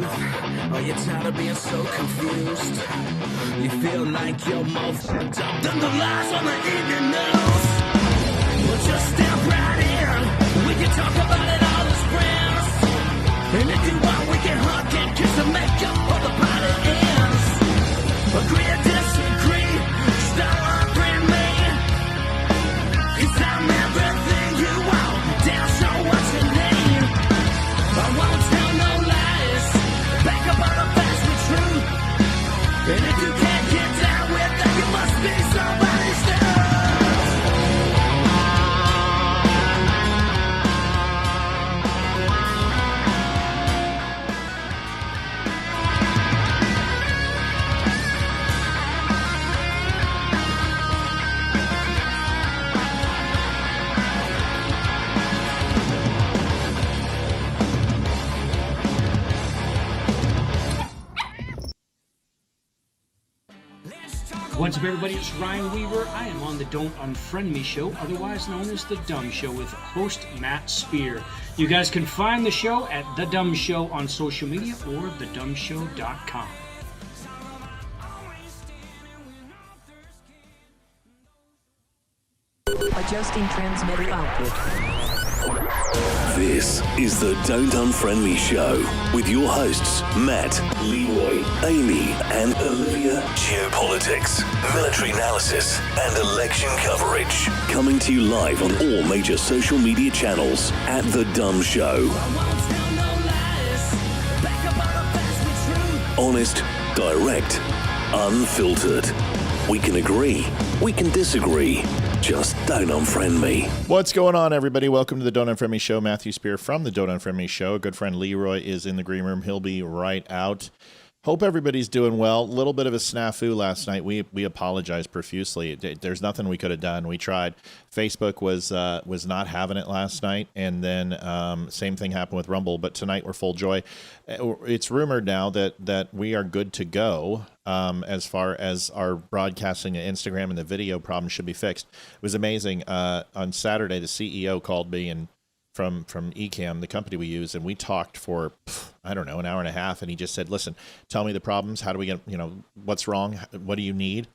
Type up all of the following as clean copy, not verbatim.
truth? Are you tired of being so confused? You feel like you're more fucked up than the lies on the evening news. Well, just step right in. We can talk about it all as friends. And if you want, we can hug and kiss and make up for the party ends. Agree or disagree, still unfriend me. 'Cause I'm everything you want, damn sure what you need. I won't tell no lies, back up on the facts with truth. And if you can't get down with that, you must be somebody's dog. What's up, everybody? It's Ryan Weaver. I am on the Don't Unfriend Me show, otherwise known as The Dumb Show, with host Matt Spear. You guys can find the show at The Dumb Show on social media or thedumbshow.com. Adjusting transmitter output. This is the Don't Unfriend Me show with your hosts Matt, Leeroy, Amy, and Olivia. Geopolitics, military analysis, and election coverage. Coming to you live on all major social media channels at The Dumb Show. Honest, direct, unfiltered. We can agree, we can disagree. Just don't unfriend me. What's going on, everybody? Welcome to the Don't Unfriend Me show. Matthew Spear from the Don't Unfriend Me show. A good friend Leeroy is in the green room. He'll be right out. Hope everybody's doing well. A little bit of a snafu last night. We apologize profusely. There's nothing we could have done. We tried. Facebook was not having it last night, and then same thing happened with Rumble. But tonight we're full joy. It's rumored now that we are good to go as far as our broadcasting and Instagram, and the video problem should be fixed. It was amazing. On Saturday, the CEO called me and from Ecamm, the company we use, and we talked for, I don't know, an hour and a half, and he just said, listen, tell me the problems, how do we get, what's wrong, what do you need,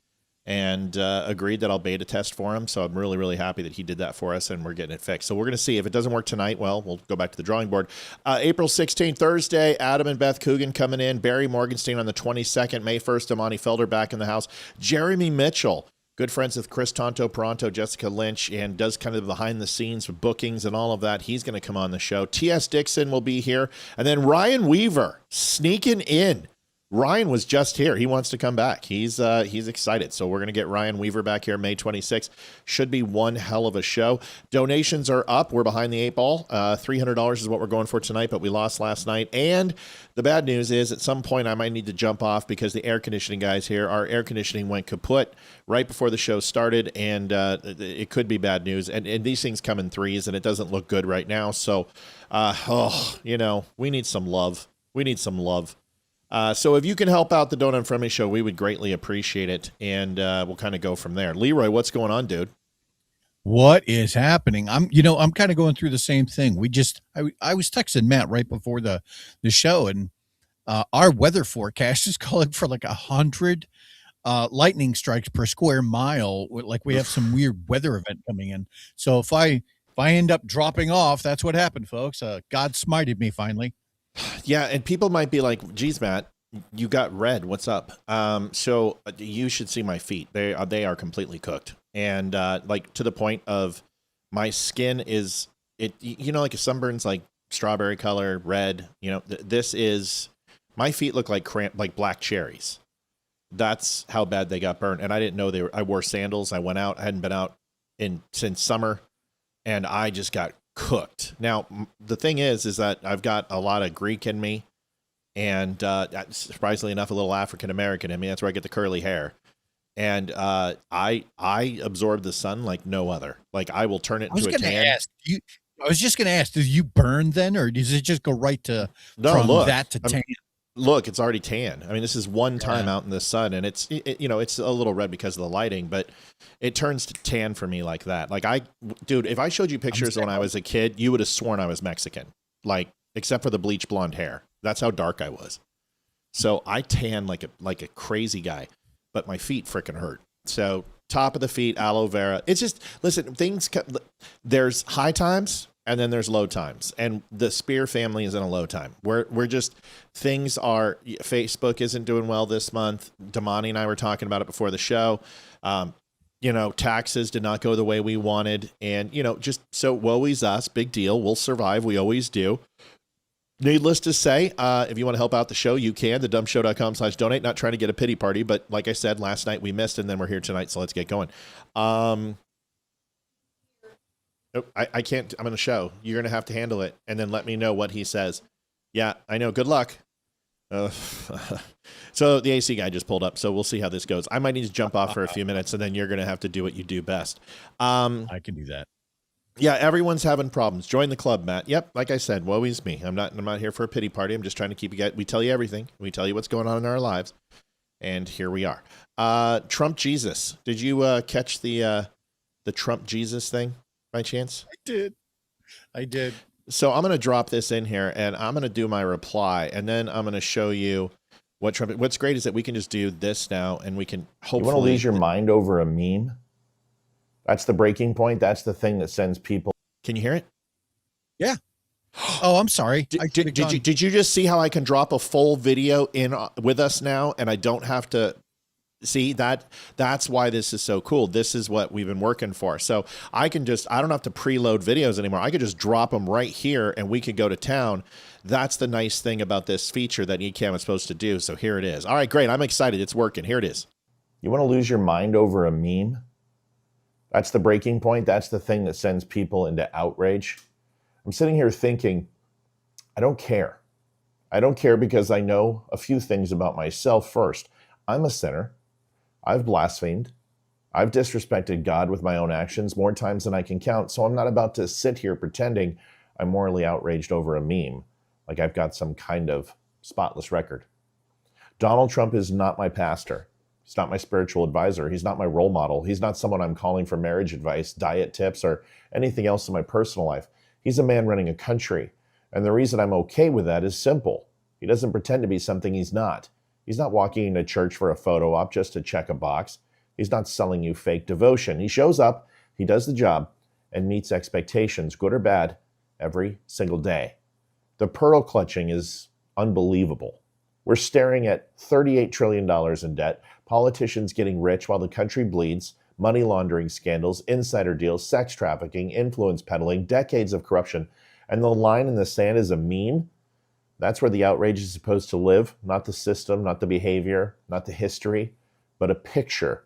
and agreed that I'll beta test for him, so I'm really, really happy that he did that for us, and we're getting it fixed. So we're going to see. If it doesn't work tonight, well, we'll go back to the drawing board. April 16th, Thursday, Adam and Beth Coogan coming in, Barry Morgenstein on the 22nd, May 1st, Amani Felder back in the house, Jeremy Mitchell, good friends with Chris Tonto, Jessica Lynch, and does kind of behind the scenes with bookings and all of that. He's going to come on the show. T.S. Dixon will be here. And then Ryan Weaver sneaking in. Ryan was just here. He wants to come back. He's excited. So we're going to get Ryan Weaver back here May 26th. Should be one hell of a show. Donations are up. We're behind the eight ball. $300 is what we're going for tonight, but we lost last night. And the bad news is at some point I might need to jump off because the air conditioning guys here, our air conditioning went kaput right before the show started, and it could be bad news. And these things come in threes, and it doesn't look good right now. So, we need some love. So if you can help out the Don't Unfriend Me show, we would greatly appreciate it, and we'll kind of go from there. Leeroy, what's going on, dude? What is happening? I'm kind of going through the same thing. I was texting Matt right before the show, and our weather forecast is calling for like 100 lightning strikes per square mile. Like we have some weird weather event coming in. So if I end up dropping off, that's what happened, folks. God smited me finally. Yeah, and people might be like, geez, Matt, you got red. What's up? So you should see my feet. They are completely cooked. And like to the point of my skin is, like a sunburn's like strawberry color, red. This is, my feet look like black cherries. That's how bad they got burned. And I didn't know I wore sandals. I went out, I hadn't been out since summer, and I just got cooked. Now, the thing is that I've got a lot of Greek in me, and surprisingly enough, a little African American in me. That's where I get the curly hair. And I absorb the sun like no other. Like I will turn it into a tan. I was just going to ask, do you burn then, or does it just go right to that to tan? Look, it's already tan. I mean, this is one time out in the sun, and it's a little red because of the lighting, but it turns to tan for me like that. Like dude, if I showed you pictures when I was a kid, you would have sworn I was Mexican, like except for the bleach blonde hair. That's how dark I was. So I tan like a crazy guy, but my feet freaking hurt. So top of the feet, aloe vera. It's just, listen, there's high times and then there's low times. And the Spear family is in a low time. We're just, things are, Facebook isn't doing well this month. Damani and I were talking about it before the show. Taxes did not go the way we wanted. And, just so woe is us, big deal. We'll survive. We always do. Needless to say, if you want to help out the show, you can. thedumbshow.com/donate. Not trying to get a pity party, but like I said, last night we missed, and then we're here tonight, so let's get going. I can't. I'm going to show. You're going to have to handle it, and then let me know what he says. Yeah, I know. Good luck. So the AC guy just pulled up, so we'll see how this goes. I might need to jump off for a few minutes, and then you're going to have to do what you do best. I can do that. Yeah, everyone's having problems. Join the club, Matt. Yep, like I said, woe is me. I'm not here for a pity party. I'm just trying to keep you guys. We tell you everything. We tell you what's going on in our lives, and here we are. Trump Jesus. Did you catch the Trump Jesus thing by chance? I did. So I'm going to drop this in here, and I'm going to do my reply, and then I'm going to show you what Trump. What's great is that we can just do this now, and we can hopefully. You want to lose your mind over a meme? That's the breaking point. That's the thing that sends people. Can you hear it? Yeah. Oh, I'm sorry. Did you just see how I can drop a full video in with us now, and I don't have to see that? That's why this is so cool. This is what we've been working for. So I don't have to preload videos anymore. I could just drop them right here, and we could go to town. That's the nice thing about this feature that Ecamm is supposed to do. So here it is. All right, great. I'm excited. It's working. Here it is. You want to lose your mind over a meme? That's the breaking point. That's the thing that sends people into outrage. I'm sitting here thinking, I don't care. I don't care because I know a few things about myself. First, I'm a sinner. I've blasphemed. I've disrespected God with my own actions more times than I can count. So I'm not about to sit here pretending I'm morally outraged over a meme, like I've got some kind of spotless record. Donald Trump is not my pastor. He's not my spiritual advisor. He's not my role model. He's not someone I'm calling for marriage advice, diet tips, or anything else in my personal life. He's a man running a country. And the reason I'm okay with that is simple. He doesn't pretend to be something he's not. He's not walking into church for a photo op just to check a box. He's not selling you fake devotion. He shows up, he does the job, and meets expectations, good or bad, every single day. The pearl clutching is unbelievable. We're staring at $38 trillion in debt, politicians getting rich while the country bleeds, money laundering scandals, insider deals, sex trafficking, influence peddling, decades of corruption, and the line in the sand is a meme. That's where the outrage is supposed to live, not the system, not the behavior, not the history, but a picture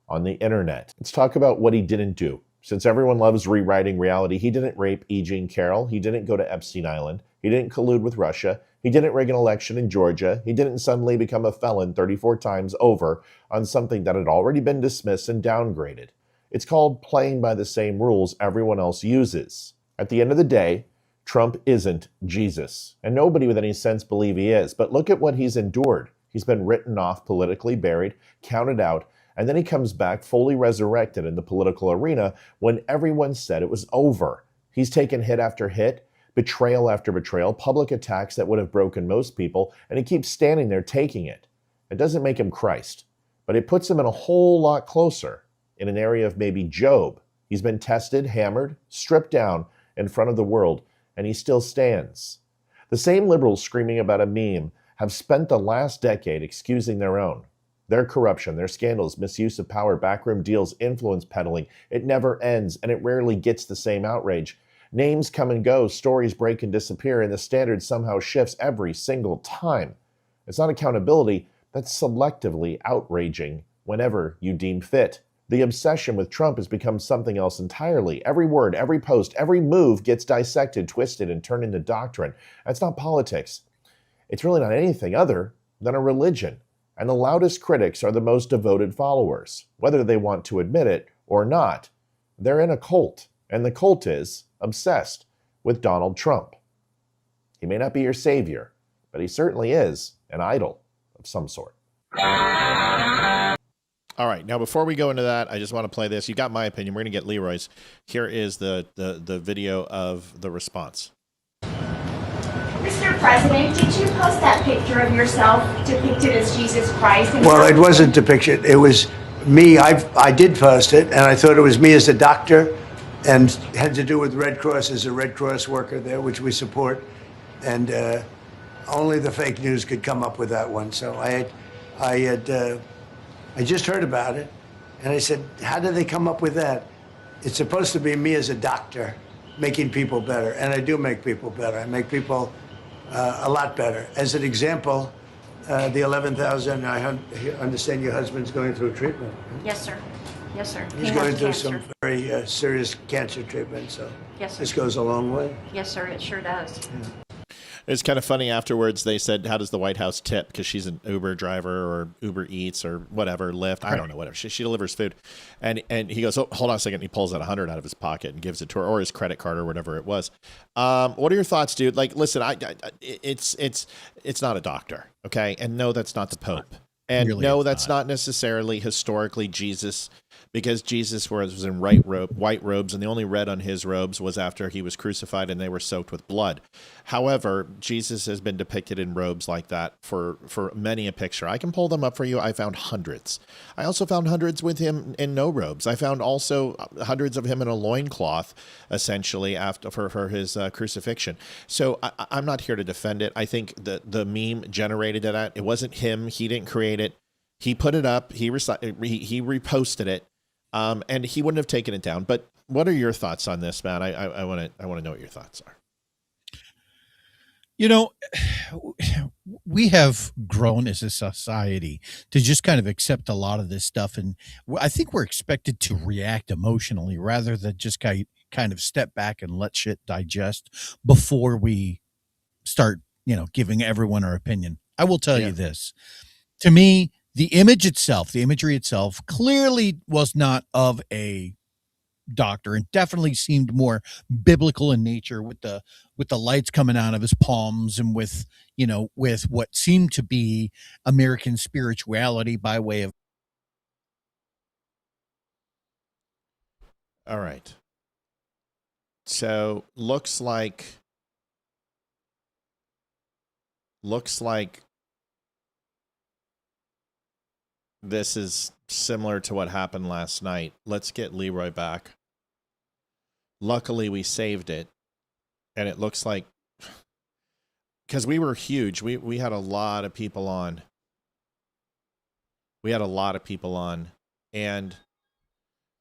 on the internet. Let's talk about what he didn't do. Since everyone loves rewriting reality, he didn't rape E. Jean Carroll. He didn't go to Epstein Island. He didn't collude with Russia. He didn't rig an election in Georgia. He didn't suddenly become a felon 34 times over on something that had already been dismissed and downgraded. It's called playing by the same rules everyone else uses. At the end of the day, Trump isn't Jesus, and nobody with any sense believe he is. But look at what he's endured. He's been written off, politically buried, counted out, and then he comes back fully resurrected in the political arena when everyone said it was over. He's taken hit after hit, betrayal after betrayal, public attacks that would have broken most people, and he keeps standing there taking it. It doesn't make him Christ, but it puts him in a whole lot closer in an area of maybe Job. He's been tested, hammered, stripped down in front of the world, and he still stands. The same liberals screaming about a meme have spent the last decade excusing their own. Their corruption, their scandals, misuse of power, backroom deals, influence peddling, it never ends, and it rarely gets the same outrage. Names come and go, stories break and disappear, and the standard somehow shifts every single time. It's not accountability, that's selectively outraging whenever you deem fit. The obsession with Trump has become something else entirely. Every word, every post, every move gets dissected, twisted, and turned into doctrine. That's not politics. It's really not anything other than a religion. And the loudest critics are the most devoted followers. Whether they want to admit it or not, they're in a cult. And the cult is obsessed with Donald Trump. He may not be your savior, but he certainly is an idol of some sort. All right. Now, before we go into that, I just want to play this. You got my opinion. We're going to get Leeroy's. Here is the video of the response. We Mr. President, did you post that picture of yourself depicted as Jesus Christ? Well, it wasn't depicted. It was me. I did post it, and I thought it was me as a doctor, and had to do with Red Cross as a Red Cross worker there, which we support. And only the fake news could come up with that one. So I just heard about it, and I said, how did they come up with that? It's supposed to be me as a doctor making people better, and I do make people better. I make people a lot better. As an example, the 11,000, I understand your husband's going through treatment. Yes, sir. Yes, sir. He's going through some very serious cancer treatment, so yes, sir. This goes a long way. Yes, sir, it sure does. Yeah. It's kind of funny afterwards. They said, how does the White House tip? Because she's an Uber driver or Uber Eats or whatever, Lyft. I don't know, whatever. She delivers food. And he goes, oh, hold on a second. He pulls out 100 out of his pocket and gives it to her, or his credit card or whatever it was. What are your thoughts, dude? Like, listen, it's not a doctor, okay? And no, that's not the Pope. And really no, that's not necessarily historically Jesus, because Jesus was in white robes, and the only red on his robes was after he was crucified and they were soaked with blood. However, Jesus has been depicted in robes like that for many a picture. I can pull them up for you. I found hundreds. I also found hundreds with him in no robes. I found also hundreds of him in a loincloth, essentially, for his crucifixion. So I'm not here to defend it. I think the meme generated that. It wasn't him. He didn't create it. He put it up. He reposted it. And he wouldn't have taken it down. But what are your thoughts on this, Matt? I want to know what your thoughts are. You know, we have grown as a society to just kind of accept a lot of this stuff. And I think we're expected to react emotionally rather than just kind of step back and let shit digest before we start, giving everyone our opinion. I will tell you this. To me, the imagery itself clearly was not of a doctor, and definitely seemed more biblical in nature with the lights coming out of his palms, and with what seemed to be American spirituality by way of. All right. So looks like this is similar to what happened last night. Let's get Leeroy back. Luckily, we saved it. And it looks like, because we were huge, we had a lot of people on. And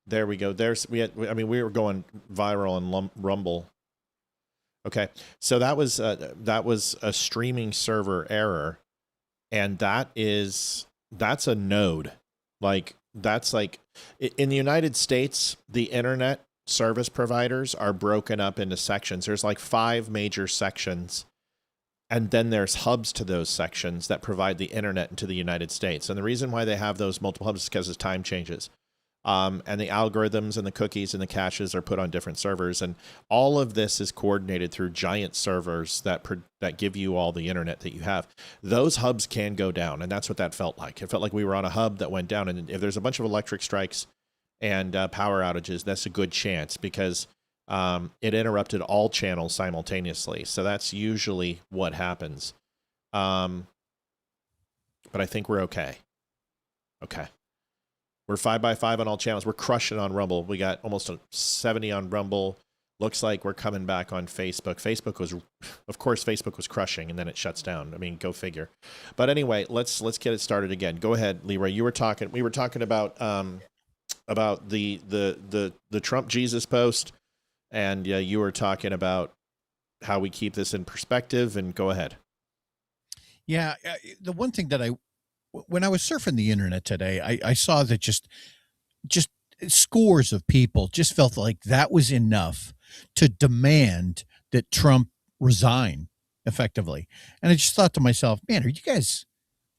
there we go. We were going viral on Rumble. Okay. So that was a streaming server error. And that's a node. That's like in the United States, the internet service providers are broken up into sections. There's like 5 major sections, and then there's hubs to those sections that provide the internet into the United States. And the reason why they have those multiple hubs is because as time changes. And the algorithms and the cookies and the caches are put on different servers, and all of this is coordinated through giant servers that give you all the internet that you have. Those hubs can go down, and that's what that felt like. It felt like we were on a hub that went down, and if there's a bunch of electric strikes and power outages, that's a good chance, because it interrupted all channels simultaneously. So that's usually what happens. But I think we're okay. Okay. We're 5x5 on all channels. We're crushing on Rumble. We got almost 70 on Rumble. Looks like we're coming back on Facebook. Facebook was crushing, and then it shuts down. I mean, go figure. But anyway, let's get it started again. Go ahead, Leeroy. We were talking about the Trump Jesus post, and you were talking about how we keep this in perspective. And go ahead. Yeah, the one thing that when I was surfing the internet today, I saw that just scores of people just felt like that was enough to demand that Trump resign effectively. And I just thought to myself, man, are you guys,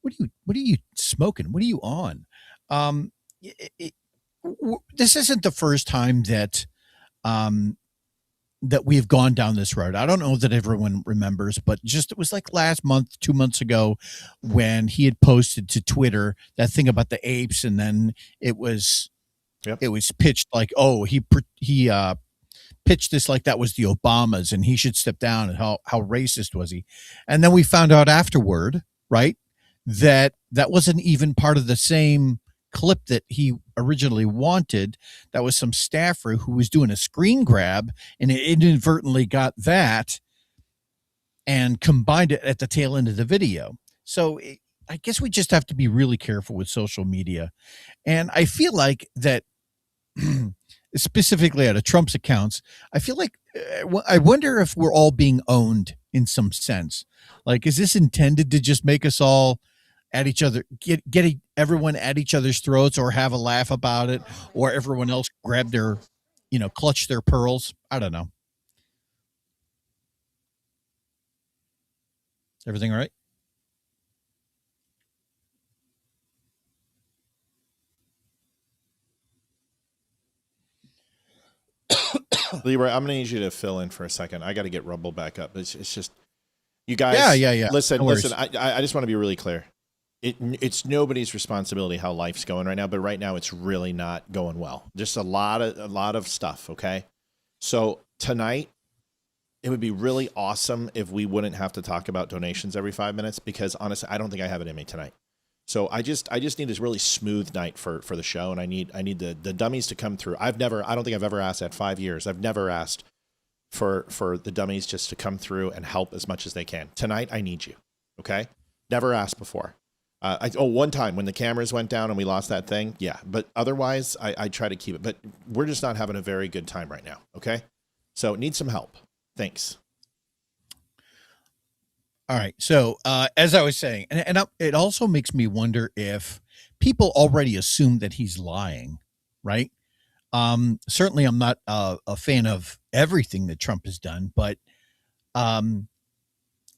what are you smoking? What are you on? This isn't the first time that we've gone down this road. I don't know that everyone remembers, but it was like last month, 2 months ago, when he had posted to Twitter that thing about the apes, and then it was pitched like, oh, he pitched this like that was the Obamas and he should step down, and how racist was he? And then we found out afterward, right, that wasn't even part of the same clip that he originally wanted. That was some staffer who was doing a screen grab and it inadvertently got that and combined it at the tail end of the video. So I guess we just have to be really careful with social media. And I feel like that specifically out of Trump's accounts, I feel like I wonder if we're all being owned in some sense. Like, is this intended to just make us all at each other, get everyone at each other's throats, or have a laugh about it, or everyone else grab their, clutch their pearls? I don't know. Everything all right? Leeroy, I'm going to need you to fill in for a second. I got to get Rumble back up. It's just, you guys. Yeah. Listen. No I just want to be really clear. It's nobody's responsibility how life's going right now, but right now it's really not going well. Just a lot of stuff. Okay, so tonight it would be really awesome if we wouldn't have to talk about donations every 5 minutes, because honestly, I don't think I have it in me tonight. So I just need this really smooth night for the show, and I need the dummies to come through. I don't think I've ever asked at 5 years. I've never asked for the dummies just to come through and help as much as they can. Tonight I need you. Okay? Never asked before. One time when the cameras went down and we lost that thing. Yeah. But otherwise I try to keep it, but we're just not having a very good time right now. Okay? So need some help. Thanks. All right. So as I was saying, and it also makes me wonder if people already assume that he's lying, right? Certainly I'm not a fan of everything that Trump has done, but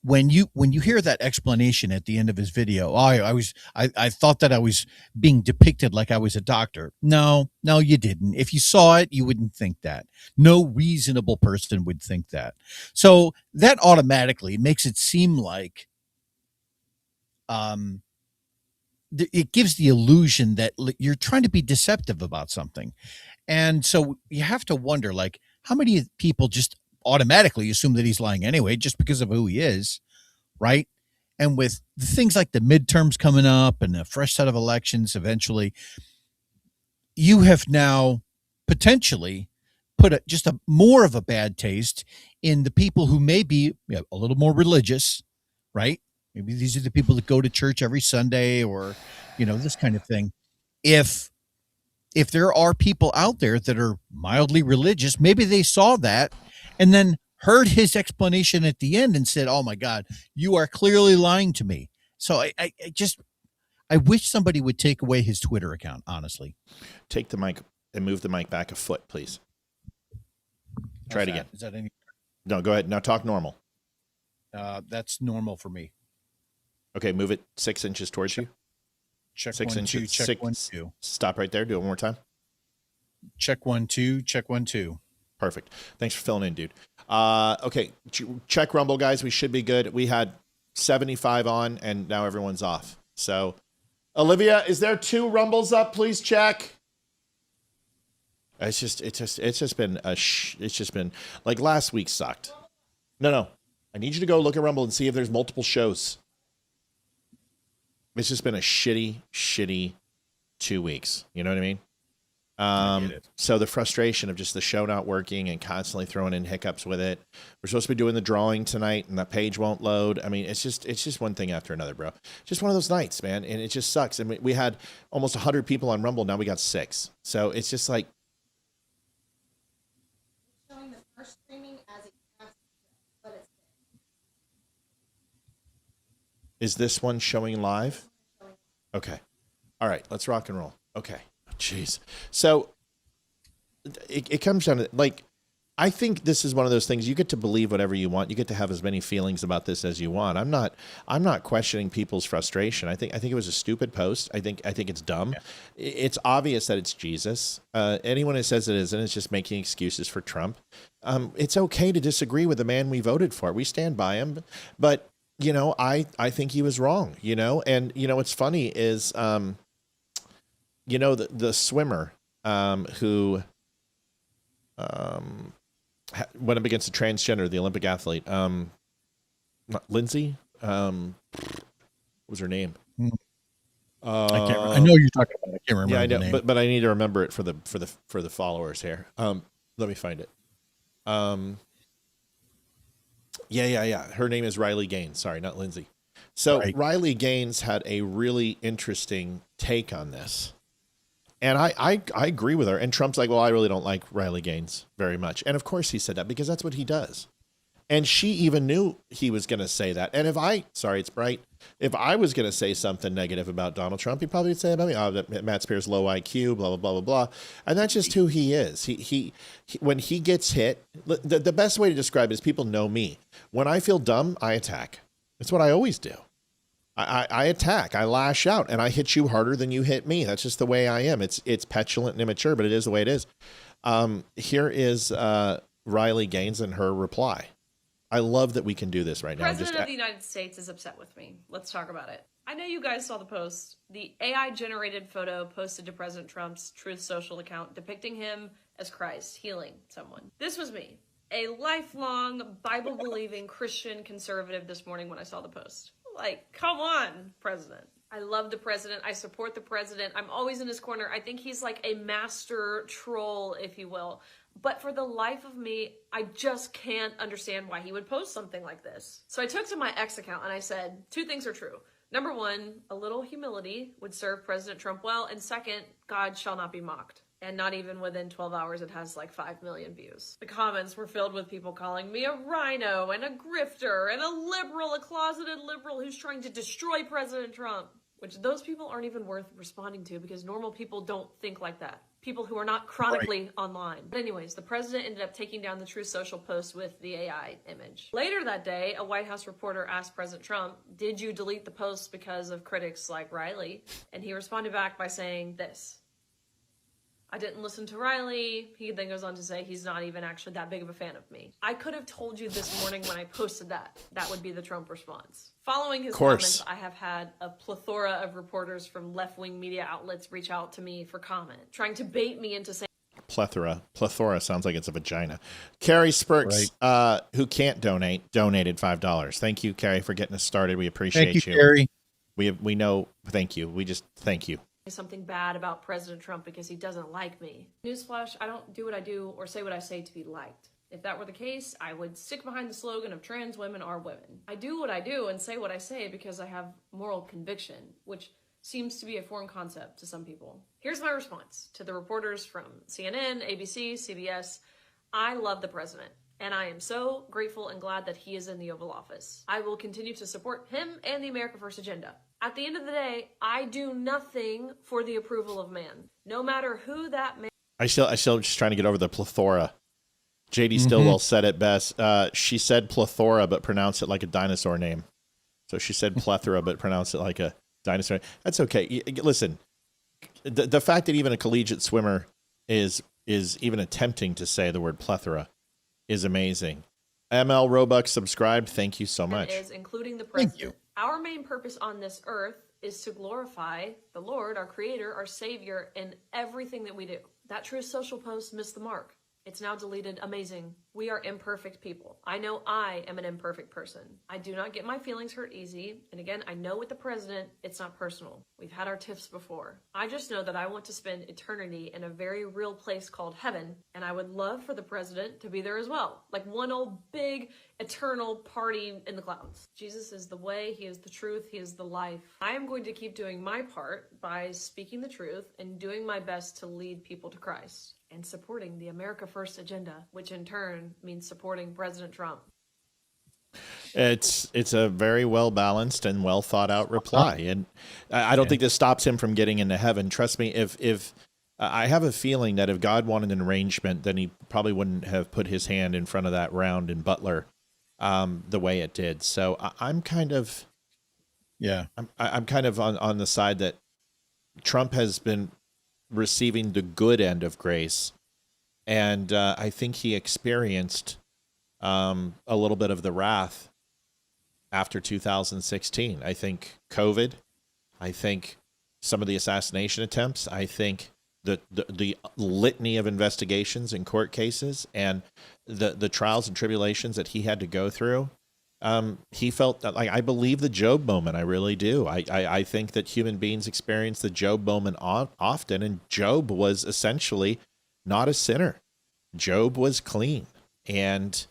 when you hear that explanation at the end of his video, I thought that I was being depicted like I was a doctor. No, you didn't. If you saw it, you wouldn't think that. No reasonable person would think that. So that automatically makes it seem like it gives the illusion that you're trying to be deceptive about something. And so you have to wonder, like, how many people just automatically assume that he's lying anyway, just because of who he is, right? And with things like the midterms coming up and a fresh set of elections eventually, you have now potentially put just more of a bad taste in the people who may be a little more religious, right? Maybe these are the people that go to church every Sunday, or, this kind of thing. If there are people out there that are mildly religious, maybe they saw that and then heard his explanation at the end and said, "Oh my God, you are clearly lying to me." So I wish somebody would take away his Twitter account, honestly. Take the mic and move the mic back a foot, please. Try it again. Is that any? No, go ahead. Now talk normal. That's normal for me. Okay, move it 6 inches towards you. Check 6 1, inches. 2, check 1, 2. Stop right there. Do it one more time. Check 1, 2, check 1, 2. Perfect. Thanks for filling in, dude. Okay, check Rumble, guys. We should be good. We had 75 on, and now everyone's off. So, Olivia, is there 2 Rumbles up? Please check. It's just been like last week sucked. No. I need you to go look at Rumble and see if there's multiple shows. It's just been a shitty 2 weeks. You know what I mean? So the frustration of just the show not working and constantly throwing in hiccups with it. We're supposed to be doing the drawing tonight and that page won't load. I mean, it's just one thing after another, bro. Just one of those nights, man. And it just sucks. And we had almost 100 people on Rumble. Now we got 6. So it's just like. Showing the first streaming as but it's. Is this one showing live? Okay. All right. Let's rock and roll. Okay. Jeez. So it comes down to, like, I think this is one of those things you get to believe whatever you want. You get to have as many feelings about this as you want. I'm not questioning people's frustration. I think it was a stupid post. I think it's dumb. Yeah. It's obvious that it's Jesus. Anyone who says it isn't is just making excuses for Trump. It's okay to disagree with the man we voted for. We stand by him, but I think he was wrong, and what's funny is, the swimmer, who, went up against a transgender, the Olympic athlete. Lindsay. What was her name? I can't. I know you're talking about. I can't remember. Yeah, I know, the name. but I need to remember it for the followers here. Let me find it. Yeah. Her name is Riley Gaines. Sorry, not Lindsay. So Right. Riley Gaines had a really interesting take on this. And I agree with her. And Trump's like, well, I really don't like Riley Gaines very much. And of course he said that because that's what he does. And she even knew he was going to say that. And if I was going to say something negative about Donald Trump, he'd probably say about me, oh, that Matt Spear's low IQ, blah, blah, blah, blah, blah. And that's just who he is. He when he gets hit, the best way to describe it is people know me. When I feel dumb, I attack. That's what I always do. I attack, I lash out, and I hit you harder than you hit me. That's just the way I am. It's petulant and immature, but it is the way it is. Here is Riley Gaines and her reply. I love that we can do this right now. President of the United States is upset with me. Let's talk about it. I know you guys saw the post. The AI-generated photo posted to President Trump's Truth Social account depicting him as Christ healing someone. This was me, a lifelong Bible-believing Christian conservative this morning when I saw the post. Like, come on, President. I love the president. I support the president. I'm always in his corner. I think he's like a master troll, if you will. But for the life of me, I just can't understand why he would post something like this. So I took to my X account and I said, two things are true. Number one, a little humility would serve President Trump well. And second, God shall not be mocked. And not even within 12 hours, it has like 5 million views. The comments were filled with people calling me a rhino and a grifter and a liberal, a closeted liberal who's trying to destroy President Trump. Which those people aren't even worth responding to because normal people don't think like that. People who are not chronically online. But anyways, the president ended up taking down the Truth Social post with the AI image. Later that day, a White House reporter asked President Trump, did you delete the post because of critics like Riley? And he responded back by saying this. I didn't listen to Riley. He then goes on to say he's not even actually that big of a fan of me. I could have told you this morning when I posted that. That would be the Trump response. Following his comments, I have had a plethora of reporters from left-wing media outlets reach out to me for comment, trying to bait me into saying... Plethora sounds like it's a vagina. Carrie Spurks, who can't donate, donated $5. Thank you, Carrie, for getting us started. We appreciate Thank you, Carrie. We know. Thank you. We just thank you. Something bad about President Trump because he doesn't like me. Newsflash, I don't do what I do or say what I say to be liked. If that were the case, I would stick behind the slogan of trans women are women. I do what I do and say what I say because I have moral conviction, which seems to be a foreign concept to some people. Here's my response to the reporters from CNN, ABC, CBS. I love the president, and I am so grateful and glad that he is in the Oval Office. I will continue to support him and the America First agenda. At the end of the day, I do nothing for the approval of man, no matter who that man. I still just trying to get over the plethora. JD Stillwell said it best. She said plethora, but pronounced it like a dinosaur name. So she said plethora, but pronounced it like a dinosaur. That's okay. Listen, the fact that even a collegiate swimmer is even attempting to say the word plethora is amazing. ML Robux subscribed. Thank you so much. Is including the president. Thank you. Our main purpose on this earth is to glorify the Lord, our creator, our savior, in everything that we do. That Truth Social post missed the mark. It's now deleted. Amazing. We are imperfect people. I know I am an imperfect person. I do not get my feelings hurt easy. And again, I know with the president, it's not personal. We've had our tiffs before. I just know that I want to spend eternity in a very real place called heaven. And I would love for the president to be there as well. Like one old big eternal party in the clouds. Jesus is the way. He is the truth. He is the life. I am going to keep doing my part by speaking the truth and doing my best to lead people to Christ. And supporting the America First agenda, which in turn means supporting President Trump. It's a very well balanced and well thought out reply, and I don't think this stops him from getting into heaven. Trust me, if I have a feeling that if God wanted an arrangement, then he probably wouldn't have put his hand in front of that round in Butler the way it did. So I'm kind of, I'm kind of on the side that Trump has been receiving the good end of grace, and I think he experienced a little bit of the wrath after 2016. I think COVID, I think some of the assassination attempts, I think the litany of investigations and court cases and the trials and tribulations that he had to go through. He felt that, like, I believe the Job moment. I really do. I think that human beings experience the Job moment often, and Job was essentially not a sinner. Job was clean, and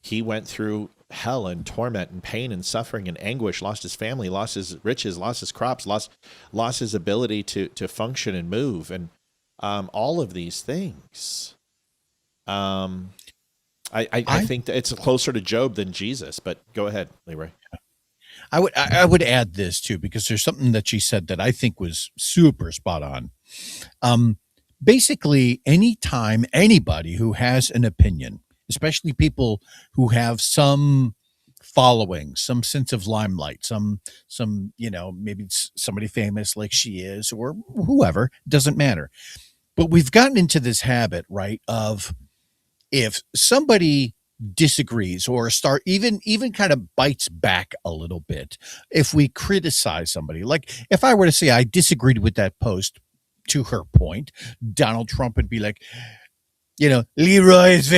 he went through hell and torment and pain and suffering and anguish, lost his family, lost his riches, lost his crops, lost his ability to function and move, and all of these things. I think that it's closer to Job than Jesus, but go ahead, Leeroy. I would add this too, because there's something that she said that I think was super spot on. Basically, anytime anybody who has an opinion, especially people who have some following, some sense of limelight, some maybe it's somebody famous like she is, or whoever, doesn't matter. But we've gotten into this habit, right, of if somebody disagrees or even kind of bites back a little bit, if we criticize somebody, like if I were to say I disagreed with that post, to her point, Donald Trump would be like, Leeroy is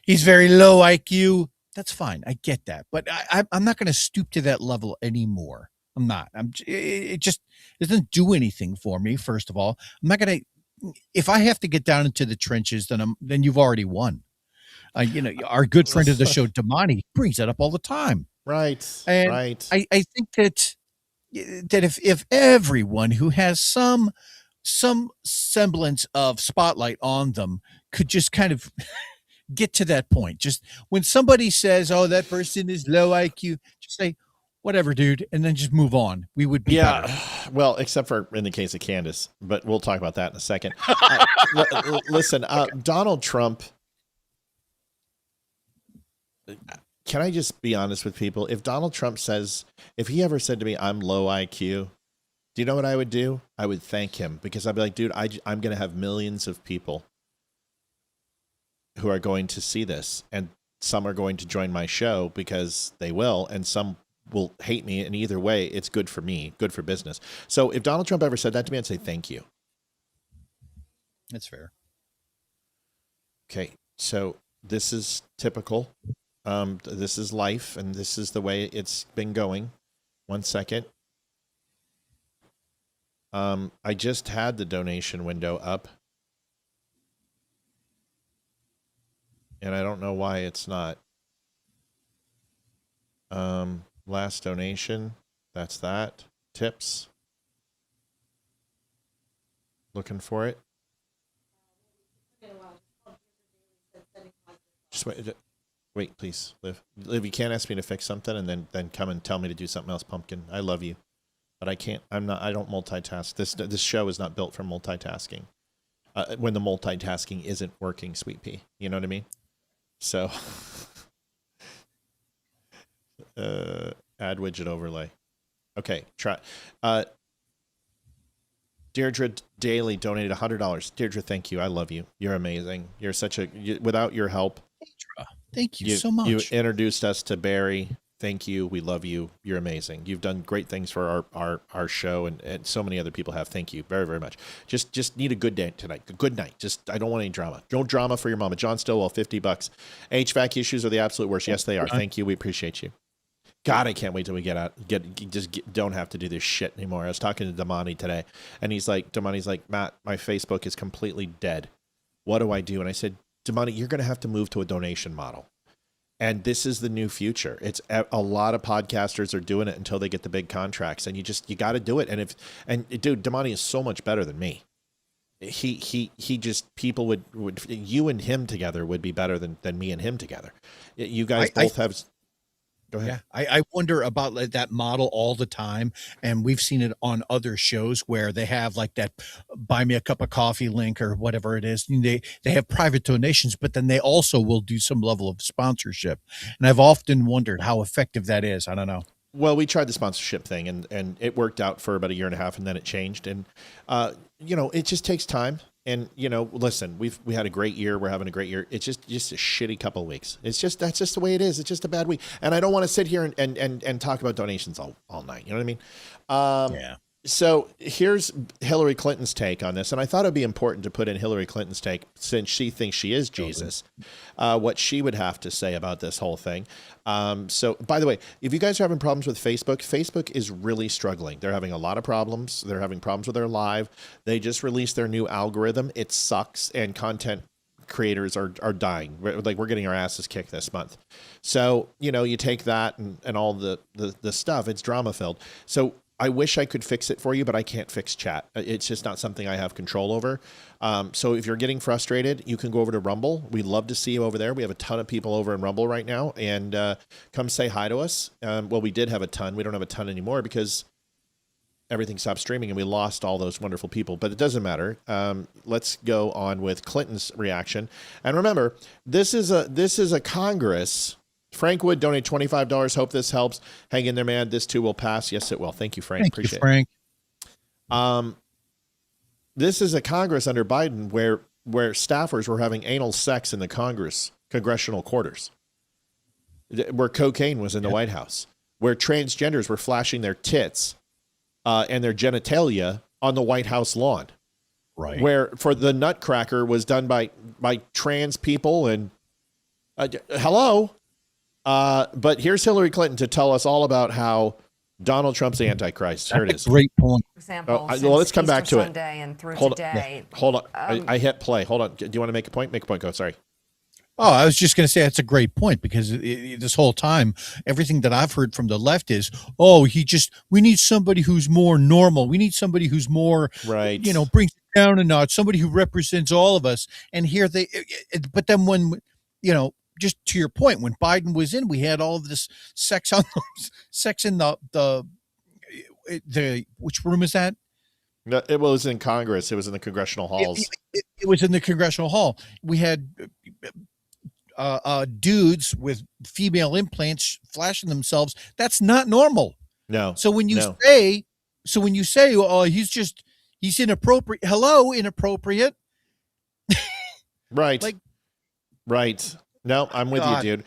he's very low IQ. That's fine. I get that. But I'm not going to stoop to that level anymore. I'm not. It just doesn't do anything for me. First of all, I'm not going to, if I have to get down into the trenches, then you've already won. Our good friend of the show, Damani, brings that up all the time. Right. And right. I think that if everyone who has some semblance of spotlight on them could just kind of get to that point. Just when somebody says, oh, that person is low IQ, just say, whatever, dude, and then just move on. We would be better. Well, except for in the case of Candace, but we'll talk about that in a second. Listen, Donald Trump, can I just be honest with people? If Donald Trump if he ever said to me, I'm low IQ, do you know what I would do? I would thank him, because I'd be like, dude, I'm going to have millions of people who are going to see this, and some are going to join my show because they will, and some will hate me. And either way, it's good for me, good for business. So if Donald Trump ever said that to me, I'd say thank you. That's fair. Okay, so this is typical. This is life, and this is the way it's been going. 1 second. I just had the donation window up, and I don't know why it's not. Last donation, that's that. Tips. Looking for it. Just wait, please, Liv. Liv, you can't ask me to fix something and then come and tell me to do something else, Pumpkin. I love you, but I can't. I don't multitask. This show is not built for multitasking. When the multitasking isn't working, Sweet Pea. You know what I mean? So, add widget overlay. Okay, try. Deirdre Daly donated $100. Deirdre, thank you. I love you. You're amazing. You're without your help. Thank you so much. You introduced us to Barry. Thank you. We love you. You're amazing. You've done great things for our show, and so many other people have. Thank you very, very much. Just need a good day tonight. A good night. I don't want any drama. No drama for your mama. John Stillwell, $50. HVAC issues are the absolute worst. Yes, they are. Thank you. We appreciate you. God, I can't wait till we don't have to do this shit anymore. I was talking to Damani today, and Damani's like, Matt, my Facebook is completely dead. What do I do? And I said, Damani, you're going to have to move to a donation model. And this is the new future. It's a lot of podcasters are doing it until they get the big contracts, and you got to do it. And dude, Damani is so much better than me. He just, people would you and him together would be better than me and him together. You guys both have. Go ahead. Yeah, I wonder about that model all the time, and we've seen it on other shows where they have like that buy me a cup of coffee link or whatever it is. And they have private donations, but then they also will do some level of sponsorship. And I've often wondered how effective that is. I don't know. Well, we tried the sponsorship thing, and it worked out for about a year and a half, and then it changed. And it just takes time. And listen, we had a great year. We're having a great year. It's just a shitty couple of weeks. That's just the way it is. It's just a bad week. And I don't want to sit here and talk about donations all night. You know what I mean? Yeah. So here's Hillary Clinton's take on this, and I thought it'd be important to put in Hillary Clinton's take since she thinks she is Jesus, what she would have to say about this whole thing. So, by the way, if you guys are having problems with Facebook, Facebook is really struggling. They're having a lot of problems. They're having problems with their live. They just released their new algorithm. It sucks, and content creators are dying. Like, we're getting our asses kicked this month. So, you take that and all the stuff. It's drama filled. So I wish I could fix it for you, but I can't fix chat. It's just not something I have control over. So if you're getting frustrated, you can go over to Rumble. We'd love to see you over there. We have a ton of people over in Rumble right now, and come say hi to us. Well, we did have a ton. We don't have a ton anymore because everything stopped streaming and we lost all those wonderful people, but it doesn't matter. Let's go on with Clinton's reaction. And remember, this is a Congress. Frank Wood donate $25. Hope this helps. Hang in there, man. This too will pass. Yes, it will. Thank you, Frank. Appreciate you, Frank. it. This is a Congress under Biden where staffers were having anal sex in the congressional quarters, where cocaine was in the White House, where transgenders were flashing their tits and their genitalia on the White House lawn, right? Where for the Nutcracker was done by trans people and hello. But here's Hillary Clinton to tell us all about how Donald Trump's the Antichrist. Here it is. Great point. Example, well, let's come back to Sunday it. And through Hold today. on. Hold on. I hit play. Hold on. Do you want to make a point? Make a point. Go. Sorry. Oh, I was just going to say that's a great point because this whole time, everything that I've heard from the left is, we need somebody who's more normal. We need somebody who's more, right. Brings it down a notch, somebody who represents all of us. And here but then when, just to your point, when Biden was in, we had all of this sex in the which room is that? No, it was in Congress. It was in the congressional halls. It was in the congressional hall. We had dudes with female implants flashing themselves. That's not normal. No. So when you say, oh, he's inappropriate. Hello, inappropriate. Right. Right. No, I'm with you, dude.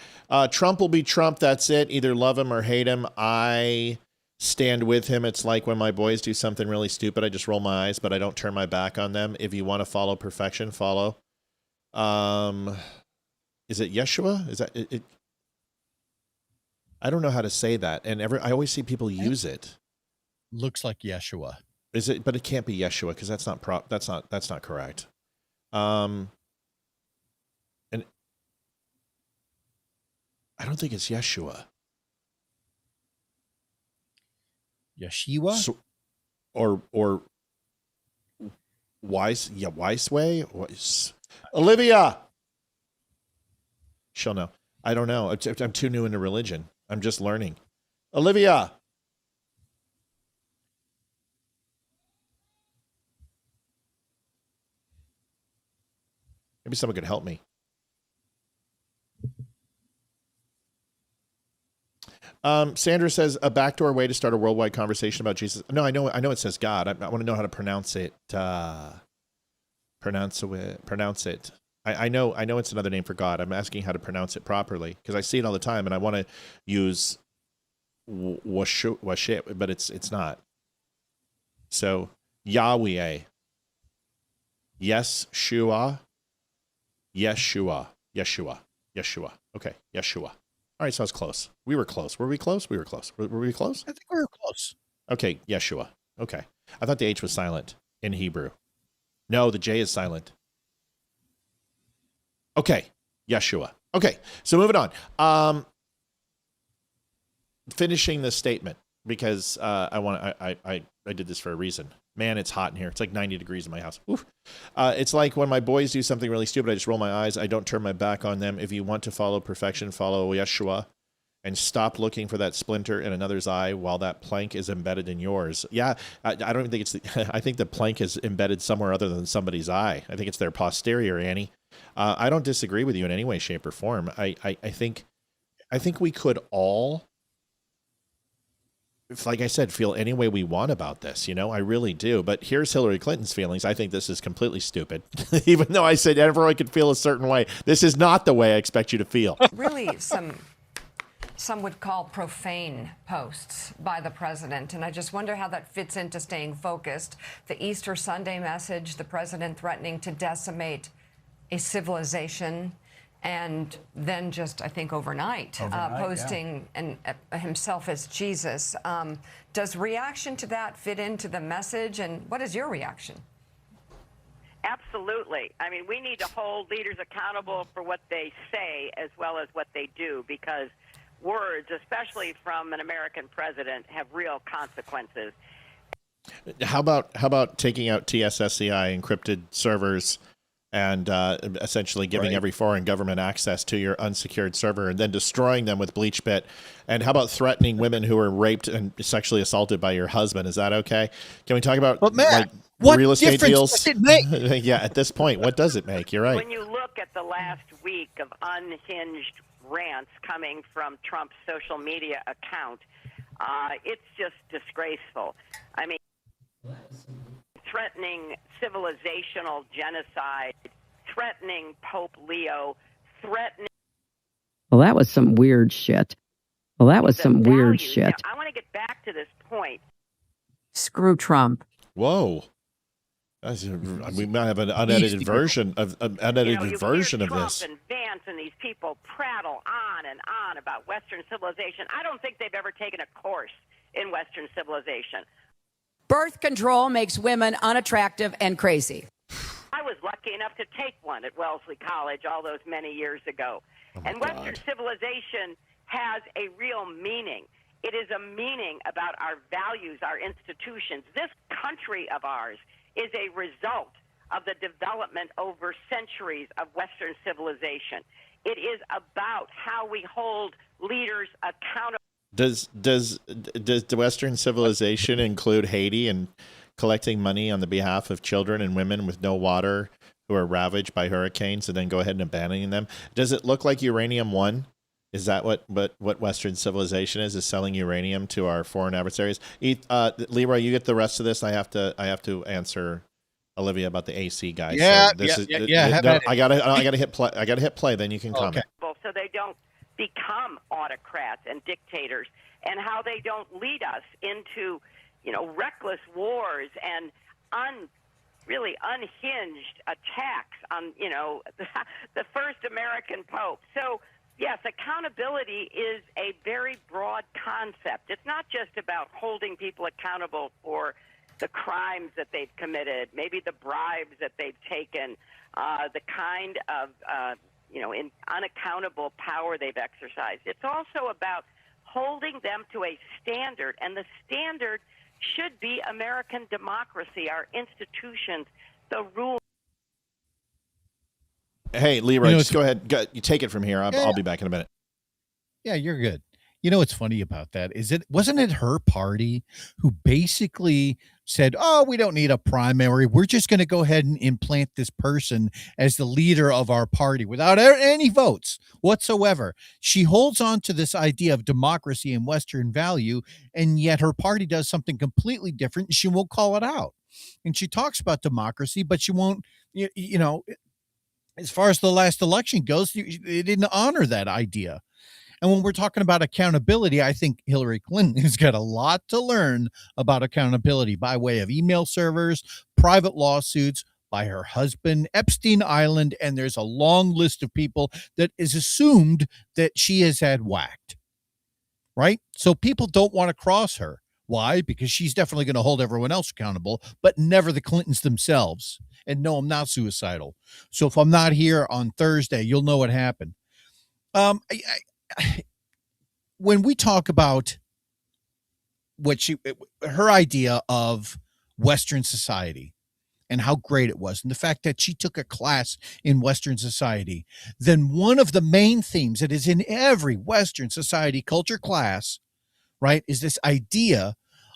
Trump will be Trump. That's it. Either love him or hate him. I stand with him. It's like when my boys do something really stupid, I just roll my eyes, but I don't turn my back on them. If you want to follow perfection, follow. Is it Yeshua? Is that it? I don't know how to say that. And I always see people use it. Looks like Yeshua. Is it? But it can't be Yeshua because that's not correct. And I don't think it's Yeshua. Yeshua? So, or Weissway? Olivia! She'll know. I don't know. I'm too new into religion. I'm just learning. Olivia! Maybe someone could help me. Sandra says a backdoor way to start a worldwide conversation about Jesus. No, I know it says God. I want to know how to pronounce it. Pronounce it. I know it's another name for God. I'm asking how to pronounce it properly because I see it all the time and I want to use washit, but it's not. So Yahweh. Yeshua. Okay, Yeshua. All right, so I was close. We were close. Were we close? We were close. Were we close? I think we were close. Okay, Yeshua. Okay. I thought the H was silent in Hebrew. No, the J is silent. Okay, Yeshua. Okay, so moving on. Finishing the statement because I did this for a reason. Man, it's hot in here. It's like 90 degrees in my house. Oof. It's like when my boys do something really stupid, I just roll my eyes. I don't turn my back on them. If you want to follow perfection, follow Yeshua and stop looking for that splinter in another's eye while that plank is embedded in yours. Yeah, I don't think I think the plank is embedded somewhere other than somebody's eye. I think it's their posterior, Annie. I don't disagree with you in any way, shape, or form. I think we could all, like I said, feel any way we want about this, I really do. But here's Hillary Clinton's feelings. I think this is completely stupid. Even though I said everyone could feel a certain way, this is not the way I expect you to feel. Really, some some would call profane posts by the president. And I just wonder how that fits into staying focused. The Easter Sunday message, the president threatening to decimate a civilization, and then just, I think, overnight posting himself as Jesus. Does reaction to that fit into the message? And what is your reaction? Absolutely. I mean, we need to hold leaders accountable for what they say as well as what they do, because words, especially from an American president, have real consequences. How about taking out TSSCI encrypted servers and essentially giving every foreign government access to your unsecured server and then destroying them with BleachBit? And how about threatening women who were raped and sexually assaulted by your husband? Is that okay? Can we talk about what real estate deals? Does it make? Yeah, at this point, what does it make? You're right. When you look at the last week of unhinged rants coming from Trump's social media account, it's just disgraceful. I mean, threatening civilizational genocide, threatening Pope Leo, threatening... Well, that was some weird shit. Now, I want to get back to this point. Screw Trump. Whoa. We might have an unedited version of Trump this. And Vance and these people prattle on and on about Western civilization. I don't think they've ever taken a course in Western civilization. Birth control makes women unattractive and crazy. I was lucky enough to take one at Wellesley College all those many years ago. And Western civilization has a real meaning. It is a meaning about our values, our institutions. This country of ours is a result of the development over centuries of Western civilization. It is about how we hold leaders accountable. Does the Western civilization include Haiti and collecting money on the behalf of children and women with no water who are ravaged by hurricanes and then go ahead and abandoning them? Does it look like Uranium One? Is that what Western civilization is selling uranium to our foreign adversaries? Leeroy, you get the rest of this. I have to answer Olivia about the AC guys. Yeah, so I gotta hit play. I gotta hit play. Then you can comment. So they don't become autocrats and dictators, and how they don't lead us into, reckless wars and really unhinged attacks on, the first American Pope. So. Yes, accountability is a very broad concept. It's not just about holding people accountable for the crimes that they've committed, maybe the bribes that they've taken, the kind of, unaccountable power they've exercised. It's also about holding them to a standard, and the standard should be American democracy, our institutions, the rules. Hey, Leeroy, just go ahead. You take it from here. I'll be back in a minute. Yeah, you're good. You know what's funny about that is wasn't it her party who basically said, "Oh, we don't need a primary. We're just going to go ahead and implant this person as the leader of our party without any votes whatsoever." She holds on to this idea of democracy and Western value, and yet her party does something completely different. And she won't call it out, and she talks about democracy, but she won't. As far as the last election goes, they didn't honor that idea. And when we're talking about accountability, I think Hillary Clinton has got a lot to learn about accountability by way of email servers, private lawsuits, by her husband, Epstein Island, and there's a long list of people that is assumed that she has had whacked, right? So people don't want to cross her. Why? Because she's definitely going to hold everyone else accountable, but never the Clintons themselves. And no, I'm not suicidal. So if I'm not here on Thursday, you'll know what happened. When we talk about her idea of Western society and how great it was, and the fact that she took a class in Western society, then one of the main themes that is in every Western society culture class, right, is this idea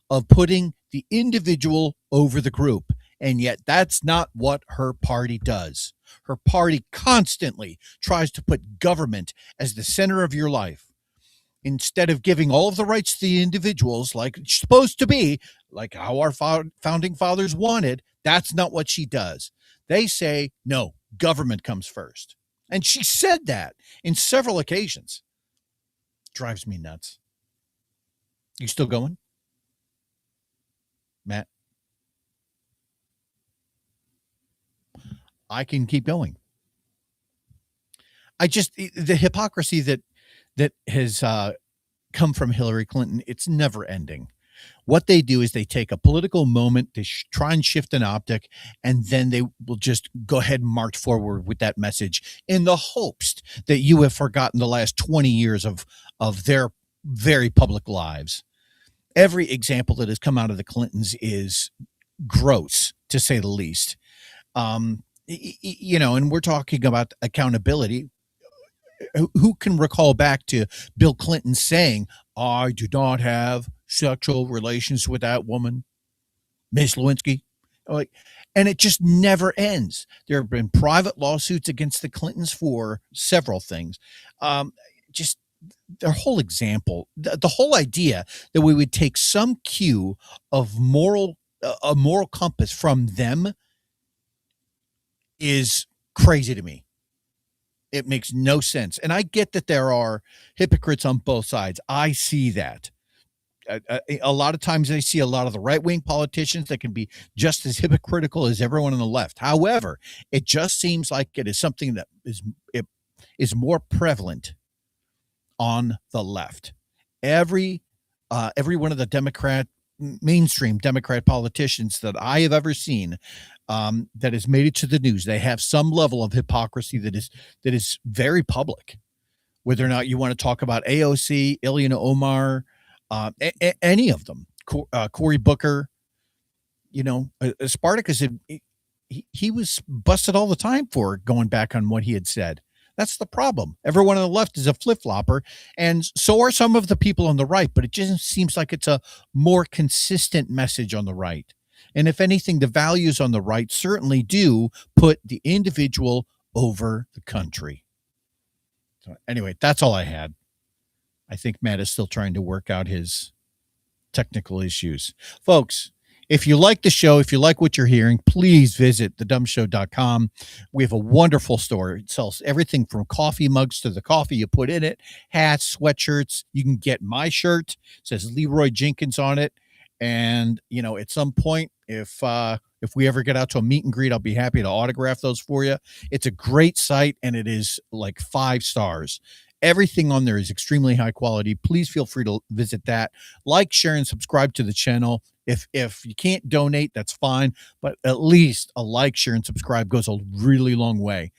of putting the individual over the group. And yet that's not what her party does. Her party constantly tries to put government as the center of your life instead of giving all of the rights to the individuals like it's supposed to be, like how our founding fathers wanted. That's not what she does. They say, no, government comes first. And she said that in several occasions. Drives me nuts. You still going, Matt? I can keep going. The hypocrisy that has come from Hillary Clinton, it's never ending. What they do is they take a political moment, they try and shift an optic, and then they will just go ahead and march forward with that message in the hopes that you have forgotten the last 20 years of their very public lives. Every example that has come out of the Clintons is gross, to say the least. And we're talking about accountability. Who can recall back to Bill Clinton saying, "I do not have sexual relations with that woman, Miss Lewinsky"? And it just never ends. There have been private lawsuits against the Clintons for several things. Just their whole example, the whole idea that we would take some cue of a moral compass from them is crazy to me. It makes no sense. And I get that there are hypocrites on both sides. I see that. A lot of times I see a lot of the right-wing politicians that can be just as hypocritical as everyone on the left. However, it just seems like it is something that is more prevalent on the left. Every one of the mainstream Democrat politicians that I have ever seen that has made it to the news, they have some level of hypocrisy that is very public. Whether or not you want to talk about AOC, Ilhan Omar, any of them, Cory Booker, Spartacus, he was busted all the time for going back on what he had said. That's the problem. Everyone on the left is a flip-flopper, and so are some of the people on the right, but it just seems like it's a more consistent message on the right. And if anything, the values on the right certainly do put the individual over the country. So anyway, that's all I had. I think Matt is still trying to work out his technical issues. Folks, if you like the show, if you like what you're hearing, please visit thedumbshow.com. We have a wonderful store. It sells everything from coffee mugs to the coffee you put in it, hats, sweatshirts. You can get my shirt. It says Leeroy Jenkins on it. And, at some point, if we ever get out to a meet and greet, I'll be happy to autograph those for you. It's a great site, and it is like 5 stars. Everything on there is extremely high quality. Please feel free to visit that. Like, share, and subscribe to the channel. If you can't donate, that's fine. But at least a like, share, and subscribe goes a really long way.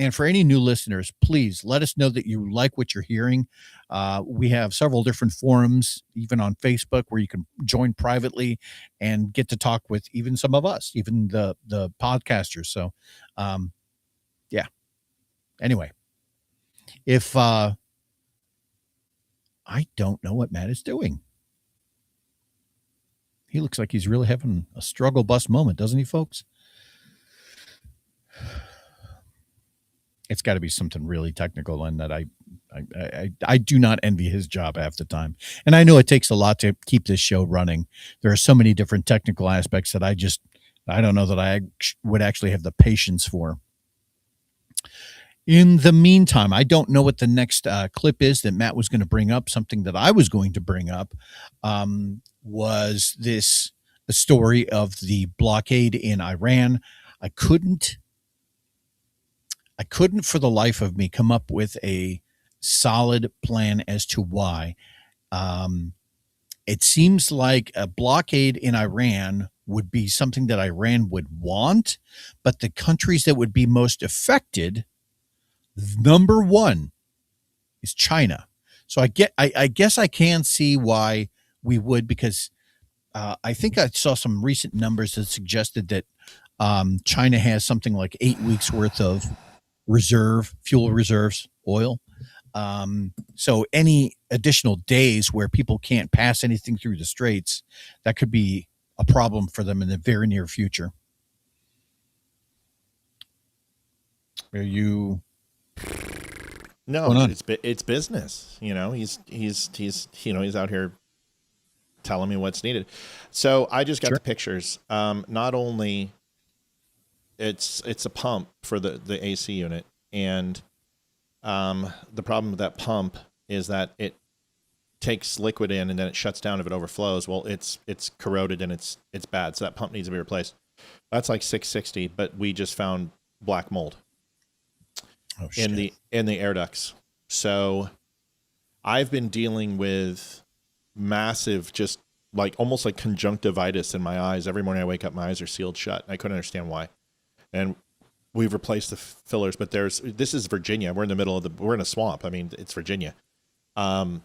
And for any new listeners, please let us know that you like what you're hearing. We have several different forums, even on Facebook, where you can join privately and get to talk with even some of us, even the podcasters. So, yeah. Anyway, if I don't know what Matt is doing. He looks like he's really having a struggle bus moment, doesn't he, folks? It's got to be something really technical, and that I do not envy his job half the time. And I know it takes a lot to keep this show running. There are so many different technical aspects that I don't know that I would actually have the patience for. In the meantime, I don't know what the next clip is that Matt was going to bring up. Something that I was going to bring up was the story of the blockade in Iran. I couldn't for the life of me come up with a solid plan as to why. It seems like a blockade in Iran would be something that Iran would want, but the countries that would be most affected, number one, is China. So I guess I can see why we would, because I think I saw some recent numbers that suggested that China has something like 8 weeks worth of fuel reserves, oil. So any additional days where people can't pass anything through the straits, that could be a problem for them in the very near future. Are you? No, it's business. He's out here telling me what's needed. So I just got the pictures. Not only it's a pump for the AC unit, and the problem with that pump is that it takes liquid in and then it shuts down if it overflows. Well, it's corroded and it's bad. So that pump needs to be replaced. That's like $660, but we just found black mold in the air ducts. So I've been dealing with massive, just like almost like conjunctivitis in my eyes. Every morning I wake up, my eyes are sealed shut. I couldn't understand why. And we've replaced the fillers, but this is Virginia. We're in the middle of we're in a swamp. I mean, it's Virginia.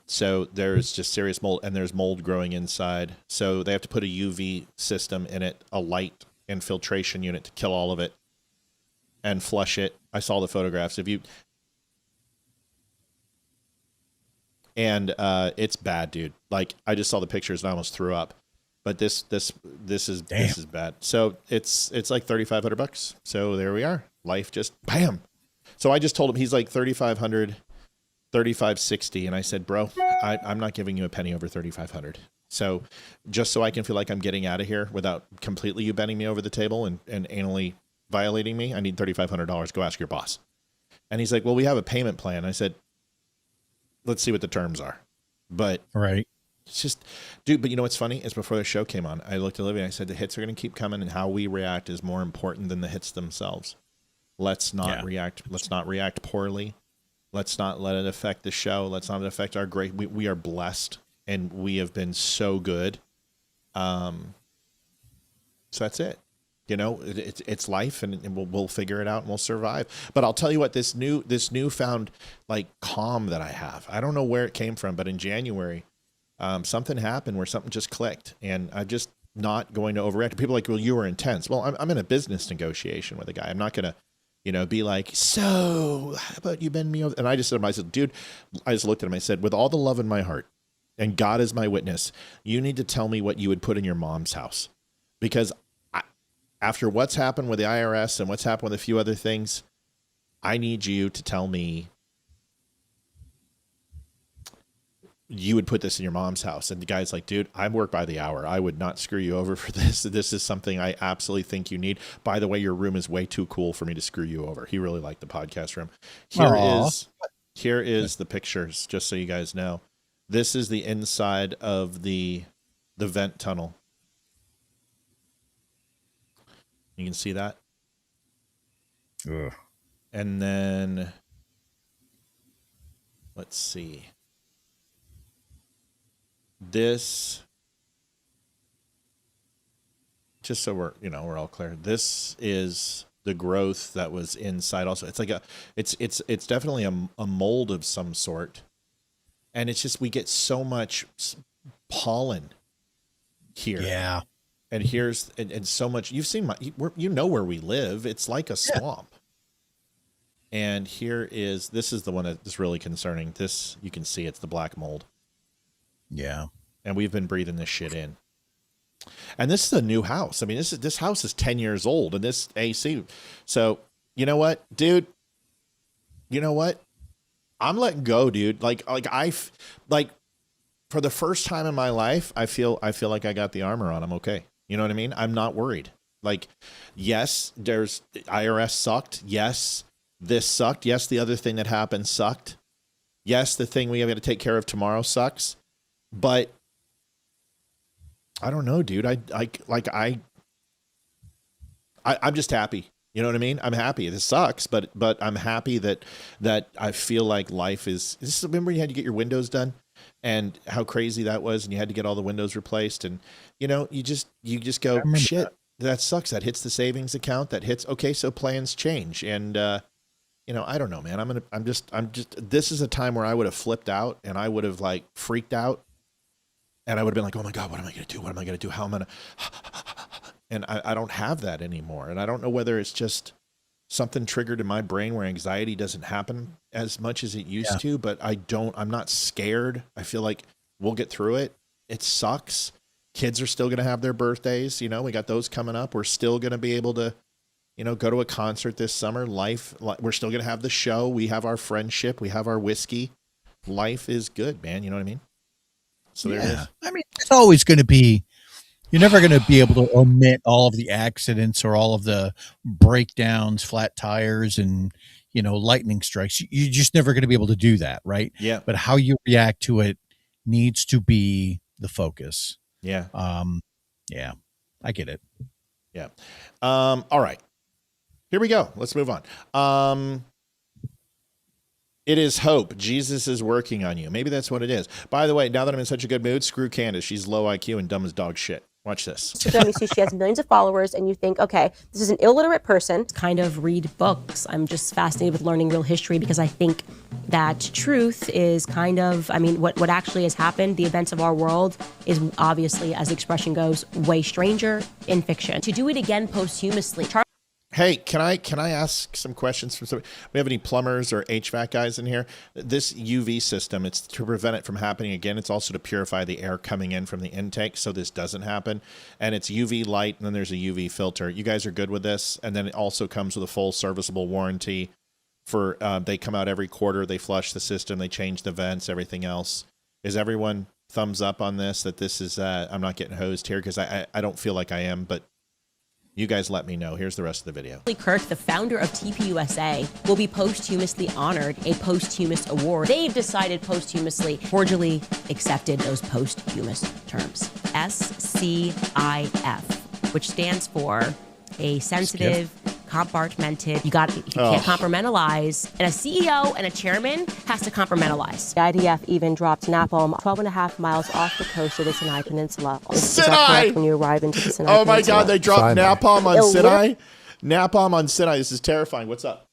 So there's just serious mold, and there's mold growing inside. So they have to put a UV system in it, a light infiltration unit to kill all of it and flush it. I saw the photographs. It's bad, dude. Like, I just saw the pictures and I almost threw up. But this is bad. So it's like $3,500. So there we are. Life just bam. So I just told him, he's like $3,500, $3,560, and I said, bro, I'm not giving you a penny over $3,500. So just so I can feel like I'm getting out of here without completely you bending me over the table and anally violating me, I need $3,500. Go ask your boss. And he's like, well, we have a payment plan. I said, let's see what the terms are. But right. It's just, dude, but you know what's funny is before the show came on, I looked at Olivia and I said, the hits are going to keep coming, and how we react is more important than the hits themselves. Let's not react. Let's not react poorly. Let's not let it affect the show. Let's not affect our great, we are blessed and we have been so good. So that's it. You know, it's life, and we'll figure it out and we'll survive. But I'll tell you what, this newfound like calm that I have, I don't know where it came from, but in January, something happened where something just clicked, and I'm just not going to overreact. People are like, well, you were intense. Well, I'm in a business negotiation with a guy. I'm not going to, be like, so how about you bend me over? And I just said, dude, I just looked at him. I said, with all the love in my heart, and God is my witness, you need to tell me what you would put in your mom's house, because after what's happened with the IRS and what's happened with a few other things, I need you to tell me you would put this in your mom's house. And the guy's like, dude, I work by the hour. I would not screw you over for this. This is something I absolutely think you need. By the way, your room is way too cool for me to screw you over. He really liked the podcast room. Here is the pictures, just so you guys know. This is the inside of the vent tunnel. You can see that. Ugh. And then let's see. This, just so we're all clear. This is the growth that was inside. Also, it's like it's definitely a mold of some sort, and it's just we get so much pollen here. Yeah. And here's and so much. You've seen you know where we live. It's like a swamp. And this is the one that's really concerning. This, you can see it's the black mold. Yeah. And we've been breathing this shit in. And this is a new house. I mean, this house is 10 years old, and this AC. So, you know what, dude? You know what? I'm letting go, dude. Like for the first time in my life, I feel like I got the armor on. I'm okay. You know what I mean? I'm not worried. Like, yes, IRS sucked. Yes, this sucked. Yes, the other thing that happened sucked. Yes, the thing we have got to take care of tomorrow sucks. But I don't know, dude. I'm just happy. You know what I mean? I'm happy. This sucks, but I'm happy that I feel like life is. Remember you had to get your windows done, and how crazy that was, and you had to get all the windows replaced, and you just go, shit, that sucks. That hits the savings account. That hits. Okay, so plans change, and I don't know, man. I'm just. This is a time where I would have flipped out, and I would have like freaked out. And I would have been like, oh my God, what am I going to do? What am I going to do? How am I going to, and I don't have that anymore. And I don't know whether it's just something triggered in my brain where anxiety doesn't happen as much as it used to, but I'm not scared. I feel like we'll get through it. It sucks. Kids are still going to have their birthdays. We got those coming up. We're still going to be able to, go to a concert this summer. We're still going to have the show. We have our friendship. We have our whiskey. Life is good, man. You know what I mean? So there it is. I mean, it's always going to be, you're never going to be able to omit all of the accidents or all of the breakdowns, flat tires, and, lightning strikes. You're just never going to be able to do that, right? Yeah. But how you react to it needs to be the focus. Yeah. Yeah, I get it. Yeah. All right. Here we go. Let's move on. It is hope. Jesus is working on you. Maybe that's what it is. By the way, now that I'm in such a good mood, screw Candace. She's low IQ and dumb as dog shit. Watch this. You see she has millions of followers, and you think, okay, this is an illiterate person. Kind of read books. I'm just fascinated with learning real history because I think that truth is kind of, what actually has happened, the events of our world, is obviously, as the expression goes, way stranger in fiction. To do it again posthumously. Hey, can I ask some questions from somebody? We have any plumbers or HVAC guys in here? This UV system, it's to prevent it from happening again. It's also to purify the air coming in from the intake so this doesn't happen. And it's UV light, and then there's a UV filter. You guys are good with this? And then it also comes with a full serviceable warranty for, they come out every quarter, they flush the system, they change the vents, everything else. Is everyone thumbs up on this, that this is, I'm not getting hosed here? Because I don't feel like I am, but you guys let me know. Here's the rest of the video. Kirk, the founder of TPUSA, will be posthumously honored a posthumous award. They've decided posthumously, cordially accepted those posthumous terms. SCIF, which stands for a sensitive, compartmented, you can't compartmentalize. And a CEO and a chairman has to compartmentalize. The IDF even dropped napalm 12.5 miles off the coast of the Sinai Peninsula. Is that correct when you arrive into the Sinai Peninsula? Oh my God, they dropped napalm on Sinai? Napalm on Sinai. This is terrifying. What's up?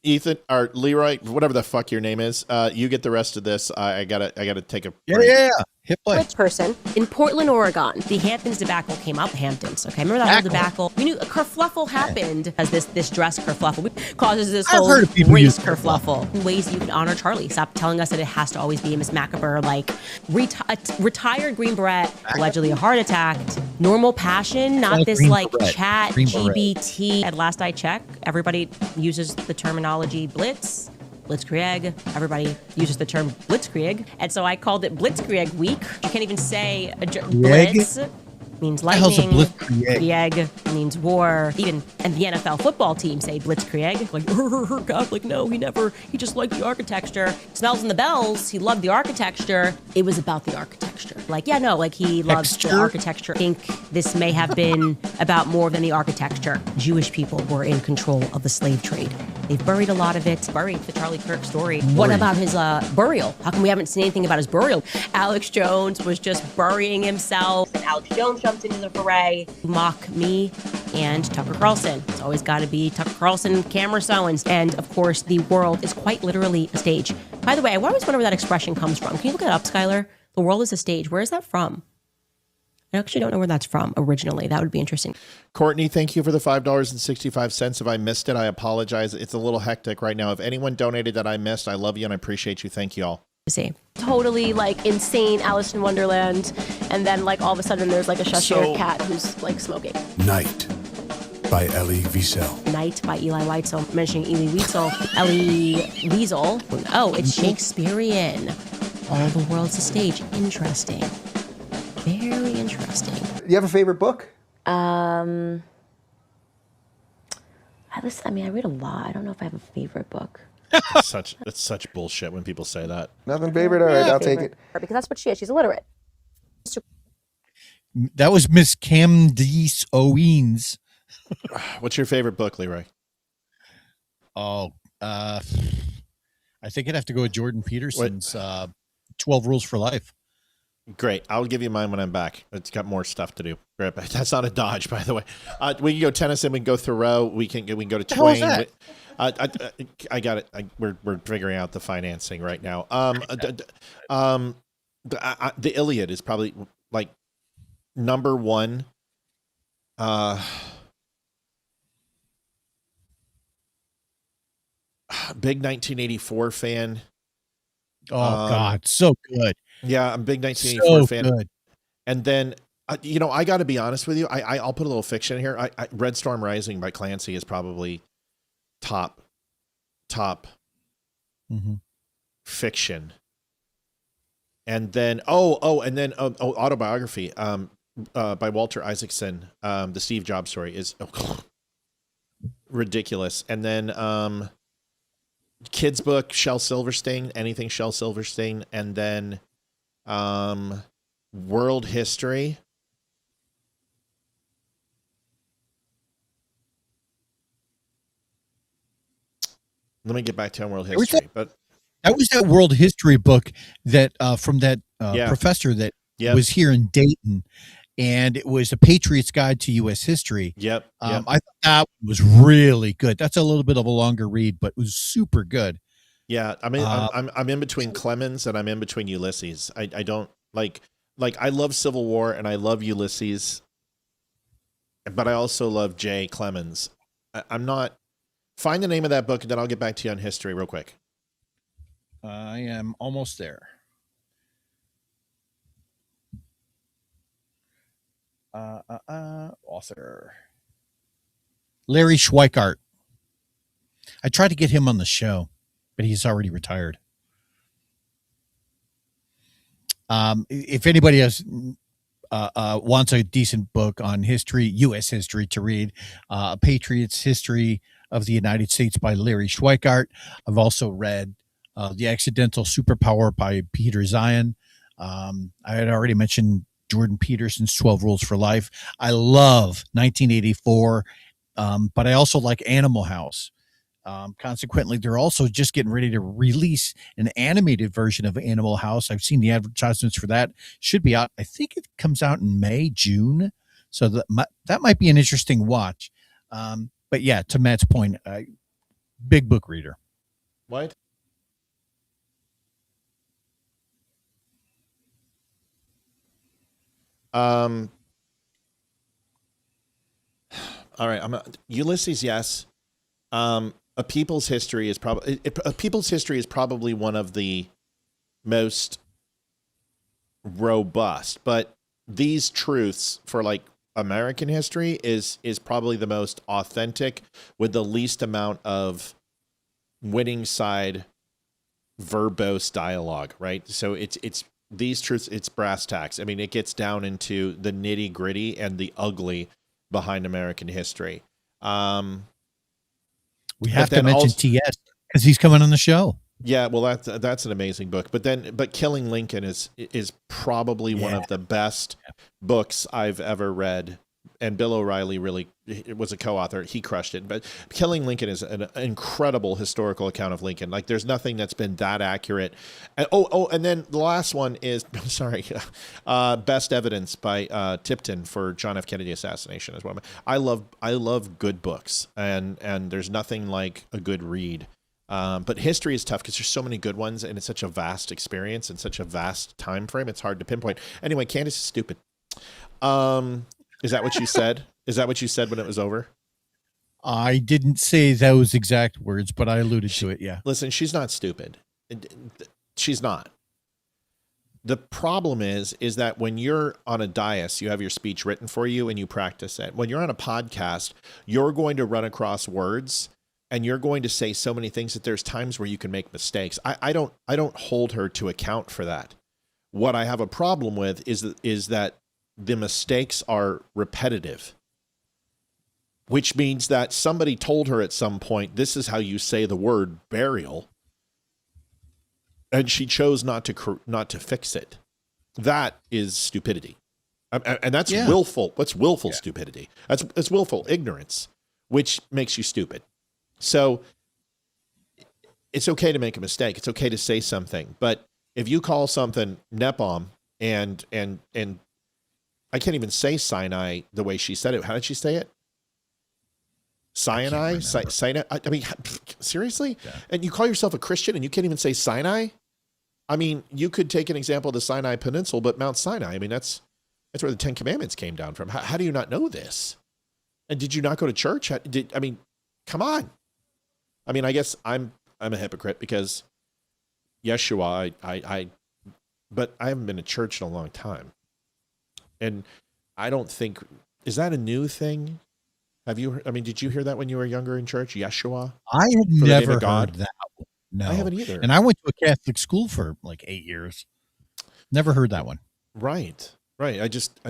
Ethan or Leeroy, whatever the fuck your name is, you get the rest of this. I gotta take a break. Yeah. Hit play. Rich person in Portland, Oregon. The Hamptons debacle came out. The Hamptons, okay? Remember that whole debacle? We knew a kerfluffle happened as this dress kerfluffle causes this whole race kerfluffle. Ways that you can honor Charlie. Stop telling us that it has to always be Miss Macabre, like retired Green Beret, allegedly a heart attack. Normal passion, not this like chat GBT. At last I check, everybody uses the terminology blitz. Blitzkrieg. Everybody uses the term blitzkrieg. And so I called it Blitzkrieg Week. You can't even say blitz. Means lightning. Krieg means war. Even and the NFL football team say blitzkrieg. Like, God, like, no, he just liked the architecture. Smells and the bells. He loved the architecture. It was about the architecture. Like, yeah, no, like he loved the architecture. I think this may have been about more than the architecture. Jewish people were in control of the slave trade. They've buried a lot of it. Buried the Charlie Kirk story. What about his burial? How come we haven't seen anything about his burial? Alex Jones was just burying himself. And Alex Jones jumped into the foray. Mock me and Tucker Carlson. It's always got to be Tucker Carlson, camera Owens. And of course, the world is quite literally a stage. By the way, I always wonder where that expression comes from. Can you look it up, Skylar? The world is a stage. Where is that from? I actually don't know where that's from originally. That would be interesting. Courtney, thank you for the $5.65. If I missed it, I apologize. It's a little hectic right now. If anyone donated that I missed, I love you and I appreciate you. Thank you all. See, totally like insane Alice in Wonderland, and then like all of a sudden there's like a Cheshire cat who's like smoking. Night by Elie Wiesel. Night by Eli Weitzel. Mentioning Elie Wiesel. Elie Wiesel. Oh, it's Shakespearean. All the world's a stage. Interesting. Very interesting. You have a favorite book? I read a lot. I don't know if I have a favorite book. That's such bullshit when people say that. Nothing favorite? All right, I'll take it. Because that's what she is. She's illiterate. That was Miss Candace Owens. What's your favorite book, Leeroy? Oh, I think I'd have to go with Jordan Peterson's 12 Rules for Life. Great. I'll give you mine when I'm back. It's got more stuff to do. That's not a dodge, by the way. We can go Tennyson. We can go Thoreau. We can go to Twain. I got it. We're figuring out the financing right now. The Iliad is probably like number one. Big 1984 fan. Oh God, so good. Yeah, I'm a big 1984 fan. Good. And then, I got to be honest with you. I'll put a little fiction in here. Red Storm Rising by Clancy is probably top fiction. And then, autobiography by Walter Isaacson. The Steve Jobs story is ridiculous. And then kids book, Shel Silverstein, anything Shel Silverstein, and then world history. Let me get back to world history. But that was that world history book that from that professor that was here in Dayton, and it was a Patriot's Guide to U.S. History. Yep. I thought that was really good. That's a little bit of a longer read, but it was super good. Yeah, I mean, I'm in between Clemens and I'm in between Ulysses. I don't like I love Civil War and I love Ulysses, but I also love J. Clemens. I'm not. Find the name of that book and then I'll get back to you on history real quick. I am almost there. Author Larry Schweikart. I tried to get him on the show, but he's already retired. If anybody has wants a decent book on history, U.S. history to read, Patriots History of the United States by Larry Schweikart. I've also read The Accidental Superpower by Peter Zion. I had already mentioned Jordan Peterson's 12 Rules for Life. I love 1984, but I also like Animal House. Consequently, they're also just getting ready to release an animated version of Animal House. I've seen the advertisements for that. Should be out. I think it comes out in May, June. So that might be an interesting watch. But yeah, to Matt's point, big book reader. What? All right. Ulysses. Yes. A People's History is probably one of the most robust, but these truths for like American history is probably the most authentic with the least amount of winning side verbose dialogue, right? So it's these truths, it's brass tacks. I mean, it gets down into the nitty gritty and the ugly behind American history. We have to mention TS because he's coming on the show. Yeah, well, that's an amazing book. But Killing Lincoln is probably one of the best books I've ever read. And Bill O'Reilly really was a co-author. He crushed it. But Killing Lincoln is an incredible historical account of Lincoln. Like, there's nothing that's been that accurate. And, and then the last one is, Best Evidence by Tipton for John F. Kennedy assassination as well. I love good books, and there's nothing like a good read. But history is tough because there's so many good ones, and it's such a vast experience and such a vast time frame. It's hard to pinpoint. Anyway, Candace is stupid. Is that what you said? Is that what you said when it was over? I didn't say those exact words, but I alluded to it. Yeah. Listen, she's not stupid. She's not. The problem is that when you're on a dais, you have your speech written for you and you practice it. When you're on a podcast, you're going to run across words and you're going to say so many things that there's times where you can make mistakes. I don't hold her to account for that. What I have a problem with is that the mistakes are repetitive, which means that somebody told her at some point, this is how you say the word burial, and she chose not to fix it. That is stupidity. And that's willful. What's willful stupidity? That's willful ignorance, which makes you stupid. So it's okay to make a mistake. It's okay to say something, but if you call something Nepom and I can't even say Sinai the way she said it. How did she say it? Sinai? Sinai? I mean, seriously? Yeah. And you call yourself a Christian and you can't even say Sinai? I mean, you could take an example of the Sinai Peninsula, but Mount Sinai, I mean, that's where the Ten Commandments came down from. How do you not know this? And did you not go to church? Come on. I mean, I guess I'm a hypocrite because Yeshua, but I haven't been to church in a long time. And I don't think, is that a new thing? Did you hear that when you were younger in church? Yeshua? I had never heard that one. No. I haven't either. And I went to a Catholic school for like 8 years. Never heard that one. Right. I just,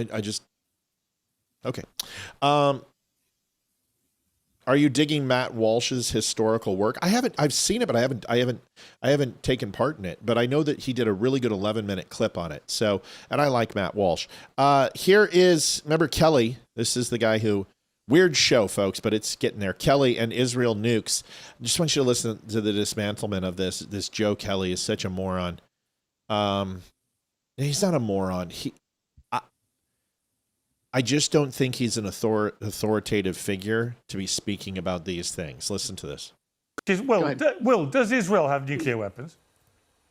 okay. Are you digging Matt Walsh's historical work? I've seen it, but I haven't taken part in it, but I know that he did a really good 11-minute clip on it. So, and I like Matt Walsh. Here is, remember Kelly, this is the guy who, weird show, folks, but it's getting there. Kelly and Israel nukes. I just want you to listen to the dismantlement of this. This Joe Kelly is such a moron. He's not a moron. I just don't think he's an authoritative figure to be speaking about these things. Listen to this. Will, does Israel have nuclear weapons?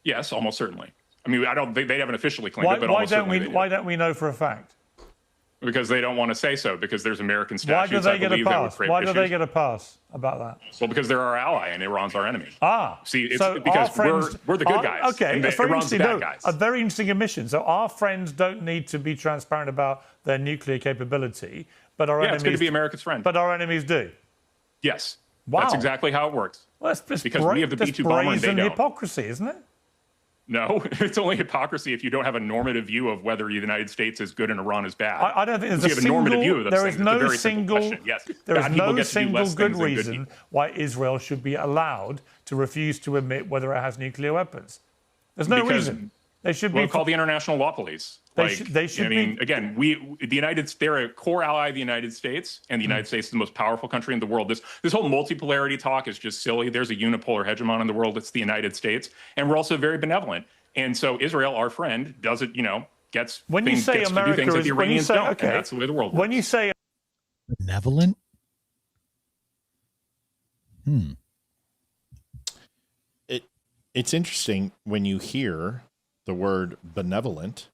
Yes, almost certainly. I mean, they haven't officially claimed it, but almost certainly they do. Why don't we know for a fact? Because they don't want to say so, because there's American statutes. Why do they get a pass? Why do they get a pass about that? Well, because they're our ally and Iran's our enemy. See, it's so because we're the good guys. Okay, and Iran's the bad guys. A very interesting admission. So our friends don't need to be transparent about their nuclear capability, but our enemies. It's good to be America's friend. But our enemies do. Yes. Wow. That's exactly how it works. Well, that's because we have the B-2 bomber and they don't. Hypocrisy, isn't it? No, it's only hypocrisy if you don't have a normative view of whether the United States is good and Iran is bad. I don't think there's a normative view of those there things. is no single. Yes. There is no single good reason why Israel should be allowed to refuse to admit whether it has nuclear weapons. There's no reason. They should be call the international law police. They should be. Again, they're a core ally of the United States, and the United States is the most powerful country in the world. This whole multipolarity talk is just silly. There's a unipolar hegemon in the world. It's the United States, and we're also very benevolent. And so Israel, our friend, does it. Gets when you say gets America to do things that is the Iranians when you say, don't. okay, And that's the way the world works. When you say benevolent. It's interesting when you hear the word benevolent.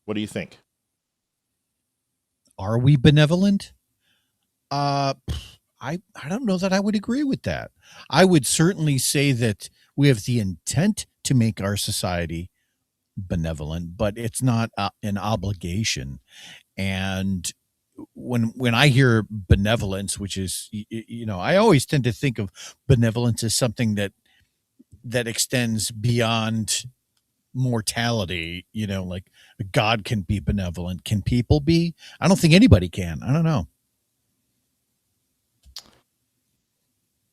What do you think? Are we benevolent? I don't know that I would agree with that. I would certainly say that we have the intent to make our society benevolent, but it's not an obligation. And when I hear benevolence, which is, I always tend to think of benevolence as something that extends beyond mortality, like God can be benevolent. Can people be? I don't think anybody can. I don't know.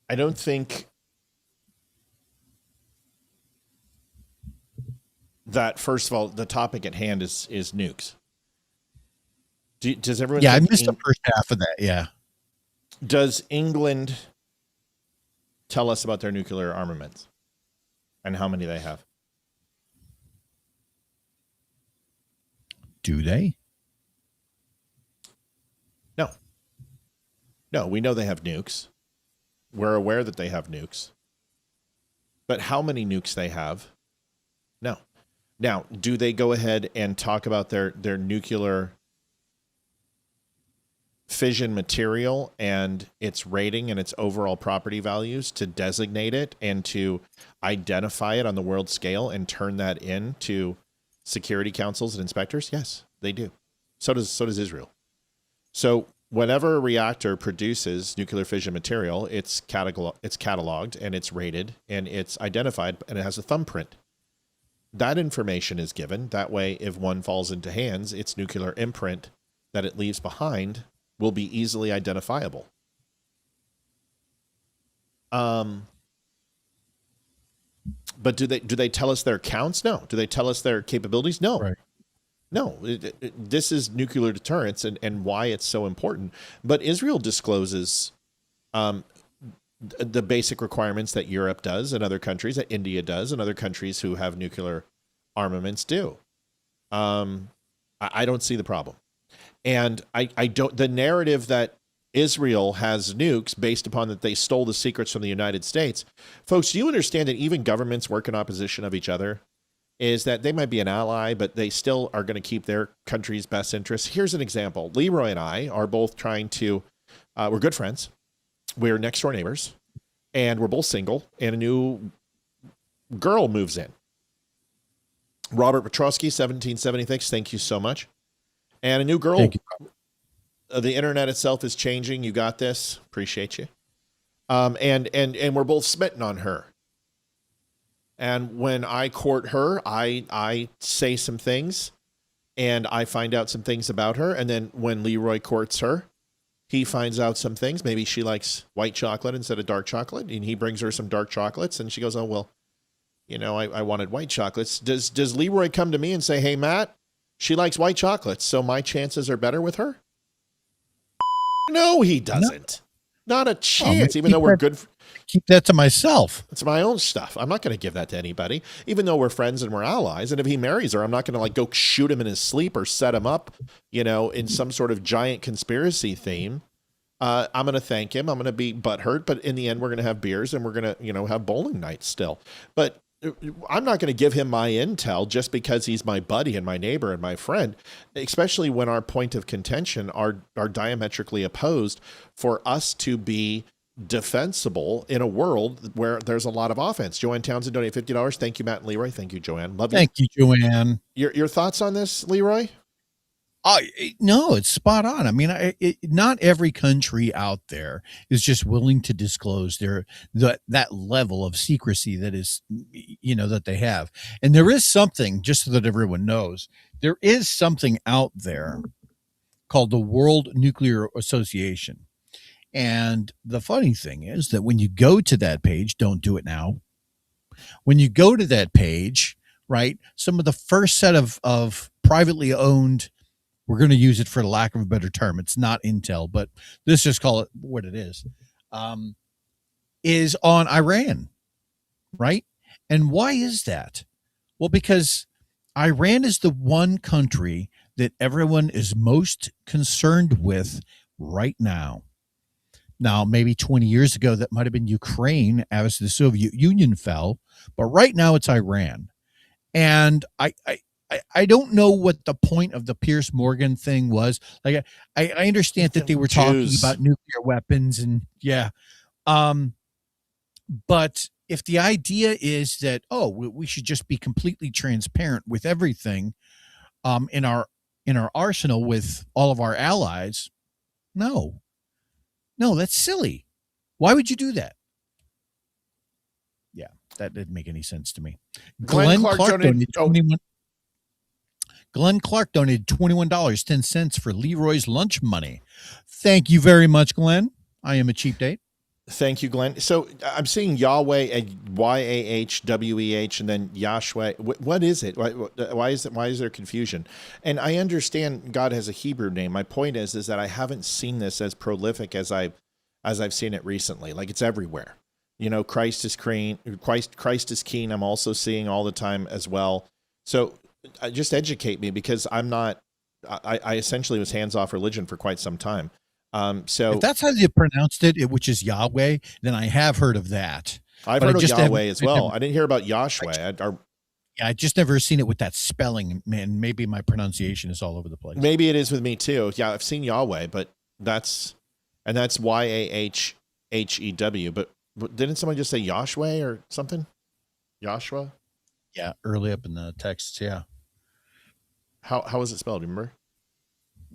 I don't think that, first of all, the topic at hand is nukes. Does everyone? Yeah, I missed the first half of that. Yeah. Does England tell us about their nuclear armaments and how many they have? Do they? No, we know they have nukes. We're aware that they have nukes. But how many nukes they have? No. Now, do they go ahead and talk about their nuclear fission material and its rating and its overall property values to designate it and to identify it on the world scale and turn that into security councils and inspectors? Yes, they do. So does Israel. So whenever a reactor produces nuclear fission material, it's cataloged and it's rated and it's identified and it has a thumbprint. That information is given. That way, if one falls into hands, its nuclear imprint that it leaves behind will be easily identifiable. But do they tell us their counts? No. Do they tell us their capabilities? No. Right. No. This is nuclear deterrence and why it's so important. But Israel discloses the basic requirements that Europe does and other countries, that India does, and other countries who have nuclear armaments do. I don't see the problem. And I don't, the narrative that Israel has nukes based upon that they stole the secrets from the United States. Folks, do you understand that even governments work in opposition of each other? Is that they might be an ally, but they still are going to keep their country's best interests. Here's an example. Leeroy and I are both trying to, we're good friends. We're next door neighbors and we're both single and a new girl moves in. Robert Petrosky, 1776. Thank you so much. And a new girl. Thank you. The internet itself is changing. You got this. Appreciate you. And we're both smitten on her. And when I court her, I say some things and I find out some things about her. And then when Leeroy courts her, he finds out some things. Maybe she likes white chocolate instead of dark chocolate, and he brings her some dark chocolates, and she goes, oh, well, I wanted white chocolates. Does Leeroy come to me and say, hey, Matt, she likes white chocolates, so my chances are better with her? No, he doesn't. Not a chance, even though we're good. Keep that to myself. It's my own stuff. I'm not going to give that to anybody, even though we're friends and we're allies. And if he marries her, I'm not going to go shoot him in his sleep or set him up, in some sort of giant conspiracy theme. I'm going to thank him. I'm going to be butthurt, but in the end, we're going to have beers and we're going to, have bowling nights still. But I'm not going to give him my intel just because he's my buddy and my neighbor and my friend, especially when our point of contention are diametrically opposed, for us to be defensible in a world where there's a lot of offense. Joanne Townsend donated $50. Thank you, Matt and Leeroy. Thank you, Joanne. Love you. Thank you, Joanne. Your thoughts on this, Leeroy? No, it's spot on. I mean, not every country out there is just willing to disclose that level of secrecy that is, that they have. And there is something, just so that everyone knows, there is something out there called the World Nuclear Association. And the funny thing is that when you go to that page, don't do it now. When you go to that page, right, some of the first set of privately owned, we're going to use it for the lack of a better term, it's not intel, but let's just call it what it is on Iran, right? And why is that? Well, because Iran is the one country that everyone is most concerned with right now. Now, maybe 20 years ago, that might have been Ukraine as the Soviet Union fell, but right now it's Iran. And I don't know what the point of the Pierce Morgan thing was. Like, I understand that they were talking about nuclear weapons and but if the idea is that, we should just be completely transparent with everything in our arsenal with all of our allies, no, that's silly. Why would you do that? Yeah, that didn't make any sense to me. Glenn Clark donated Glenn Clark donated $21.10 for Leeroy's lunch money. Thank you very much, Glenn. I am a cheap date. Thank you, Glenn. So I'm seeing Yahweh and YAHWEH and then Yahshua. What is it? Why is there confusion? And I understand God has a Hebrew name. My point is that I haven't seen this as prolific as I've seen it recently. Like, it's everywhere. Christ is keen. I'm also seeing all the time as well. So just educate me, because I essentially was hands off religion for quite some time. So if that's how you pronounced it, which is Yahweh, then I have heard of that. I've heard of Yahweh as well. I didn't hear about Yahshua. I just never seen it with that spelling, man. Maybe my pronunciation is all over the place. Maybe it is with me too. Yeah, I've seen Yahweh, but that's YAHHEW. But didn't someone just say Yahshua or something? Yahshua? Yeah, early up in the texts. Yeah. How is it spelled? Remember?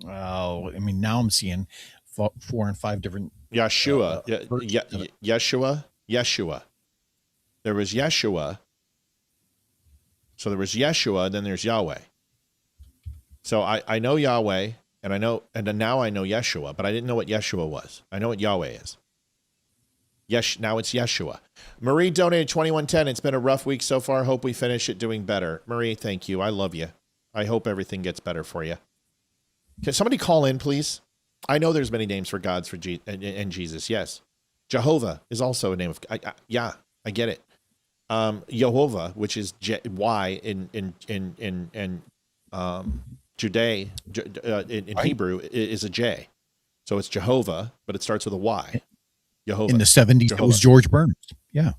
Oh, I mean, now I'm seeing 4 and 5 different. Yeshua. Yeshua. There was Yeshua. So there was Yeshua, then there's Yahweh. So I know Yahweh, and now I know Yeshua, but I didn't know what Yeshua was. I know what Yahweh is. Now it's Yeshua. Marie donated $21.10. It's been a rough week so far. Hope we finish it doing better. Marie, thank you. I love you. I hope everything gets better for you. Can somebody call in, please? I know there's many names for gods for and Jesus. Yes. Jehovah is also a name of, I get it. Yehovah, which is Y in Judea, in Hebrew, is a J. So it's Jehovah, but it starts with a Y. Jehovah. In the 70s, Jehovah. It was George Burns. Yeah.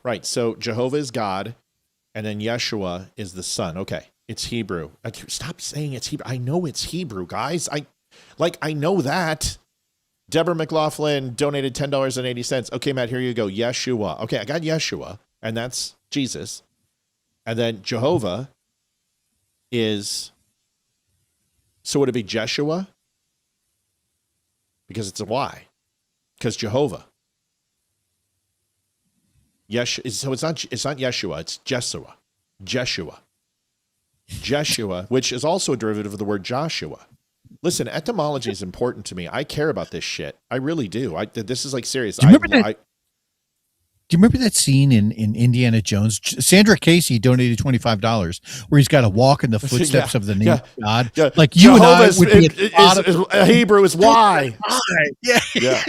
Right. So Jehovah is God, and then Yeshua is the Son. Okay. It's Hebrew. Stop saying it's Hebrew. I know it's Hebrew, guys. I know that. Deborah McLaughlin donated $10.80. Okay, Matt, here you go. Yeshua. Okay, I got Yeshua, and that's Jesus. And then Jehovah is, so would it be Jeshua? Because it's a Y. Because Jehovah. So it's not Yeshua, it's Jeshua. Jeshua, which is also a derivative of the word Joshua. Listen, etymology is important to me. I care about this shit. I really do. This is like serious. Do you remember that scene in Indiana Jones? Sandra Casey donated $25 where he's got to walk in the footsteps of the name of God. Yeah. Like you Jehovah's and I would be Hebrew is why. Yeah.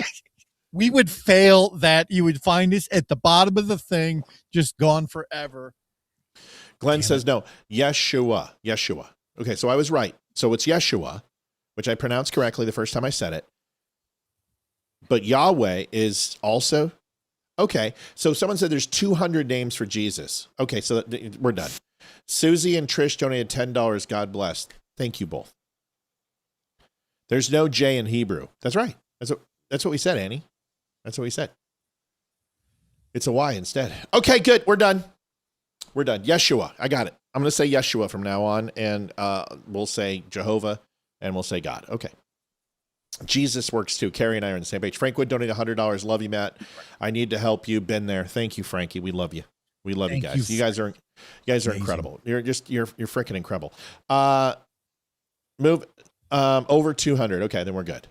We would fail that. You would find us at the bottom of the thing, just gone forever. Glenn says no. Yeshua. Okay, so I was right. So it's Yeshua, which I pronounced correctly the first time I said it. But Yahweh is also... Okay, so someone said there's 200 names for Jesus. Okay, so we're done. Susie and Trish donated $10. God bless. Thank you both. There's no J in Hebrew. That's right. That's what we said, Annie. That's what we said. It's a Y instead. Okay, good. We're done. Yeshua. I got it. I'm going to say Yeshua from now on, and we'll say Jehovah, and we'll say God. Okay. Jesus works too. Carrie and I are on the same page. Frank Wood donated $100. Love you, Matt. I need to help you. Been there. Thank you, Frankie. We love you. We love you guys. You guys are incredible. You're freaking incredible. Move over 200. Okay, then we're good.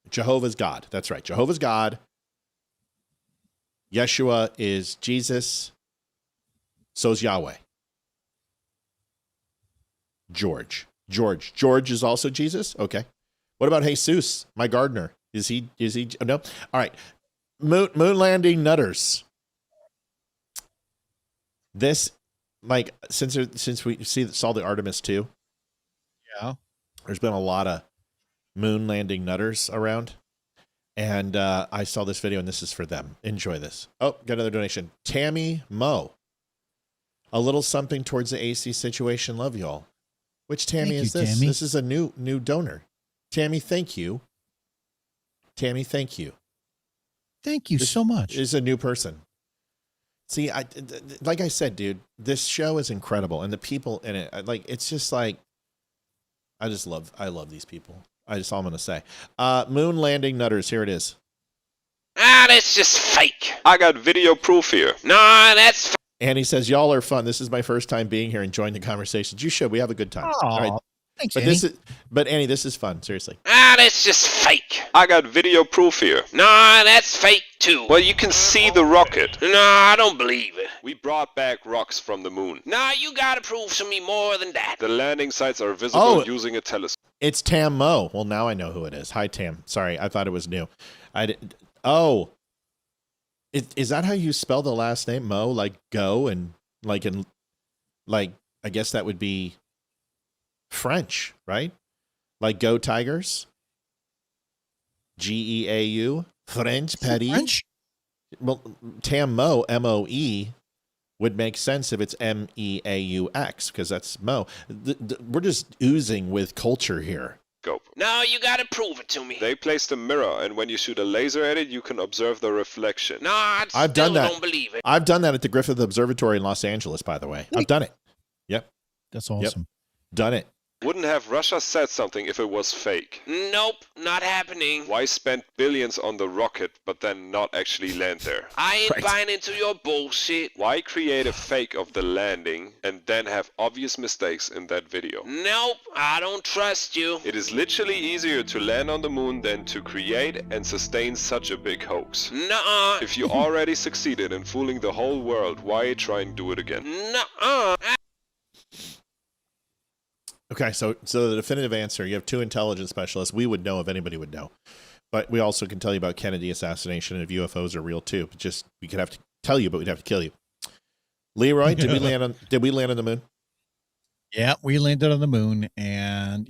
Jehovah's God. That's right. Jehovah's God. Yeshua is Jesus. So's Yahweh. George is also Jesus. Okay. What about Jesus, my gardener? Is he? No. All right. Moon landing nutters. This, Mike, since we saw the Artemis 2. Yeah. There's been a lot of moon landing nutters around. And I saw this video, and this is for them. Enjoy this. Oh, got another donation. Tammy Moe. A little something towards the AC situation. Love y'all. Which Tammy is this? Tammy. This is a new donor. Tammy, thank you. Thank you so much. Is a new person. See, like I said, dude, this show is incredible, and the people in it, like, it's just like, I love these people. That's all I'm gonna say. Moon landing nutters. Here it is. That's just fake. I got video proof here. Nah, that's. Annie says, y'all are fun. This is my first time being here and joining the conversations. You should. We have a good time. All right. Thanks, Annie. But Annie, this is fun. Seriously. That's just fake. I got video proof here. Nah, that's fake too. Well, you can see the rocket. Nah, I don't believe it. We brought back rocks from the moon. Nah, you gotta prove to me more than that. The landing sites are visible using a telescope. It's Tam Mo. Well, now I know who it is. Hi, Tam. Sorry, I thought it was new. Is that how you spell the last name? Mo, like go, and like I guess that would be French, right? Like go Tigers. Geau. French, Petty. French? Well, Tam Mo, M-O-E, would make sense if it's M-E-A-U-X, because that's Mo. We're just oozing with culture here. No, you gotta prove it to me. They placed a mirror, and when you shoot a laser at it, you can observe the reflection. No, I don't believe it. I've done that at the Griffith Observatory in Los Angeles, by the way. I've done it. Yep. That's awesome. Yep. Done it. Wouldn't have Russia said something if it was fake? Nope, not happening. Why spend billions on the rocket, but then not actually land there? I ain't buying into your bullshit. Why create a fake of the landing and then have obvious mistakes in that video? Nope, I don't trust you. It is literally easier to land on the moon than to create and sustain such a big hoax. Nuh-uh. If you already succeeded in fooling the whole world, why try and do it again? Nuh-uh. Okay, so the definitive answer, you have two intelligence specialists. We would know if anybody would know. But we also can tell you about Kennedy assassination and if UFOs are real too. But we could have to tell you, but we'd have to kill you. Leeroy, did we land on the moon? Yeah, we landed on the moon, and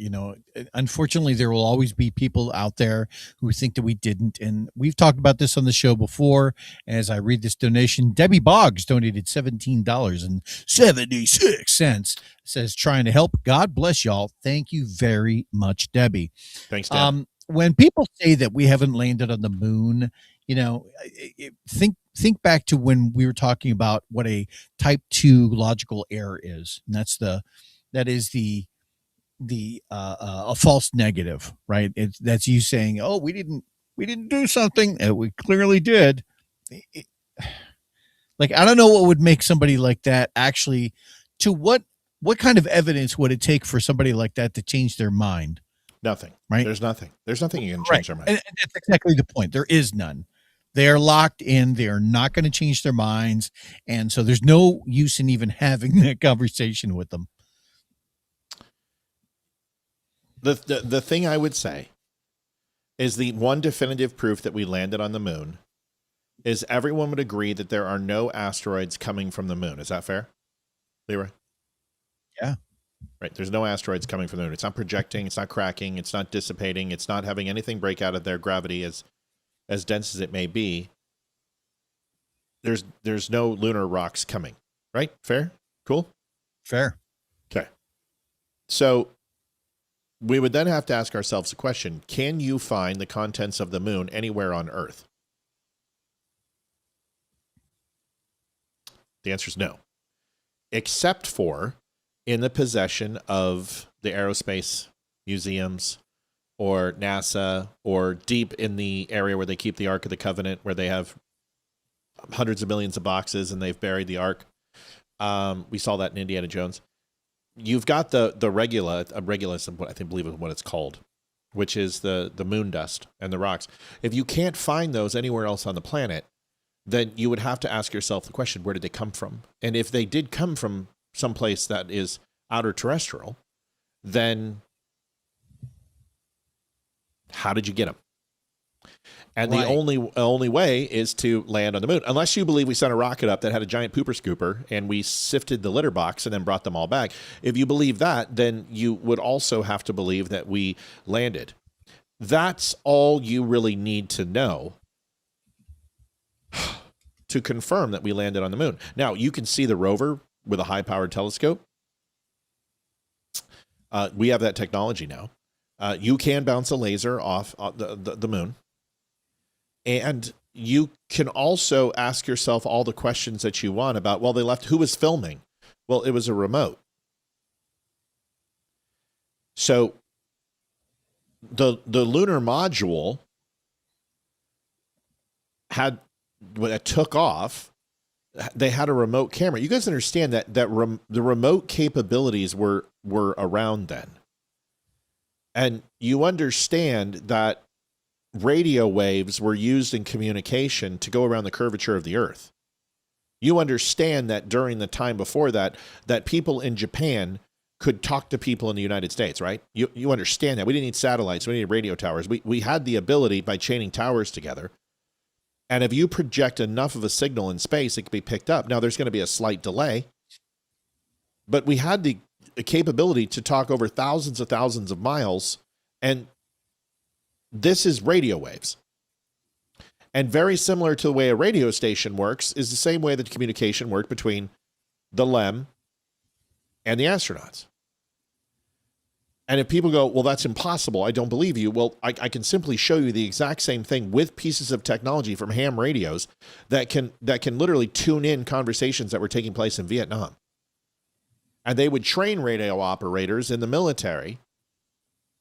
unfortunately, there will always be people out there who think that we didn't. And we've talked about this on the show before. As I read this donation, Debbie Boggs donated $17.76. Says trying to help. God bless y'all. Thank you very much, Debbie. Thanks, Deb. When people say that we haven't landed on the moon, think back to when we were talking about what a type 2 logical error is, and that is a false negative, right? That's you saying, "Oh, we didn't do something," and we clearly did. Like, I don't know what would make somebody like that actually. To what kind of evidence would it take for somebody like that to change their mind? Nothing. Right? There's nothing. There's nothing you can Right. change their mind. And that's exactly the point. There is none. They are locked in. They are not going to change their minds. And so there's no use in even having that conversation with them. The thing I would say is the one definitive proof that we landed on the moon is everyone would agree that there are no asteroids coming from the moon. Is that fair, Leeroy? Yeah. Right. There's no asteroids coming from the moon. It's not projecting. It's not cracking. It's not dissipating. It's not having anything break out of their gravity as dense as it may be. There's no lunar rocks coming. Right? Fair? Cool? Fair. Okay. So we would then have to ask ourselves a question. Can you find the contents of the moon anywhere on Earth? The answer is no. Except for in the possession of the aerospace museums or NASA or deep in the area where they keep the Ark of the Covenant, where they have hundreds of millions of boxes and they've buried the Ark. We saw that in Indiana Jones. You've got the Regulus, I believe is what it's called, which is the moon dust and the rocks. If you can't find those anywhere else on the planet, then you would have to ask yourself the question, where did they come from? And if they did come from someplace that is outer terrestrial, then how did you get them? And Right. the only way is to land on the moon, unless you believe we sent a rocket up that had a giant pooper scooper and we sifted the litter box and then brought them all back. If you believe that, then you would also have to believe that we landed. That's all you really need to know to confirm that we landed on the moon. Now, you can see the rover with a high-powered telescope. We have that technology now. You can bounce a laser off the moon. And you can also ask yourself all the questions that you want about, well, they left, who was filming? Well, it was a remote. So the lunar module when it took off, they had a remote camera. You guys understand that the remote capabilities were around then. And you understand that radio waves were used in communication to go around the curvature of the Earth. You understand that during the time before that people in Japan could talk to people in the United States, right? You understand that. We didn't need satellites. We needed radio towers. We had the ability by chaining towers together. And if you project enough of a signal in space, it can be picked up. Now, there's going to be a slight delay, but we had the capability to talk over thousands of miles, and this is radio waves. And very similar to the way a radio station works is the same way that communication worked between the LEM and the astronauts. And if people go, well, that's impossible, I don't believe you. Well, I can simply show you the exact same thing with pieces of technology from ham radios that can literally tune in conversations that were taking place in Vietnam. And they would train radio operators in the military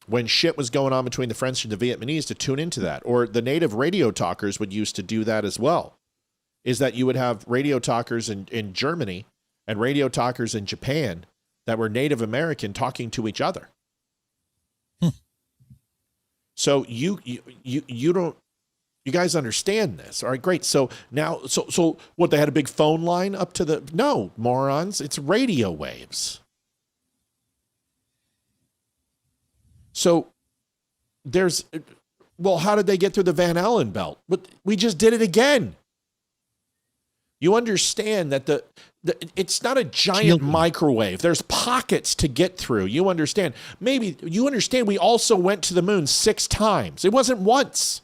when shit was going on between the French and the Vietnamese to tune into that. Or the native radio talkers would used to do that as well, is that you would have radio talkers in Germany and radio talkers in Japan that were Native American talking to each other. So you guys understand this. All right, great. So now, so what, they had a big phone line up to the, no, morons, it's radio waves. So well, how did they get through the Van Allen belt? But we just did it again. You understand that it's not a giant microwave. There's pockets to get through. You understand. Maybe you understand we also went to the moon 6 times. It wasn't once.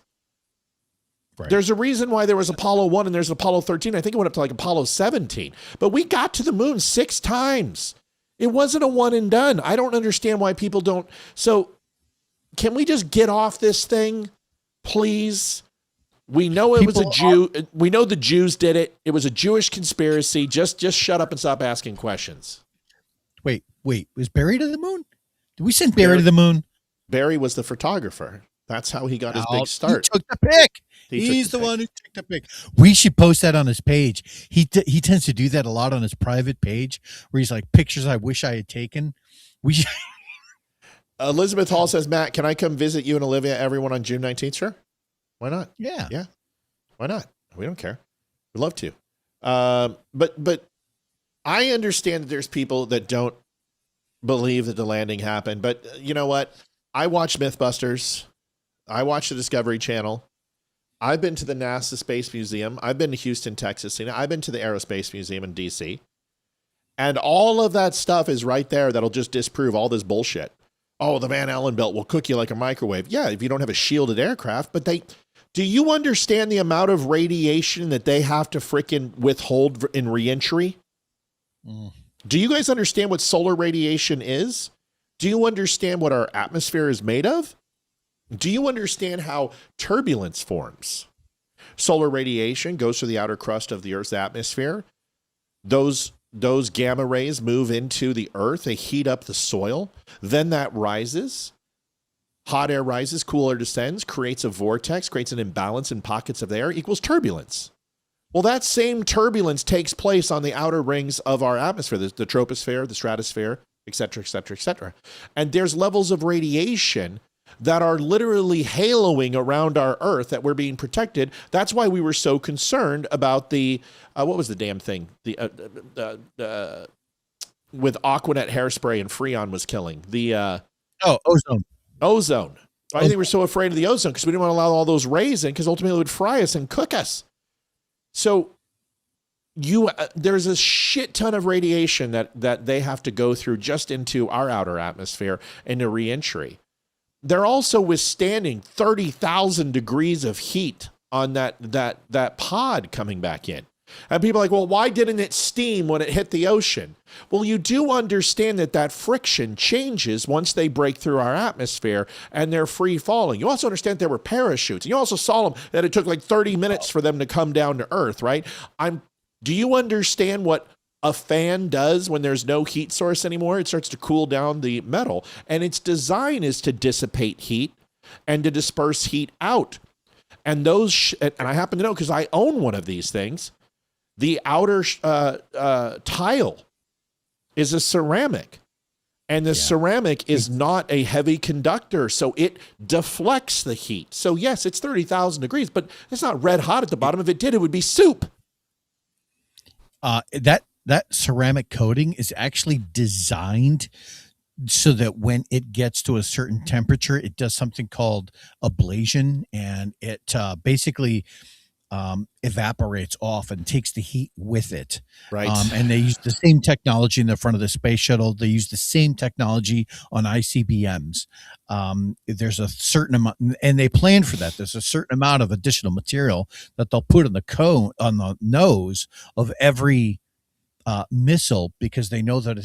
Right. There's a reason why there was Apollo 1 and there's Apollo 13. I think it went up to like Apollo 17. But we got to the moon 6 times. It wasn't a one and done. I don't understand why people don't. So can we just get off this thing, please? We know it was a Jew. We know the Jews did it. It was a Jewish conspiracy. Just shut up and stop asking questions. Wait. Was Barry to the moon? Did we send Barry to the moon? Barry was the photographer. That's how he got his big start. He took the pic. He's the one who took the pic. We should post that on his page. He tends to do that a lot on his private page, where he's like, pictures I wish I had taken. We should. Elizabeth Hall says, Matt, can I come visit you and Olivia, everyone, on June 19th? Sure. Why not? Yeah. Yeah. Why not? We don't care. We'd love to. But I understand that there's people that don't believe that the landing happened. But you know what? I watch Mythbusters. I watch the Discovery Channel. I've been to the NASA Space Museum. I've been to Houston, Texas. I've been to the Aerospace Museum in DC. And all of that stuff is right there that'll just disprove all this bullshit. Oh, the Van Allen belt will cook you like a microwave. Yeah, if you don't have a shielded aircraft. But do you understand the amount of radiation that they have to frickin' withhold in reentry? Do you guys understand what solar radiation is? Do you understand what our atmosphere is made of? Do you understand how turbulence forms? Solar radiation goes through the outer crust of the Earth's atmosphere. Those gamma rays move into the Earth. They heat up the soil. Then that rises. Hot air rises, cool air descends, creates a vortex, creates an imbalance in pockets of the air, equals turbulence. Well, that same turbulence takes place on the outer rings of our atmosphere, the troposphere, the stratosphere, et cetera, et cetera, et cetera. And there's levels of radiation that are literally haloing around our Earth that we're being protected. That's why we were so concerned about the, what was the damn thing? With Aquanet hairspray and Freon was killing. Ozone. Ozone. I think we're so afraid of the ozone because we didn't want to allow all those rays in because ultimately it would fry us and cook us. So there's a shit ton of radiation that they have to go through just into our outer atmosphere into reentry. They're also withstanding 30,000 degrees of heat on that pod coming back in. And people are like, well, why didn't it steam when it hit the ocean? Well, you do understand that friction changes once they break through our atmosphere and they're free falling. You also understand there were parachutes. You also saw them that it took like 30 minutes for them to come down to Earth, right? Do you understand what a fan does when there's no heat source anymore? It starts to cool down the metal, and its design is to dissipate heat and to disperse heat out. And and I happen to know because I own one of these things. The outer tile is a ceramic, and the ceramic is not a heavy conductor, so it deflects the heat. So yes, it's 30,000 degrees, but it's not red hot at the bottom. If it did, it would be soup. That ceramic coating is actually designed so that when it gets to a certain temperature, it does something called ablation, and it basically evaporates off and takes the heat with it. Right. And they use the same technology in the front of the space shuttle. They use the same technology on ICBMs. There's a certain amount, and they plan for that. There's a certain amount of additional material that they'll put on the nose of every missile, because they know that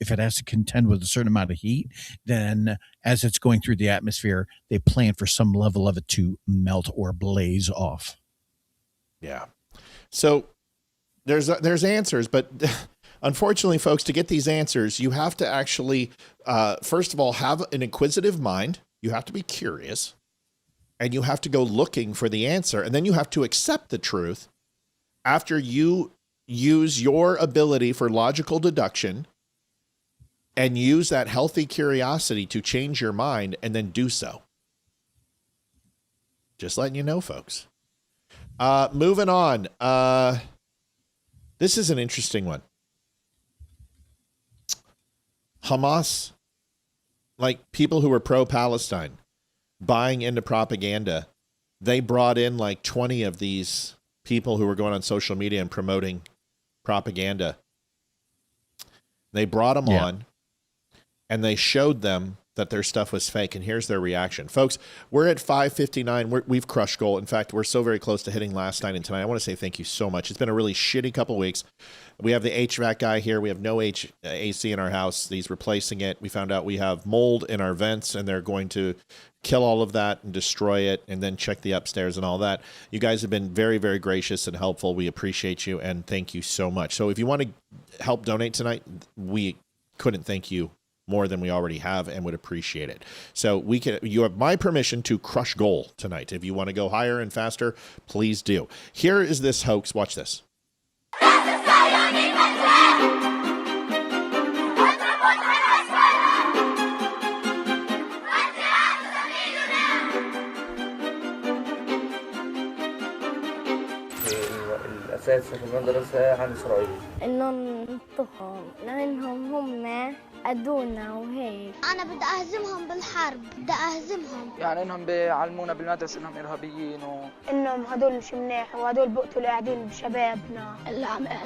if it has to contend with a certain amount of heat, then as it's going through the atmosphere, they plan for some level of it to melt or blaze off. Yeah. So there's answers, but unfortunately, folks, to get these answers, you have to actually, first of all, have an inquisitive mind. You have to be curious, and you have to go looking for the answer. And then you have to accept the truth after you use your ability for logical deduction and use that healthy curiosity to change your mind and then do so. Just letting you know, folks. Moving on. This is an interesting one. Hamas, like people who were pro-Palestine, buying into propaganda, they brought in like 20 of these people who were going on social media and promoting propaganda. They brought them on, and they showed them that their stuff was fake, and here's their reaction. Folks, we're at 5:59. We've crushed goal. In fact, we're so very close to hitting last night and tonight. I want to say thank you so much. It's been a really shitty couple weeks. We have the HVAC guy here. We have no AC in our house. He's replacing it. We found out we have mold in our vents, and they're going to kill all of that and destroy it and then check the upstairs and all that. You guys have been very, very gracious and helpful. We appreciate you, and thank you so much. So if you want to help donate tonight, we couldn't thank you more than we already have and would appreciate it. So you have my permission to crush goal tonight. If you want to go higher and faster, please do. Here is this hoax. Watch this. السادسة في المدرسة عن إسرائيل. إنهم ننطقهم لأنهم هم أدونا وهيك. أنا بدي أهزمهم بالحرب، بدي أهزمهم. يعني إنهم بيعلمونا بالمدرسة إنهم إرهابيين إنهم هدول مش مناح وهدول بقتلوا قاعدين بشبابنا.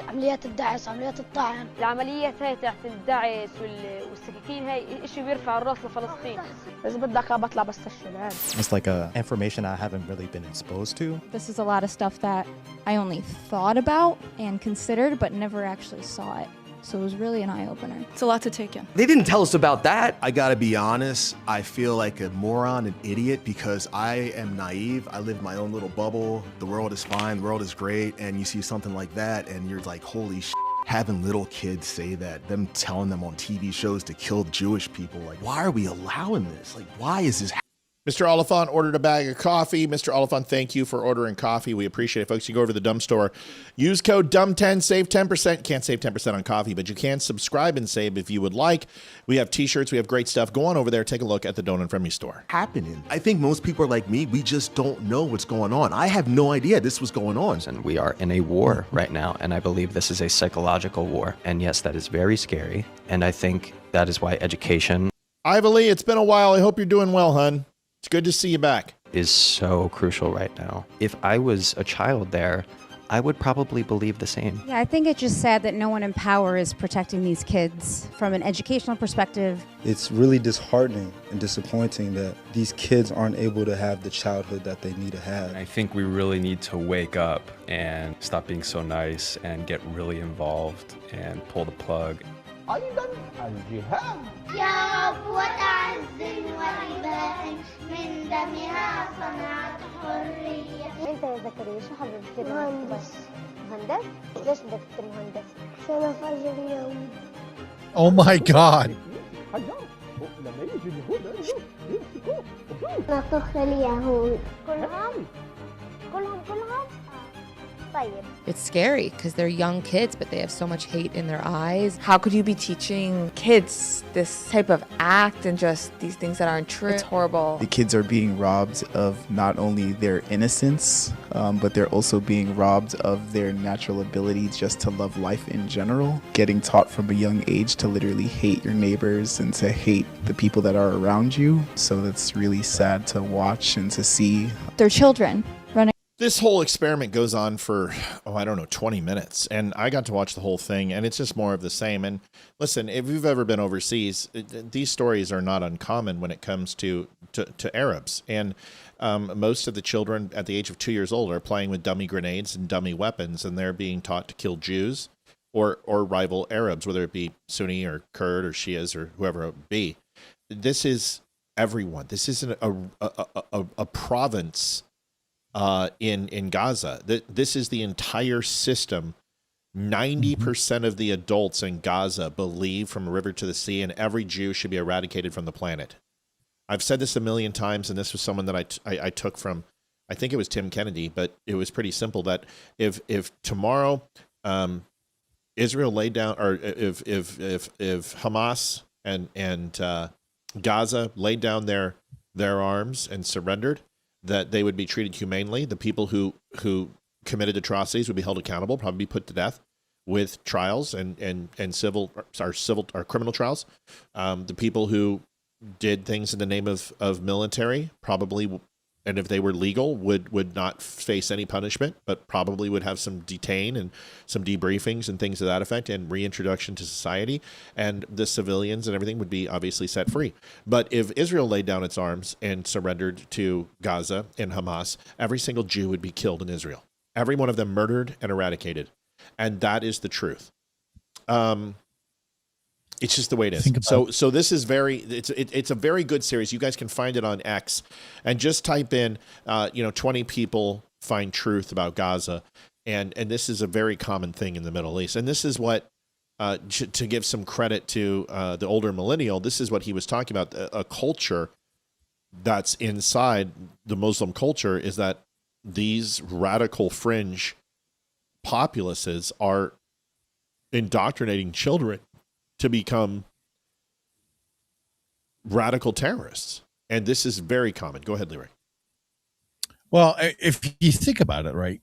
عمليات الدعس، عمليات الطعن. العمليات هاي تاعت الدعس والسكاكين هاي إشي بيرفع الراس لفلسطين. إذا بدك بطلع بستشهد عادي. It's like information I haven't really been exposed to. This is a lot of stuff that I only thought about and considered, but never actually saw it. So it was really an eye-opener. It's a lot to take in. They didn't tell us about that. I gotta be honest, I feel like a moron, an idiot, because I am naive. I live my own little bubble. The world is fine, the world is great, and you see something like that, and you're like, holy shit. Having little kids say that, them telling them on TV shows to kill Jewish people, like, why are we allowing this? Like, why is this happening? Mr. Oliphant ordered a bag of coffee. Mr. Oliphant, thank you for ordering coffee. We appreciate it, folks. You go over to the Dumb Store. Use code DUMB10, save 10%. Can't save 10% on coffee, but you can subscribe and save if you would like. We have T-shirts. We have great stuff. Go on over there. Take a look at the Don't Unfriend Me store. Happening. I think most people are like me. We just don't know what's going on. I have no idea this was going on. And we are in a war right now, and I believe this is a psychological war. And yes, that is very scary. And I think that is why education... Ivy Lee, it's been a while. I hope you're doing well, hun. It's good to see you back. Is so crucial right now. If I was a child there, I would probably believe the same. Yeah, I think it's just sad that no one in power is protecting these kids from an educational perspective. It's really disheartening and disappointing that these kids aren't able to have the childhood that they need to have. I think we really need to wake up and stop being so nice and get really involved and pull the plug. أيضا الجهاد يا رب وتعز ورباء من دمها صنعت حرية. أنت يا زكريا شو حابب تصير؟ مهندس. مهندس؟ ليش بدك تصير مهندس؟ عشان أفجر اليهود. Oh my God. نطخ اليهود. كلهم. It's scary because they're young kids, but they have so much hate in their eyes. How could you be teaching kids this type of act and just these things that aren't true? It's horrible. The kids are being robbed of not only their innocence, but they're also being robbed of their natural ability just to love life in general. Getting taught from a young age to literally hate your neighbors and to hate the people that are around you. So that's really sad to watch and to see. They're children running. This whole experiment goes on for, 20 minutes. And I got to watch the whole thing, and it's just more of the same. And listen, if you've ever been overseas, these stories are not uncommon when it comes to Arabs. And most of the children at the age of 2 years old are playing with dummy grenades and dummy weapons, and they're being taught to kill Jews or rival Arabs, whether it be Sunni or Kurd or Shias or whoever it be. This is everyone. This isn't a province in Gaza. This is the entire system. 90% of the adults in Gaza believe from a river to the sea, and every Jew should be eradicated from the planet. I've said this a million times, and this was someone that I took from, I think it was Tim Kennedy, but it was pretty simple that if tomorrow Israel laid down, or if Hamas and Gaza laid down their arms and surrendered, that they would be treated humanely. The people who committed atrocities would be held accountable, probably be put to death with trials and criminal trials. The people who did things in the name of military probably, and if they were legal, would not face any punishment, but probably would have some detain and some debriefings and things to that effect and reintroduction to society. And the civilians and everything would be obviously set free. But if Israel laid down its arms and surrendered to Gaza and Hamas, every single Jew would be killed in Israel. Every one of them murdered and eradicated. And that is the truth. It's just the way it is. So this is it's a very good series. You guys can find it on X, and just type in 20 people find truth about Gaza, and this is a very common thing in the Middle East. And this is what to give some credit to the older millennial, this is what he was talking about. A culture that's inside the Muslim culture is that these radical fringe populaces are indoctrinating children to become radical terrorists. And this is very common. Go ahead, Leeroy. Well, if you think about it, right,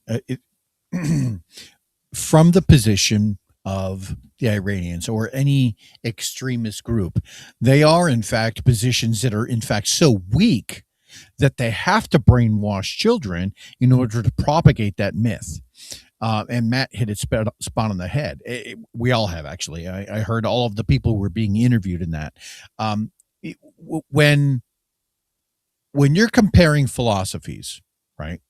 from the position of the Iranians or any extremist group. They are, in fact, positions that are, in fact, so weak that they have to brainwash children in order to propagate that myth. And Matt hit it spot on the head. We all have, actually. I heard all of the people who were being interviewed in that. When you're comparing philosophies, right,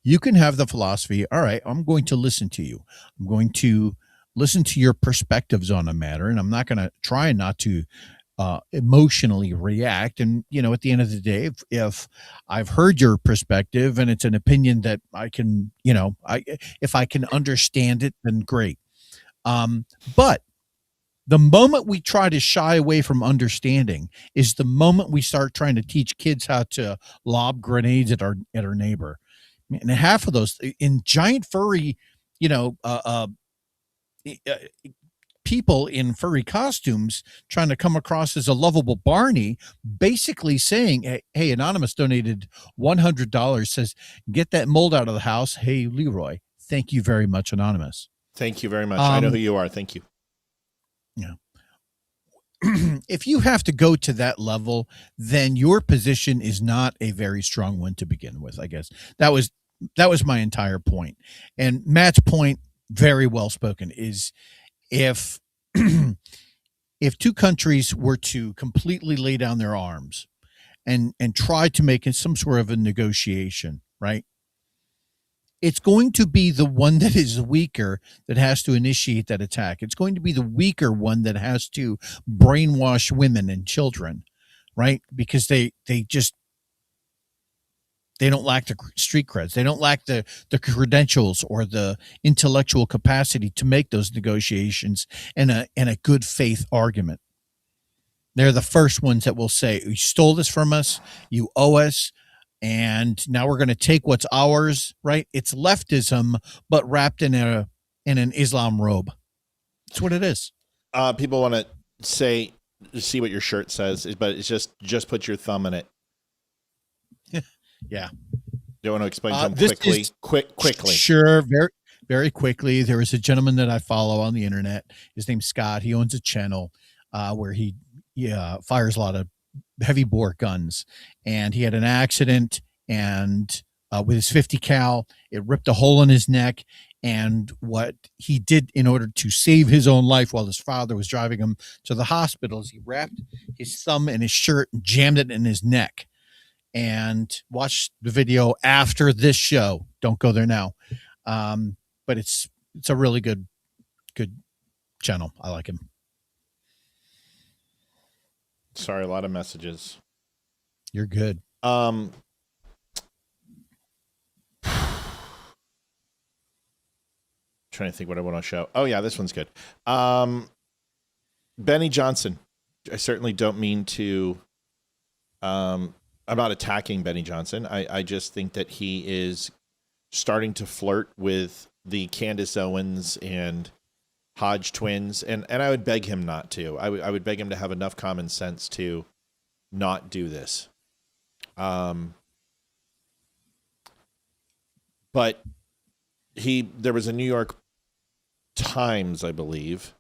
you can have the philosophy, all right, I'm going to listen to you. I'm going to listen to your perspectives on a matter, and I'm not going to try not to emotionally react. And, at the end of the day, if I've heard your perspective and it's an opinion that I can, if I can understand it, then great. But the moment we try to shy away from understanding is the moment we start trying to teach kids how to lob grenades at our neighbor. And half of those in giant furry, people in furry costumes trying to come across as a lovable Barney, basically saying, hey, Anonymous donated $100, says, get that mold out of the house. Hey, Leeroy, thank you very much, Anonymous. Thank you very much. I know who you are. Thank you. Yeah. If you have to go to that level, then your position is not a very strong one to begin with, I guess. That was my entire point. And Matt's point, very well spoken, is if two countries were to completely lay down their arms and try to make some sort of a negotiation, right? It's going to be the one that is weaker that has to initiate that attack. It's going to be the weaker one that has to brainwash women and children, right? Because they don't lack the street creds. They don't lack the credentials or the intellectual capacity to make those negotiations and a good faith argument. They're the first ones that will say, you stole this from us, you owe us, and now we're going to take what's ours, right? It's leftism, but wrapped in an Islam robe. That's what it is. People want to see what your shirt says, but it's just put your thumb in it. Yeah. Do you want to explain to them quickly? Quickly. Sure. Very, very quickly. There is a gentleman that I follow on the internet. His name's Scott. He owns a channel where he fires a lot of heavy bore guns, and he had an accident, and with his 50 cal, it ripped a hole in his neck. And what he did in order to save his own life while his father was driving him to the hospital is he wrapped his thumb in his shirt and jammed it in his neck. And watch the video after this show. Don't go there now. But it's a really good channel. I like him. Sorry, a lot of messages. You're good. Trying to think what I want to show. Oh yeah, this one's good. Benny Johnson. I certainly don't mean to I'm not attacking Benny Johnson. I just think that he is starting to flirt with the Candace Owens and Hodge twins, and I would beg him not to. I would beg him to have enough common sense to not do this. But there was a New York Times, I believe,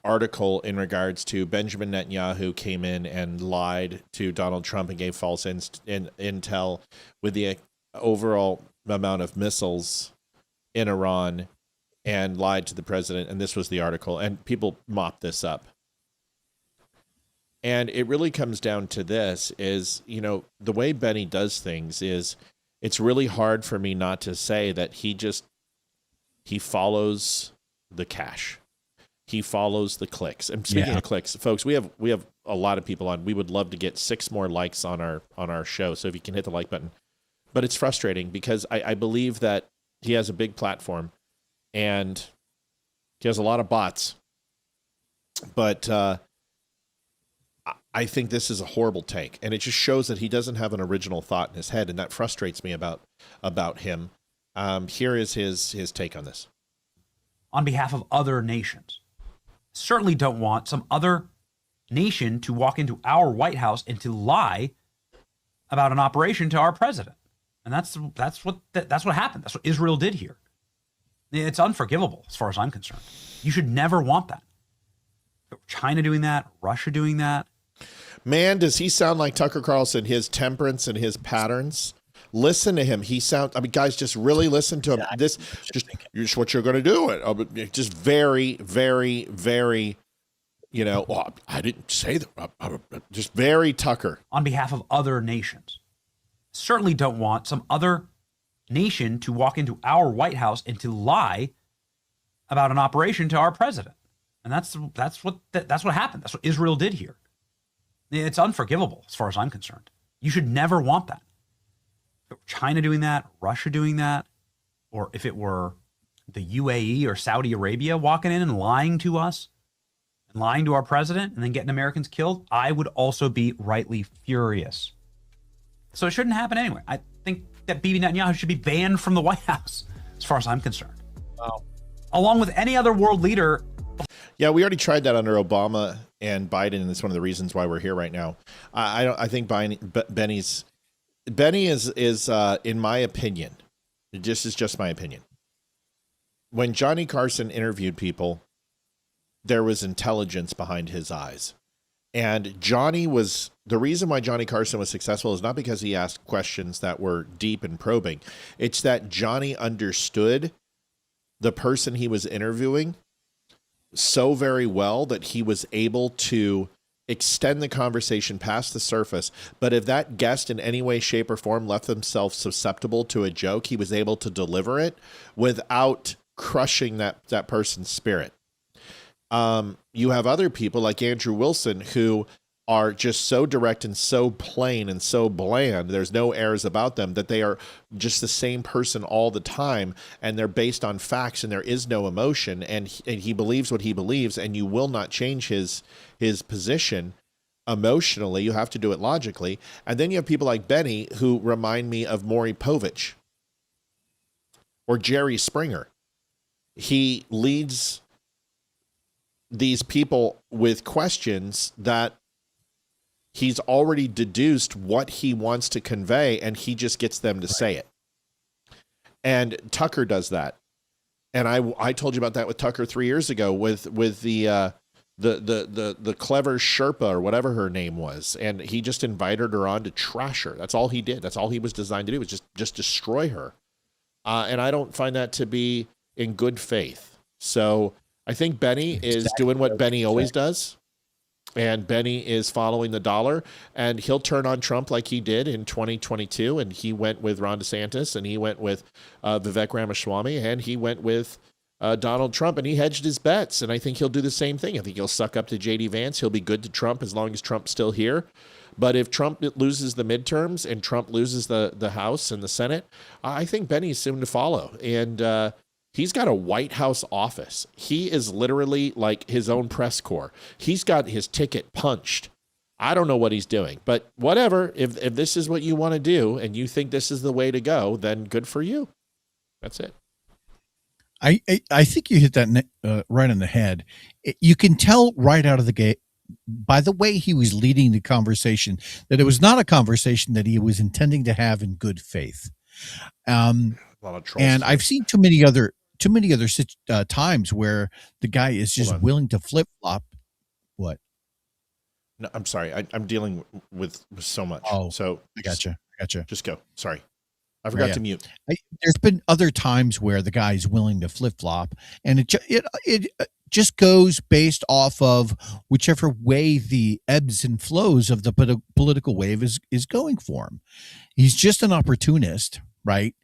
article in regards to Benjamin Netanyahu came in and lied to Donald Trump and gave false intel with the overall amount of missiles in Iran and lied to the president. And this was the article, and people mop this up. And it really comes down to this is, the way Benny does things is it's really hard for me not to say that he follows the cash. He follows the clicks. And speaking of clicks, folks, we have a lot of people on. We would love to get 6 more likes on our show. So if you can hit the like button. But it's frustrating because I believe that he has a big platform and he has a lot of bots. But I think this is a horrible take, and it just shows that he doesn't have an original thought in his head, and that frustrates me about him. Here is his take on this. On behalf of other nations. Certainly don't want some other nation to walk into our White House and to lie about an operation to our president. And that's what happened. That's what Israel did here. It's unforgivable as far as I'm concerned. You should never want that. China doing that, Russia doing that. Man, does he sound like Tucker Carlson, his temperance and his patterns? Listen to him. He sounds, I mean, guys, just really listen to him. This just what you're going to do. Just very, very, very, well, I didn't say that. Just very Tucker. On behalf of other nations. Certainly don't want some other nation to walk into our White House and to lie about an operation to our president. And that's what happened. That's what Israel did here. It's unforgivable as far as I'm concerned. You should never want that. China doing that, Russia doing that, or if it were the UAE or Saudi Arabia walking in and lying to us and lying to our president and then getting Americans killed, I would also be rightly furious. So it shouldn't happen anyway. I think that Bibi Netanyahu should be banned from the White House as far as I'm concerned. Wow. Along with any other world leader. Yeah, we already tried that under Obama and Biden, and it's one of the reasons why we're here right now. I think Benny is, in my opinion, this is just my opinion. When Johnny Carson interviewed people, there was intelligence behind his eyes. And the reason why Johnny Carson was successful is not because he asked questions that were deep and probing. It's that Johnny understood the person he was interviewing so very well that he was able to extend the conversation past the surface. But if that guest in any way, shape, or form left themselves susceptible to a joke, he was able to deliver it without crushing that person's spirit. You have other people like Andrew Wilson who are just so direct and so plain and so bland. There's no airs about them, that they are just the same person all the time, and they're based on facts and there is no emotion, and he believes what he believes, and you will not change his position emotionally. You have to do it logically. And then you have people like Benny who remind me of Maury Povich or Jerry Springer. He leads these people with questions that he's already deduced what he wants to convey, and he just gets them to say it. And Tucker does that. And I told you about that with Tucker 3 years ago with the clever Sherpa or whatever her name was, and he just invited her on to trash her. That's all he did. That's all he was designed to do, was just destroy her. And I don't find that to be in good faith. So I think Benny is doing what Benny always does. And Benny is following the dollar, and he'll turn on Trump like he did in 2022. And he went with Ron DeSantis, and he went with Vivek Ramaswamy, and he went with Donald Trump, and he hedged his bets. And I think he'll do the same thing. I think he'll suck up to J.D. Vance. He'll be good to Trump as long as Trump's still here. But if Trump loses the midterms and Trump loses the House and the Senate, I think Benny's soon to follow. And he's got a White House office. He is literally like his own press corps. He's got his ticket punched. I don't know what he's doing, but whatever. If this is what you want to do and you think this is the way to go, then good for you. That's it. I think you hit that right on the head. You can tell right out of the gate by the way he was leading the conversation that it was not a conversation that he was intending to have in good faith. A lot of trolls. And I've seen too many other times where the guy is just willing to flip flop. What? No, I'm sorry. I'm dealing with so much. Oh, so I gotcha. Just go. Sorry. I forgot to mute. There's been other times where the guy is willing to flip flop, and it just goes based off of whichever way the ebbs and flows of the political wave is going for him. He's just an opportunist, right?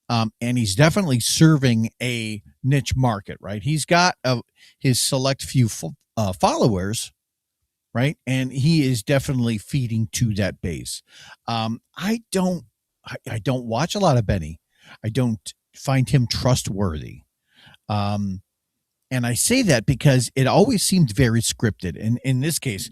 And he's definitely serving a niche market, right? He's got his select few followers, right? And he is definitely feeding to that base. I don't watch a lot of Benny. I don't find him trustworthy. And I say that because it always seemed very scripted. And in this case,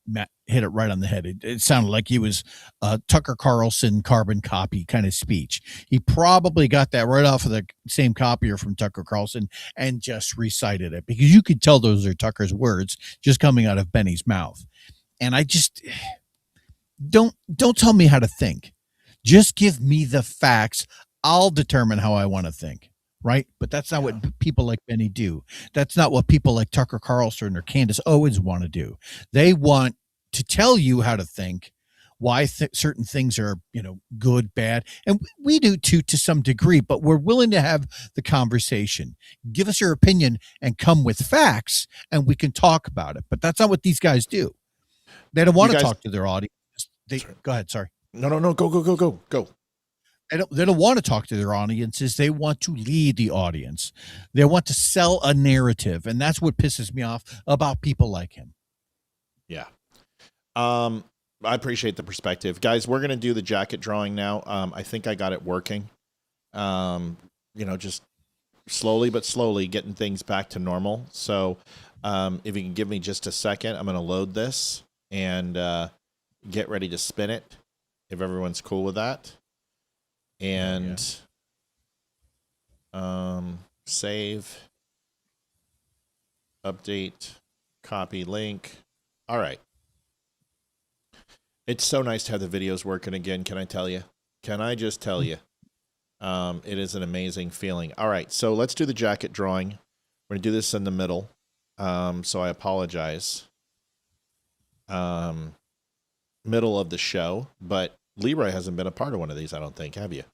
Matt hit it right on the head. It sounded like he was a Tucker Carlson carbon copy kind of speech. He probably got that right off of the same copier from Tucker Carlson and just recited it, because you could tell those are Tucker's words just coming out of Benny's mouth. And I just don't tell me how to think. Just give me the facts. I'll determine how I want to think. right? But that's not what people like Benny do. That's not what people like Tucker Carlson or Candace Owens want to do. They want to tell you how to think, why certain things are, good, bad. And we do too, to some degree, but we're willing to have the conversation. Give us your opinion and come with facts, and we can talk about it. But that's not what these guys do. They don't want to talk to their audience. Go ahead. Sorry. No. Go. They don't want to talk to their audiences. They want to lead the audience. They want to sell a narrative. And that's what pisses me off about people like him. Yeah. I appreciate the perspective. Guys, we're going to do the jacket drawing now. I think I got it working. Just slowly but slowly getting things back to normal. So if you can give me just a second, I'm going to load this and get ready to spin it, if everyone's cool with that. And save, update, copy link. All right. It's so nice to have the videos working again. Can I tell you? Can I just tell you? It is an amazing feeling. All right, so let's do the jacket drawing. We're going to do this in the middle. So I apologize. Middle of the show, but Leeroy hasn't been a part of one of these, I don't think. Have you?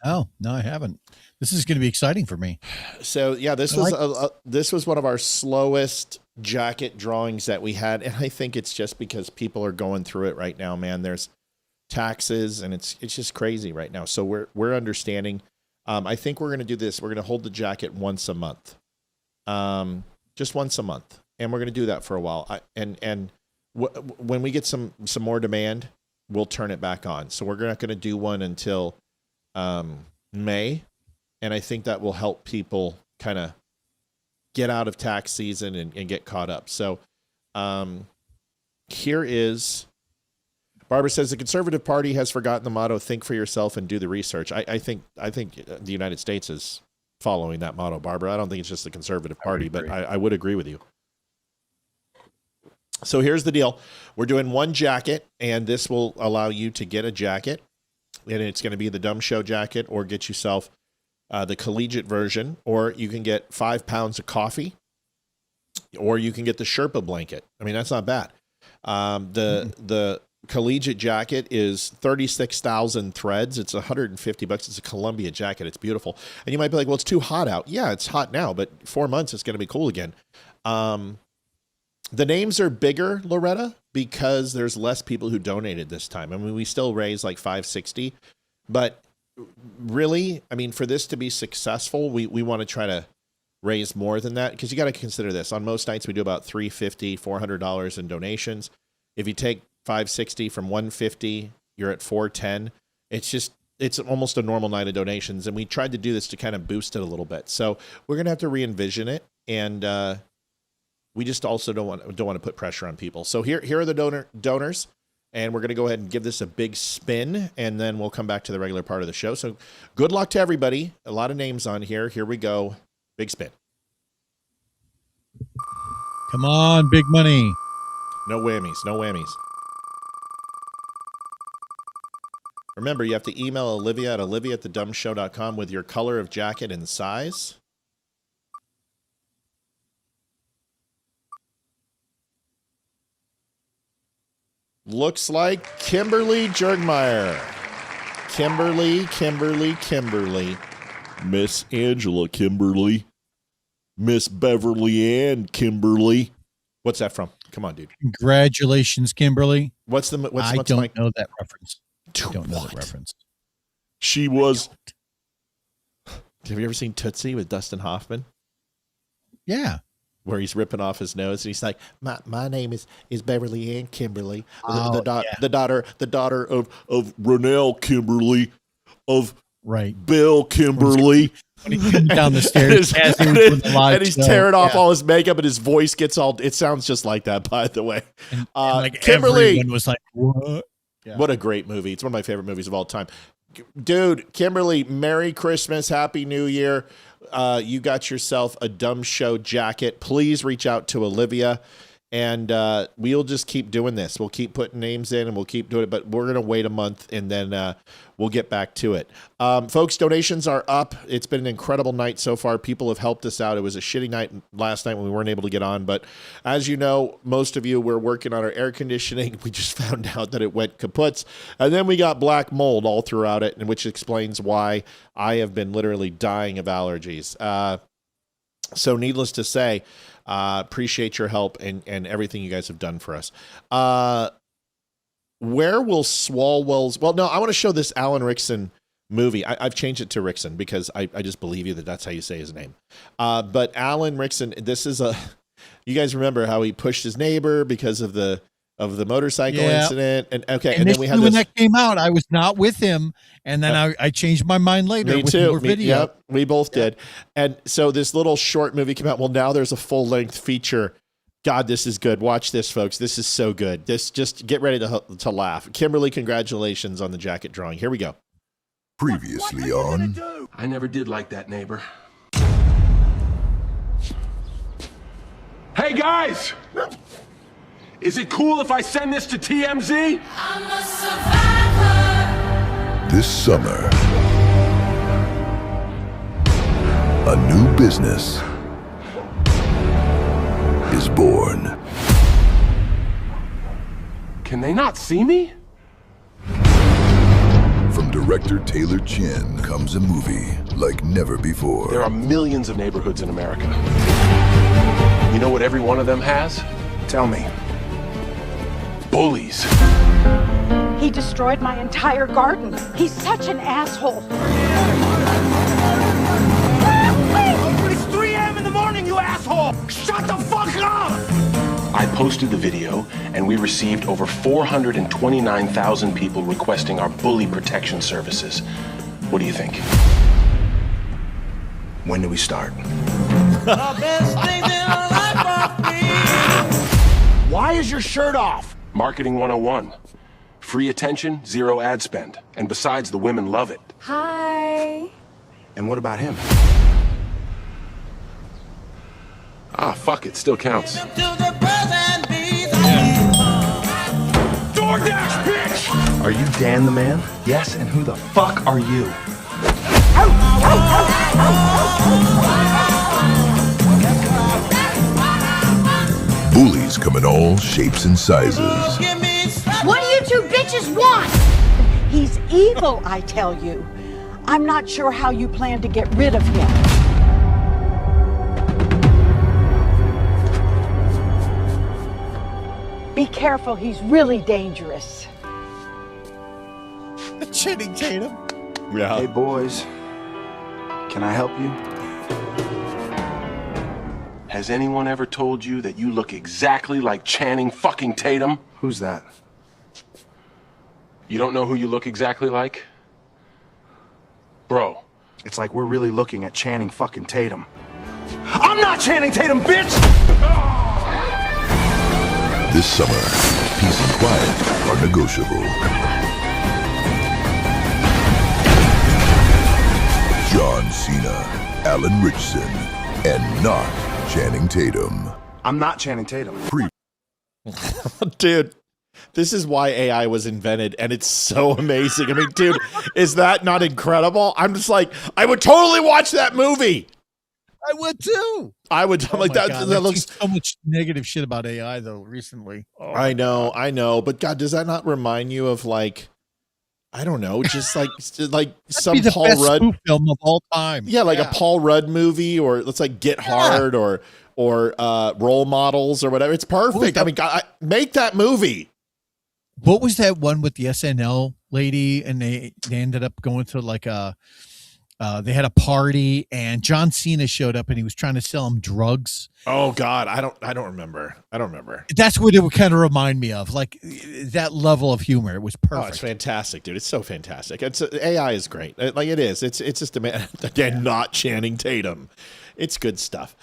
Oh, no, I haven't. This is going to be exciting for me. So, yeah, this was one of our slowest jacket drawings that we had, and I think it's just because people are going through it right now, man. There's taxes, and it's just crazy right now. So we're understanding. I think we're going to do this. We're going to hold the jacket once a month, just once a month, and we're going to do that for a while. When we get some more demand, we'll turn it back on. So we're not going to do one until May, and I think that will help people kind of get out of tax season and get caught up. So here is, Barbara says, the Conservative Party has forgotten the motto, think for yourself and do the research. I think the United States is following that motto, Barbara. I don't think it's just the Conservative Party, but I would agree with you. So here's the deal. We're doing one jacket, and this will allow you to get a jacket, and it's going to be the Dumb Show jacket, or get yourself the collegiate version, or you can get 5 pounds of coffee, or you can get the Sherpa blanket. I mean, that's not bad. The collegiate jacket is 36,000 threads. It's $150. It's a Columbia jacket. It's beautiful. And you might be like, well, it's too hot out. Yeah, it's hot now, but 4 months, it's going to be cool again. The names are bigger, Loretta, because there's less people who donated this time. I mean, we still raised like $560, but really, I mean, for this to be successful, we want to try to raise more than that, because you got to consider this. On most nights, we do about $350, $400 in donations. If you take $560 from $150, you're at $410. It's almost a normal night of donations, and we tried to do this to kind of boost it a little bit. So we're gonna have to re-envision it, and we just also don't want to put pressure on people. So here are the donors, and we're going to go ahead and give this a big spin, and then we'll come back to the regular part of the show. So good luck to everybody. A lot of names on here. Here we go. Big spin. Come on, big money. No whammies. No whammies. Remember, you have to email Olivia at olivia@thedumbshow.com with your color of jacket and size. Looks like Kimberly Jergmeyer. Kimberly. Miss Angela Kimberly. Miss Beverly Ann Kimberly. What's that from? Come on, dude. Congratulations, Kimberly. I don't know that reference. Don't know that reference. She was. Have you ever seen Tootsie with Dustin Hoffman? Yeah. Where he's ripping off his nose, and he's like, "My name is Beverly Ann Kimberly, the daughter of Ronell Kimberly, of Bill Kimberly." When he came down the stairs, and he's tearing off all his makeup, and his voice gets all. It sounds just like that, by the way. And like Kimberly everyone was like, "What?" Yeah. What a great movie! It's one of my favorite movies of all time. Dude, Kimberly, Merry Christmas, Happy New Year. You got yourself a Dumb Show jacket. Please reach out to Olivia And we'll just keep doing this. We'll keep putting names in and we'll keep doing it, but we're going to wait a month and then we'll get back to it. Folks, donations are up. It's been an incredible night so far. People have helped us out. It was a shitty night last night when we weren't able to get on, but as you know, most of you were working on our air conditioning. We just found out that it went kaputs, and then we got black mold all throughout it, which explains why I have been literally dying of allergies. So needless to say, appreciate your help and everything you guys have done for us. Where will Swalwell's... Well, no, I want to show this Alan Rickson movie. I've changed it to Rickson because I just believe you that's how you say his name. But Alan Rickson, this is a... You guys remember how he pushed his neighbor because of the motorcycle incident? And then we had when that came out, I was not with him, and then I changed my mind later with more video. Yep, we both did. And so this little short movie came out. Well, now there's a full-length feature. God, this is good. Watch this, folks. This is so good. This, just get ready to laugh. Kimberly, congratulations on the jacket drawing. Here we go. Previously on... I never did like that neighbor. Hey, guys! Is it cool if I send this to TMZ? I'm a survivor. This summer, a new business is born. Can they not see me? From director Taylor Chin comes a movie like never before. There are millions of neighborhoods in America. You know what every one of them has? Tell me. Bullies. He destroyed my entire garden. He's such an asshole. It's 3 a.m. in the morning, you asshole! Shut the fuck up! I posted the video, and we received over 429,000 people requesting our bully protection services. What do you think? When do we start? Why is your shirt off? Marketing 101. Free attention, zero ad spend. And besides, the women love it. Hi. And what about him? Ah, fuck it, still counts. DoorDash, bitch! Are you Dan the man? Yes, and who the fuck are you? Bullies come in all shapes and sizes. What do you two bitches want? He's evil, I tell you. I'm not sure how you plan to get rid of him. Be careful, he's really dangerous. Channing Tatum. Yeah. Hey, boys. Can I help you? Has anyone ever told you that you look exactly like Channing fucking Tatum? Who's that? You don't know who you look exactly like? Bro. It's like we're really looking at Channing fucking Tatum. I'm not Channing Tatum, bitch! This summer, peace and quiet are negotiable. John Cena, Alan Richson, and not Channing Tatum. I'm not Channing Tatum. Dude, this is why AI was invented, and it's so amazing. I mean, dude, is that not incredible? I'm just like, I would totally watch that movie. I would too. I'm like that. God, that looks so much negative shit about AI though recently. Oh, I know, but God, does that not remind you of like, I don't know, just like some Paul Rudd film of all time? Yeah, like a Paul Rudd movie, or let's like Get Hard, or Role Models, or whatever. It's perfect. I mean, God, make that movie. What was that one with the SNL lady, and they ended up going to like they had a party, and John Cena showed up, and he was trying to sell them drugs. Oh God, I don't remember. That's what it would kind of remind me of, like that level of humor. It was perfect. Oh, it's fantastic, dude. It's so fantastic. AI is great. Like it is. It's just again not Channing Tatum. It's good stuff.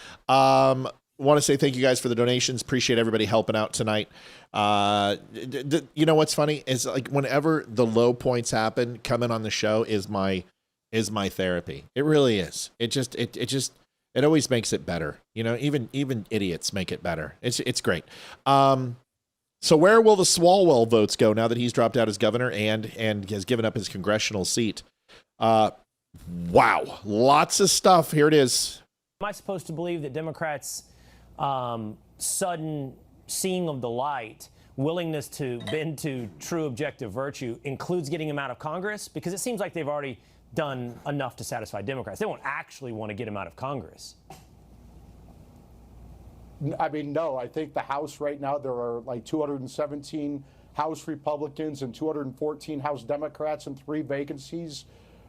Want to say thank you guys for the donations. Appreciate everybody helping out tonight. You know what's funny is like whenever the low points happen, coming on the show is my therapy. It really is. It just It always makes it better. You know, even idiots make it better. It's great. So where will the Swalwell votes go now that he's dropped out as governor and has given up his congressional seat? Wow, lots of stuff. Here it is. Am I supposed to believe that Democrats' sudden seeing of the light, willingness to bend to true objective virtue includes getting him out of Congress? Because it seems like they've already done enough to satisfy Democrats. They won't actually want to get him out of Congress. I mean, no, I think the House right now, there are like 217 House Republicans and 214 House Democrats and 3 vacancies.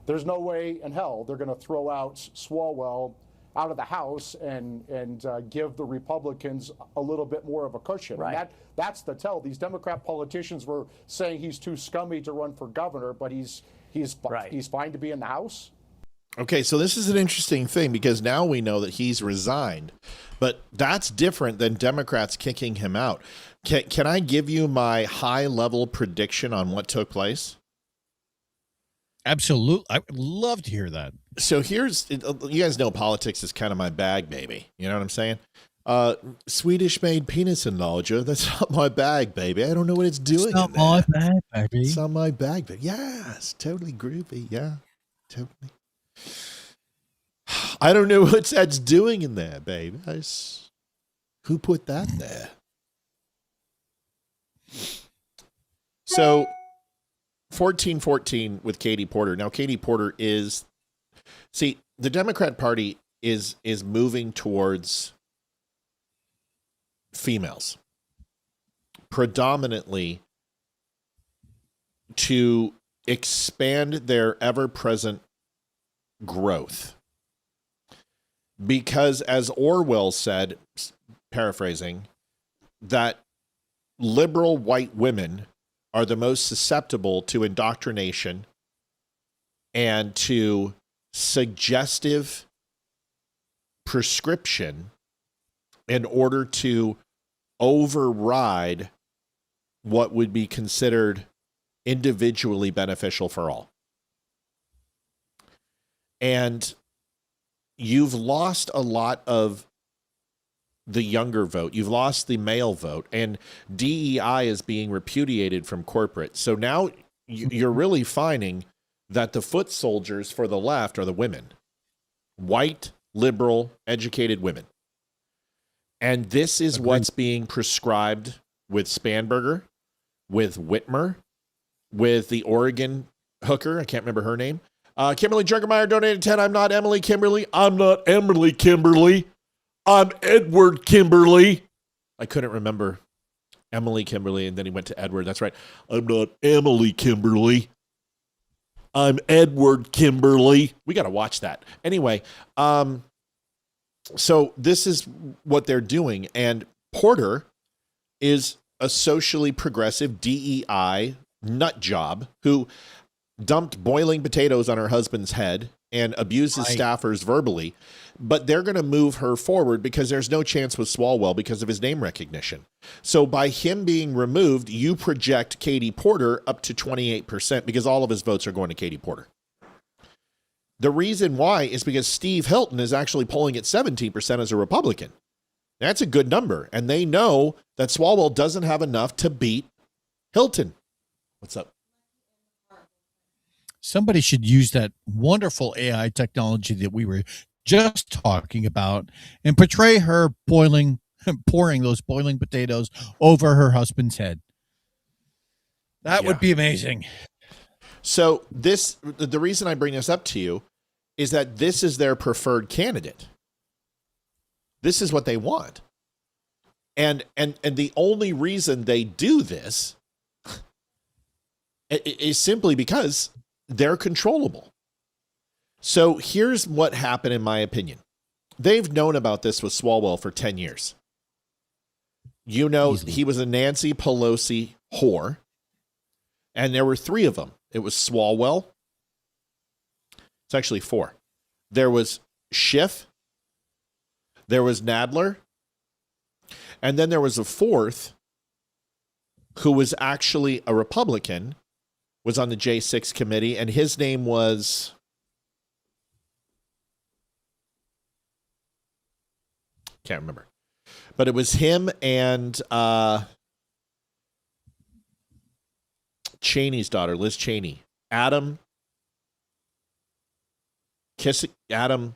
There's no way in hell they're going to throw out Swalwell out of the House and give the Republicans a little bit more of a cushion. Right. And that's the tell. These Democrat politicians were saying he's too scummy to run for governor, but he's fine to be in the House. Okay, so this is an interesting thing because now we know that he's resigned, but that's different than Democrats kicking him out. Can I give you my high-level prediction on what took place? Absolutely. I would love to hear that. So you guys know politics is kind of my bag, baby. You know what I'm saying? Swedish-made penis enlarger, that's not my bag, baby. I don't know what it's doing. It's not my bag, baby. It's not my bag, baby. Yeah, it's totally groovy. Yeah, totally. I don't know what that's doing in there, baby. Who put that there? So 1414 with Katie Porter. Now, Katie Porter the Democrat Party is moving towards females, predominantly to expand their ever-present growth. Because as Orwell said, paraphrasing, that liberal white women are the most susceptible to indoctrination and to suggestive prescription in order to override what would be considered individually beneficial for all. And you've lost a lot of the younger vote. You've lost the male vote, and DEI is being repudiated from corporate. So now you're really finding that the foot soldiers for the left are the women, white, liberal, educated women. And this is what's being prescribed with Spanberger, with Whitmer, with the Oregon hooker. I can't remember her name. Kimberly Junkermeyer donated 10. I'm not Emily Kimberly. I'm not Emily Kimberly. I'm Edward Kimberly. I couldn't remember Emily Kimberly, and then he went to Edward. That's right. I'm not Emily Kimberly. I'm Edward Kimberly. We got to watch that. Anyway, so this is what they're doing. And Porter is a socially progressive DEI nut job who dumped boiling potatoes on her husband's head and abuses staffers verbally, but they're going to move her forward because there's no chance with Swalwell because of his name recognition. So by him being removed, you project Katie Porter up to 28% because all of his votes are going to Katie Porter. The reason why is because Steve Hilton is actually polling at 17% as a Republican. That's a good number. And they know that Swalwell doesn't have enough to beat Hilton. What's up? Somebody should use that wonderful AI technology that we were just talking about and portray her pouring those boiling potatoes over her husband's head. That would be amazing. So the reason I bring this up to you is that this is their preferred candidate. This is what they want. And the only reason they do this is simply because they're controllable. So here's what happened, in my opinion. They've known about this with Swalwell for 10 years. You know, he was a Nancy Pelosi whore, and there were 3 of them. It was Swalwell. It's actually 4. There was Schiff. There was Nadler. And then there was a 4th who was actually a Republican, was on the J6 committee, and his name was Can't remember. But it was him and Cheney's daughter, Liz Cheney. Adam. Adam.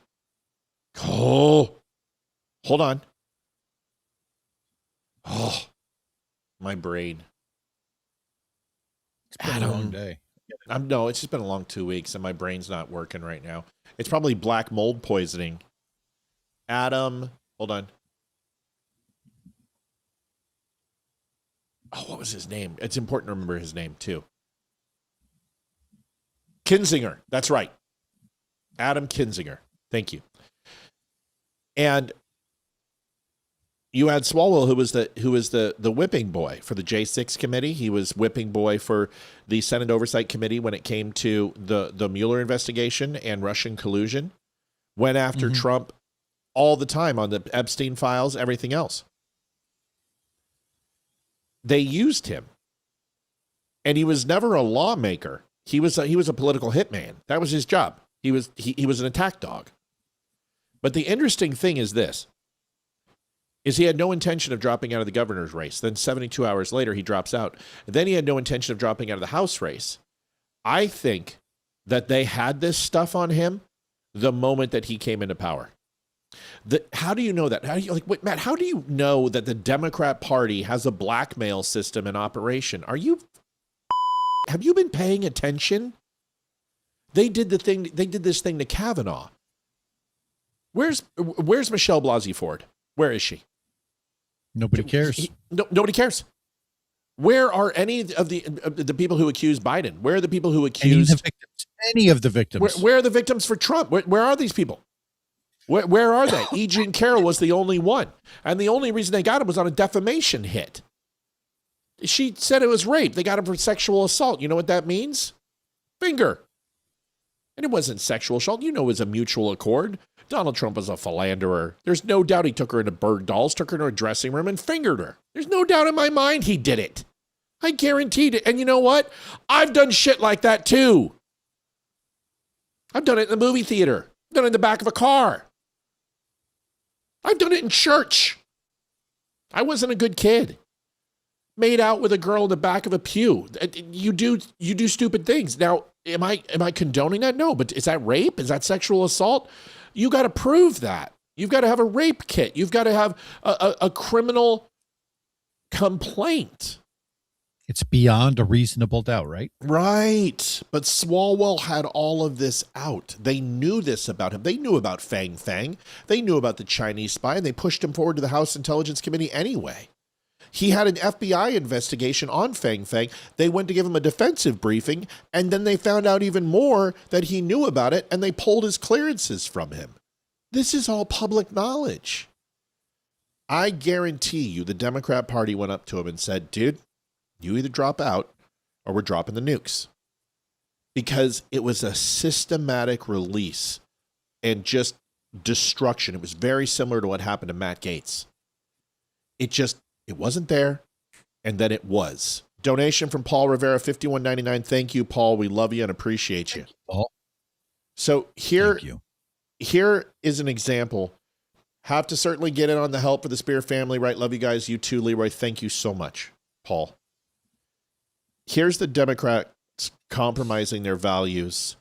Oh, hold on. Oh, my brain. It's been a long day. No, it's just been a long 2 weeks, and my brain's not working right now. It's probably black mold poisoning. Adam, hold on. Oh, what was his name? It's important to remember his name, too. Kinzinger. That's right. Adam Kinzinger. Thank you. And you had Swalwell, who was the whipping boy for the J6 committee. He was whipping boy for the Senate Oversight Committee when it came to the Mueller investigation and Russian collusion. Went after Trump all the time on the Epstein files, everything else. They used him. And he was never a lawmaker. He was a political hitman. That was his job. He was an attack dog. But the interesting thing is this. He had no intention of dropping out of the governor's race. Then 72 hours later, he drops out. Then he had no intention of dropping out of the House race. I think that they had this stuff on him the moment that he came into power. How do you know that? Wait, Matt, how do you know that the Democrat Party has a blackmail system in operation? Have you been paying attention? They did this thing to Kavanaugh. Where's Michelle Blasey Ford? Where is she? Nobody cares. Nobody cares. Where are any of the people who accused Biden? Where are the people who accused any of the victims? Where are the victims for Trump? Where are these people? Where are they? E. Jean Carroll was the only one. And the only reason they got him was on a defamation hit. She said it was rape. They got him for sexual assault. You know what that means? Finger. And it wasn't sexual assault. You know it was a mutual accord. Donald Trump was a philanderer. There's no doubt he took her into Berg Dolls, took her to a dressing room, and fingered her. There's no doubt in my mind he did it. I guaranteed it. And you know what? I've done shit like that too. I've done it in the movie theater. I've done it in the back of a car. I've done it in church. I wasn't a good kid. Made out with a girl in the back of a pew. You do stupid things. Now, am I condoning that? No, but is that rape? Is that sexual assault? You got to prove that. You've got to have a rape kit. You've got to have a criminal complaint. It's beyond a reasonable doubt, right? Right. But Swalwell had all of this out. They knew this about him. They knew about Fang Fang. They knew about the Chinese spy, and they pushed him forward to the House Intelligence Committee anyway. He had an FBI investigation on Fang Fang. They went to give him a defensive briefing, and then they found out even more that he knew about it, and they pulled his clearances from him. This is all public knowledge. I guarantee you the Democrat Party went up to him and said, dude, you either drop out or we're dropping the nukes. Because it was a systematic release and just destruction. It was very similar to what happened to Matt Gaetz. It wasn't there, and then it was. Donation from Paul Rivera, $51.99. Thank you, Paul. We love you and appreciate you. Paul. So here is an example. Have to certainly get in on the help for the Spear family, right? Love you guys. You too, Leeroy. Thank you so much, Paul. Here's the Democrats compromising their values.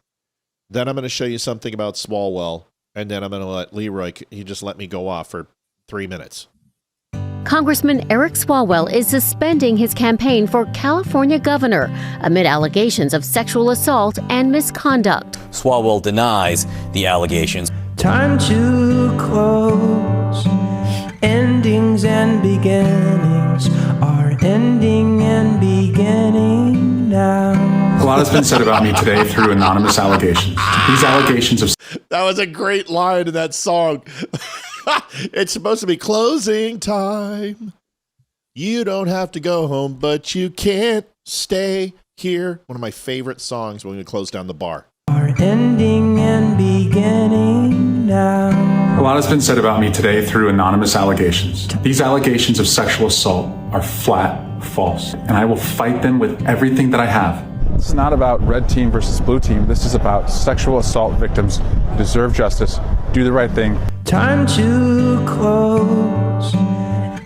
Then I'm going to show you something about Swalwell, and then I'm going to let Leeroy, he just let me go off for 3 minutes. Congressman Eric Swalwell is suspending his campaign for California governor amid allegations of sexual assault and misconduct. Swalwell denies the allegations. Time to close. Endings and beginnings are ending and beginning now. A lot has been said about me today through anonymous allegations. These allegations of... That was a great line in that song. It's supposed to be closing time. You don't have to go home, but you can't stay here. One of my favorite songs when we close down the bar. Are ending and beginning now. A lot has been said about me today through anonymous allegations. These allegations of sexual assault are flat false, and I will fight them with everything that I have. It's not about red team versus blue team. This is about sexual assault victims who deserve justice. Do the right thing. Time to close.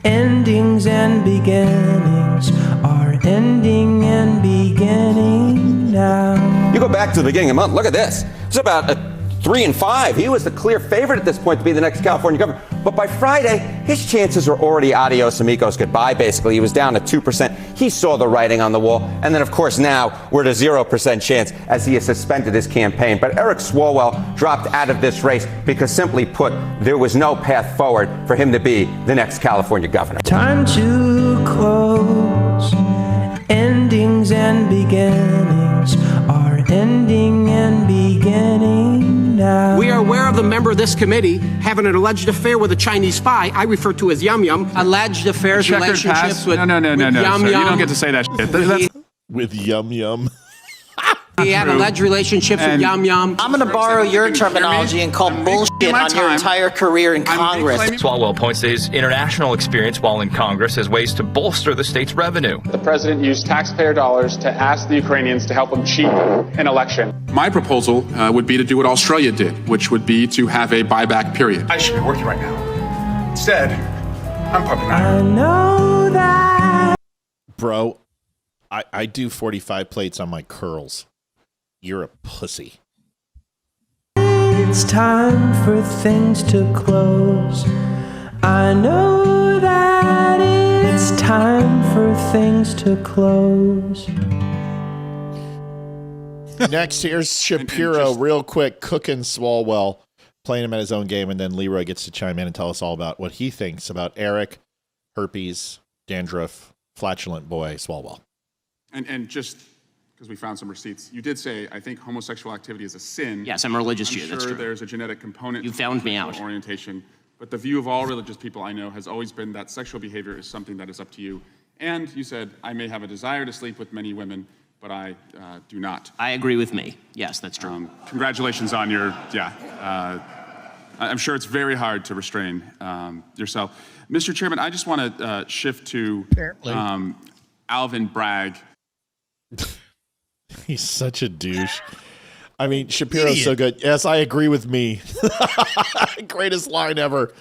Endings and beginnings are ending and beginning now. You go back to the beginning of the month, look at this. It's about a 3 and 5. He was the clear favorite at this point to be the next California governor. But by Friday, his chances were already adios amigos, goodbye, basically. He was down to 2%. He saw the writing on the wall. And then, of course, now we're at a 0% chance as he has suspended his campaign. But Eric Swalwell dropped out of this race because, simply put, there was no path forward for him to be the next California governor. Time to close. Endings and beginnings are ending and beginning now. We are aware of the member of this committee having an alleged affair with a Chinese spy I refer to as Yum Yum. Alleged affairs, relationships with Yum Yum. Sir, you don't get to say that shit. That's with Yum Yum. He had alleged relationships with Yum Yum. I'm going to borrow your terminology and call bullshit on your entire career in Congress. Swalwell points to his international experience while in Congress as ways to bolster the state's revenue. The president used taxpayer dollars to ask the Ukrainians to help him cheat an election. My proposal would be to do what Australia did, which would be to have a buyback period. I should be working right now. Instead, I'm pumping I know that. Bro, I do 45 plates on my curls. You're a pussy. It's time for things to close. I know that it's time for things to close. Next, here's Shapiro, real quick, cooking Swalwell, playing him at his own game, and then Leeroy gets to chime in and tell us all about what he thinks about Eric, herpes, dandruff, flatulent boy, Swalwell. And just because we found some receipts, you did say, I think homosexual activity is a sin. Yes, I'm a religious Jew, sure that's true. There's a genetic component. You found me out. Orientation. But the view of all religious people I know has always been that sexual behavior is something that is up to you. And you said, I may have a desire to sleep with many women, but I do not. I agree with me. Yes, that's true. Congratulations on your, I'm sure it's very hard to restrain yourself. Mr. Chairman, I just want to shift to Alvin Bragg. He's such a douche. I mean, Shapiro's so good. Yes, I agree with me. Greatest line ever.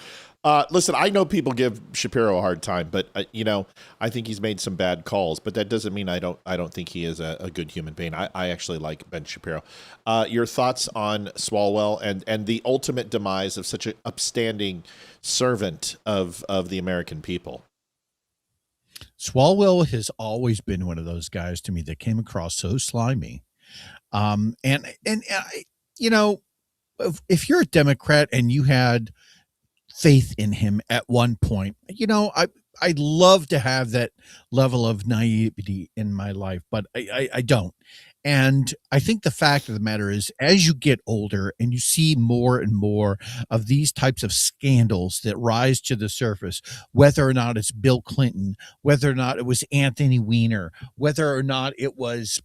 Listen, I know people give Shapiro a hard time, but I think he's made some bad calls. But that doesn't mean I don't think he is a good human being. I actually like Ben Shapiro. Your thoughts on Swalwell and the ultimate demise of such an upstanding servant of the American people? Swalwell has always been one of those guys to me that came across so slimy. If you're a Democrat and you had faith in him at one point, I'd love to have that level of naivety in my life, but I don't. And I think the fact of the matter is, as you get older and you see more and more of these types of scandals that rise to the surface, whether or not it's Bill Clinton, whether or not it was Anthony Weiner, whether or not it was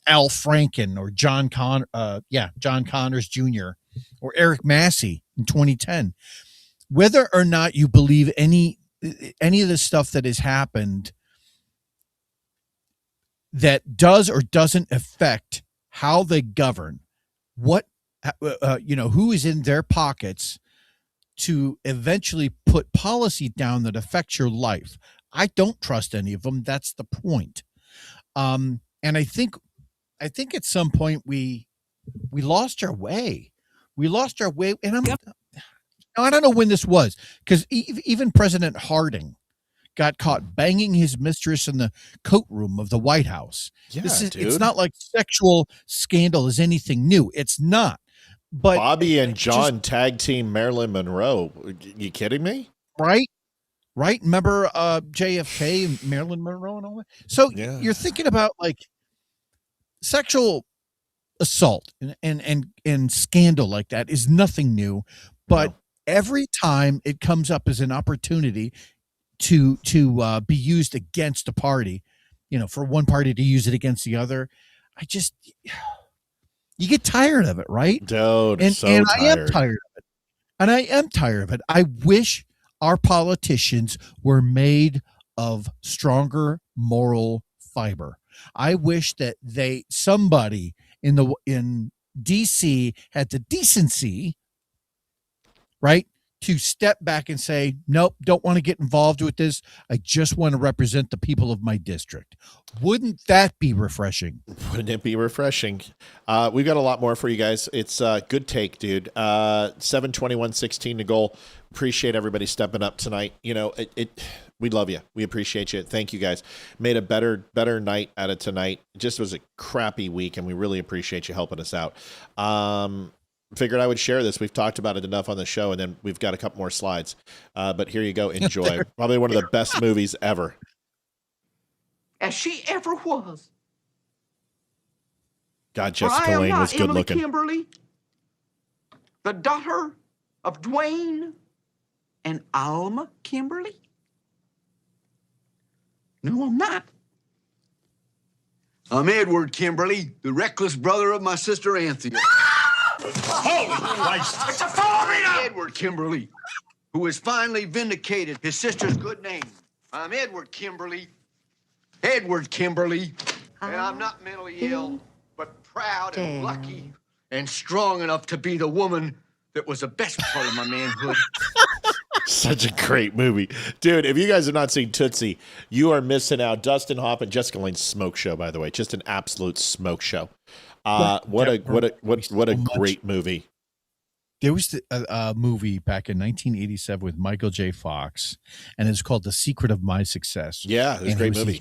Al Franken or John Connors Jr. or Eric Massey in 2010, whether or not you believe any of the stuff that has happened that does or doesn't affect how they govern, who is in their pockets to eventually put policy down that affects your life. I don't trust any of them. That's the point. And I think at some point we lost our way. We lost our way. And I don't know when this was, because even President Harding got caught banging his mistress in the coat room of the White House. Yeah, it's not like sexual scandal is anything new. It's not. But Bobby and John tag team Marilyn Monroe. You kidding me? Right. Remember JFK and Marilyn Monroe and all that? So you're thinking about like sexual assault and scandal like that is nothing new. But every time it comes up as an opportunity to be used against a party, for one party to use it against the other, you get tired of it, right? Dude, and tired. I am tired of it. And I am tired of it. I wish our politicians were made of stronger moral fiber. I wish that somebody in DC had the decency right? To step back and say, nope, don't want to get involved with this. I just want to represent the people of my district. Wouldn't that be refreshing? Wouldn't it be refreshing? We've got a lot more for you guys. It's a good take, dude. 7:21:16 to goal. Appreciate everybody stepping up tonight. You know, we love you. We appreciate you. Thank you guys. Made a better night out of tonight. It just was a crappy week, and we really appreciate you helping us out. Figured I would share this. We've talked about it enough on the show, and then we've got a couple more slides. But here you go. Enjoy. Probably one of the best movies ever. As she ever was. God, Jessica Lange was good Emily looking. Kimberly, the daughter of Dwayne and Alma Kimberly? No, I'm not. I'm Edward Kimberly, the reckless brother of my sister Anthea. Holy Christ! It's a Florida! Edward Kimberly, who has finally vindicated his sister's good name. I'm Edward Kimberly. Edward Kimberly. And I'm not mentally ill, but proud and lucky and strong enough to be the woman that was the best part of my manhood. Such a great movie. Dude, if you guys have not seen Tootsie, you are missing out. Dustin Hoffman, Jessica Lange's smoke show, by the way. Just an absolute smoke show. What a great movie. There was a movie back in 1987 with Michael J. Fox, and it's called The Secret of My Success. Yeah, it was a great movie. A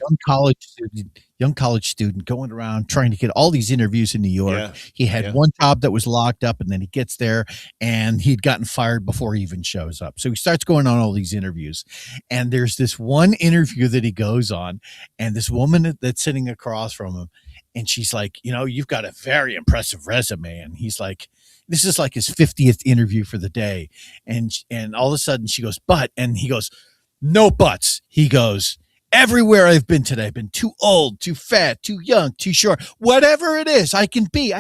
young college student going around trying to get all these interviews in New York. Yeah, he had one job that was locked up, and then he gets there, and he'd gotten fired before he even shows up. So he starts going on all these interviews, and there's this one interview that he goes on, and this woman that's sitting across from him, and she's like, you know, you've got a very impressive resume. And he's like, this is like his 50th interview for the day. And all of a sudden she goes, and he goes, no buts. He goes, everywhere I've been today, I've been too old, too fat, too young, too short, whatever it is, I can be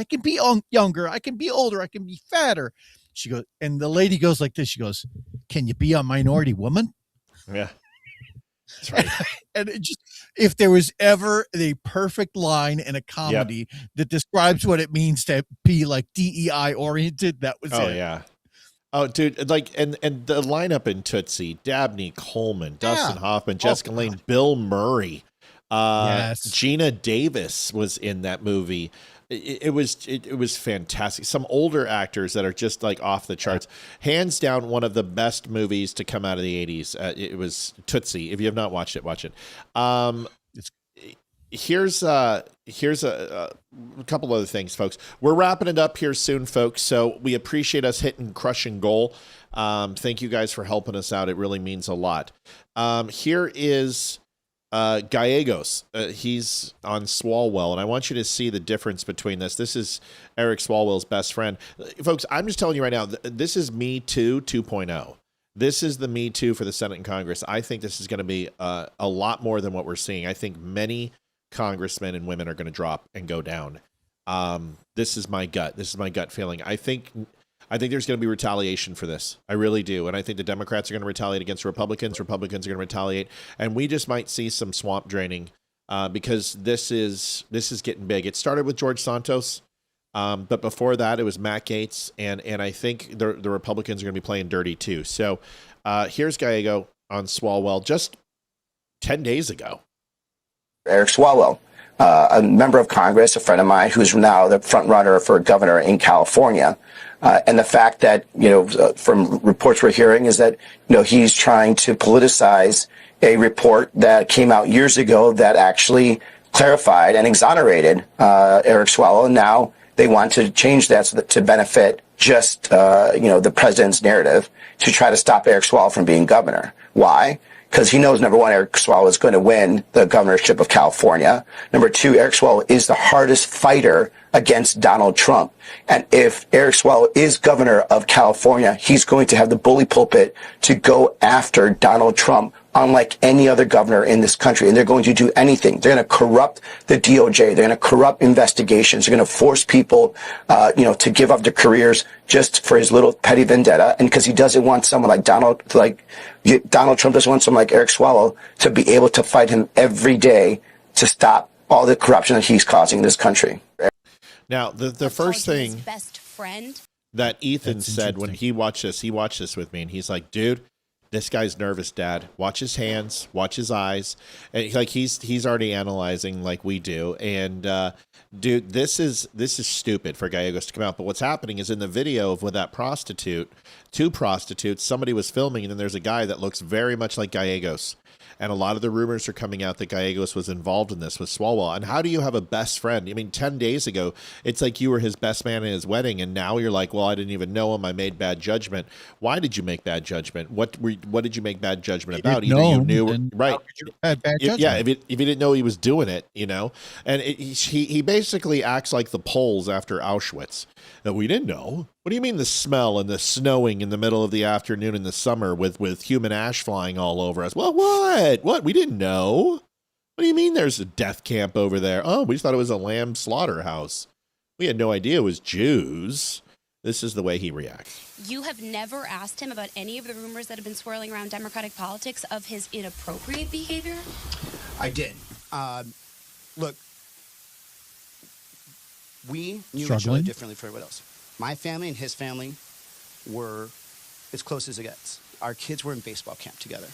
younger. I can be older. I can be fatter. She goes, and the lady goes like this. She goes, can you be a minority woman? Yeah. That's right. And it just, if there was ever a perfect line in a comedy that describes what it means to be like DEI oriented, that was it. Oh yeah. Oh, dude, like, and the lineup in Tootsie: Dabney Coleman, Dustin Hoffman, Jessica Lange, Bill Murray, Gina Davis was in that movie. It was fantastic. Some older actors that are just like off the charts. Hands down, one of the best movies to come out of the 80s. It was Tootsie. If you have not watched it, watch it. Here's a couple other things, folks. We're wrapping it up here soon, folks. So we appreciate us hitting crushing goal. Thank you guys for helping us out. It really means a lot. Here is Gallegos. He's on Swalwell, and I want you to see the difference between this. This is Eric Swalwell's best friend. Folks, I'm just telling you right now, this is Me Too 2.0. This is the Me Too for the Senate and Congress. I think this is going to be a lot more than what we're seeing. I think many congressmen and women are going to drop and go down. This is my gut. This is my gut feeling. I think there's going to be retaliation for this. I really do. And I think the Democrats are going to retaliate against Republicans. Republicans are going to retaliate. And we just might see some swamp draining because this is getting big. It started with George Santos. But before that, it was Matt Gaetz. And I think the Republicans are going to be playing dirty too. So here's Gallego on Swalwell just 10 days ago. Eric Swalwell, a member of Congress, a friend of mine who's now the front runner for governor in California. And the fact that, from reports we're hearing is that, he's trying to politicize a report that came out years ago that actually clarified and exonerated Eric Swalwell. And now they want to change that so that to benefit just, the president's narrative to try to stop Eric Swalwell from being governor. Why? Because he knows, number one, Eric Swalwell is going to win the governorship of California. Number two, Eric Swalwell is the hardest fighter against Donald Trump. And if Eric Swalwell is governor of California, he's going to have the bully pulpit to go after Donald Trump, unlike any other governor in this country. And they're going to do anything. They're going to corrupt the DOJ. They're going to corrupt investigations. They're going to force people, to give up their careers just for his little petty vendetta. And because he doesn't want someone like Donald Trump doesn't want someone like Eric Swalwell to be able to fight him every day to stop all the corruption that he's causing in this country. Now, the first thing, best friend. that Ethan said when he watched this with me, and he's like, dude, this guy's nervous, Dad. Watch his hands, watch his eyes. And like he's already analyzing like we do. And dude, this is stupid for Gallegos to come out. But what's happening is in the video of with that prostitute, two prostitutes, somebody was filming, and then there's a guy that looks very much like Gallegos. And a lot of the rumors are coming out that Gallegos was involved in this with Swalwell. And how do you have a best friend? I mean, 10 days ago, it's like you were his best man at his wedding, and now you're like, well, I didn't even know him. I made bad judgment. Why did you make bad judgment? What did you make bad judgment about? Either you knew, right? Bad judgment. Yeah, if you didn't know he was doing it, you know. And he basically acts like the Poles after Auschwitz. That we didn't know. What do you mean the smell and the snowing in the middle of the afternoon in the summer with human ash flying all over us? Well, what? We didn't know. What do you mean there's a death camp over there? Oh, we just thought it was a lamb slaughterhouse. We had no idea it was Jews. This is the way he reacts. You have never asked him about any of the rumors that have been swirling around Democratic politics of his inappropriate behavior? I did. Look, we knew each other differently from everyone else. My family and his family were as close as it gets. Our kids were in baseball camp together.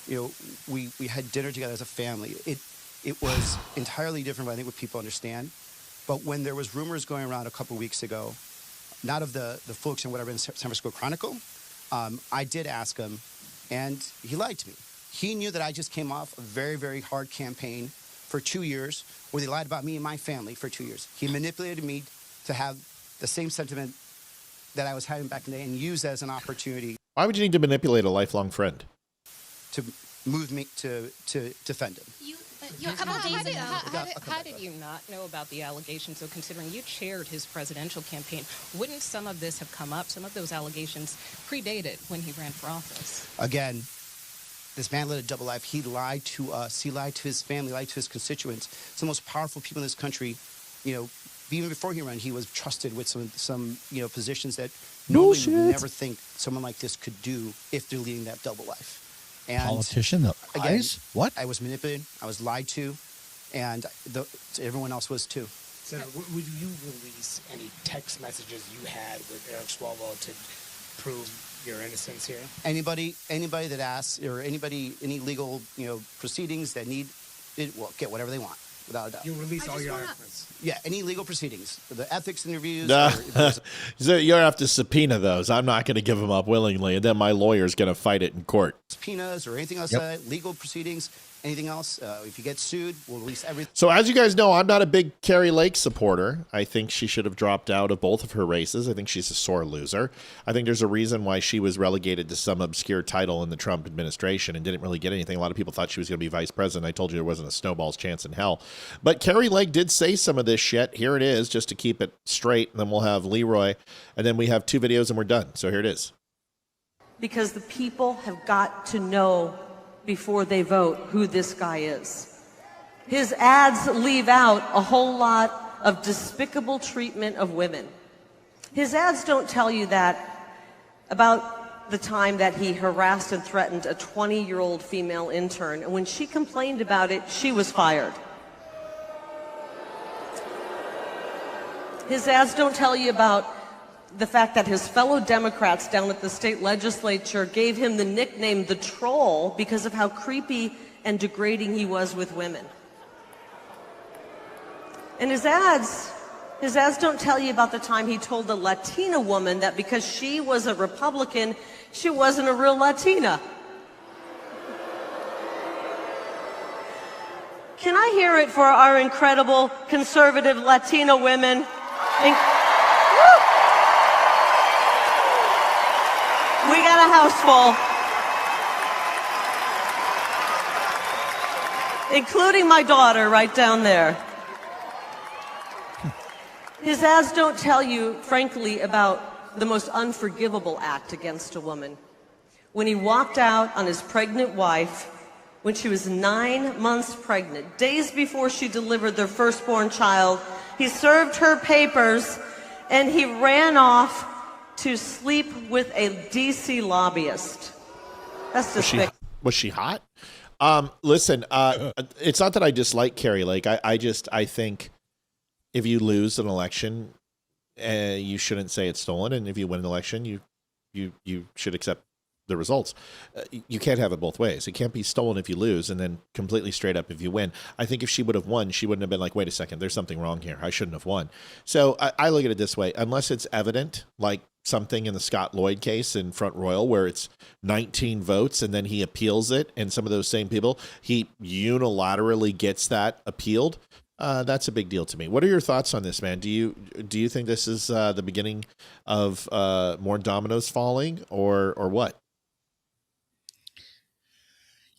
You know, we had dinner together as a family. It was entirely different, I think, what people understand. But when there was rumors going around a couple weeks ago, not of the folks in whatever in San Francisco Chronicle, I did ask him, and he lied to me. He knew that I just came off a very, very hard campaign for 2 years, where they lied about me and my family for 2 years. He manipulated me to have the same sentiment that I was having back in the day and used as an opportunity. Why would you need to manipulate a lifelong friend? To move me to defend him. A couple days ago. How did you not know about the allegations? So considering you chaired his presidential campaign, wouldn't some of this have come up? Some of those allegations predated when he ran for office. Again, this man led a double life. He lied to us. He lied to his family, lied to his constituents. Some of the most powerful people in this country, you know, even before he ran, he was trusted with some positions that normally you would never think someone like this could do if they're leading that double life. And politician, again, what? I was manipulated. I was lied to, and everyone else was too. Senator, would you release any text messages you had with Eric Swalwell to prove your innocence here? Anybody that asks, or any legal proceedings that need it, will get whatever they want, without a doubt. You release all your arguments. Yeah, any legal proceedings, the ethics interviews. So you're gonna have to subpoena those. I'm not going to give them up willingly, and then my lawyer's going to fight it in court. Subpoenas or anything else, legal proceedings, anything else. If you get sued, we'll release everything. So as you guys know, I'm not a big Carrie Lake supporter. I think she should have dropped out of both of her races. I think she's a sore loser. I think there's a reason why she was relegated to some obscure title in the Trump administration and didn't really get anything. A lot of people thought she was going to be vice president. I told you there wasn't a snowball's chance in hell. But Carrie Lake did say some of this shit. Here it is, just to keep it straight. And then we'll have Leeroy, and then we have 2 videos and we're done. So here it is. Because the people have got to know before they vote who this guy is. His ads leave out a whole lot of despicable treatment of women. His ads don't tell you that about the time that he harassed and threatened a 20-year-old female intern, and when she complained about it, she was fired. His ads don't tell you about the fact that his fellow Democrats down at the state legislature gave him the nickname the Troll because of how creepy and degrading he was with women. And his ads don't tell you about the time he told a Latina woman that because she was a Republican, she wasn't a real Latina. Can I hear it for our incredible conservative Latina women? We got a house full, including my daughter right down there. His ads don't tell you, frankly, about the most unforgivable act against a woman. When he walked out on his pregnant wife, when she was 9 months pregnant, days before she delivered their firstborn child, he served her papers and he ran off to sleep with a DC lobbyist. That's despicable. Was she hot? Listen, it's not that I dislike Carrie Lake. I think if you lose an election, you shouldn't say it's stolen. And if you win an election, you should accept the results. You can't have it both ways. It can't be stolen if you lose and then completely straight up if you win. I think if she would have won, she wouldn't have been like, wait a second, there's something wrong here. I shouldn't have won. So I look at it this way, unless it's evident, like something in the Scott Lloyd case in Front Royal where it's 19 votes and then he appeals it, and some of those same people, he unilaterally gets that appealed. That's a big deal to me. What are your thoughts on this, man? Do you think this is the beginning of more dominoes falling, or what?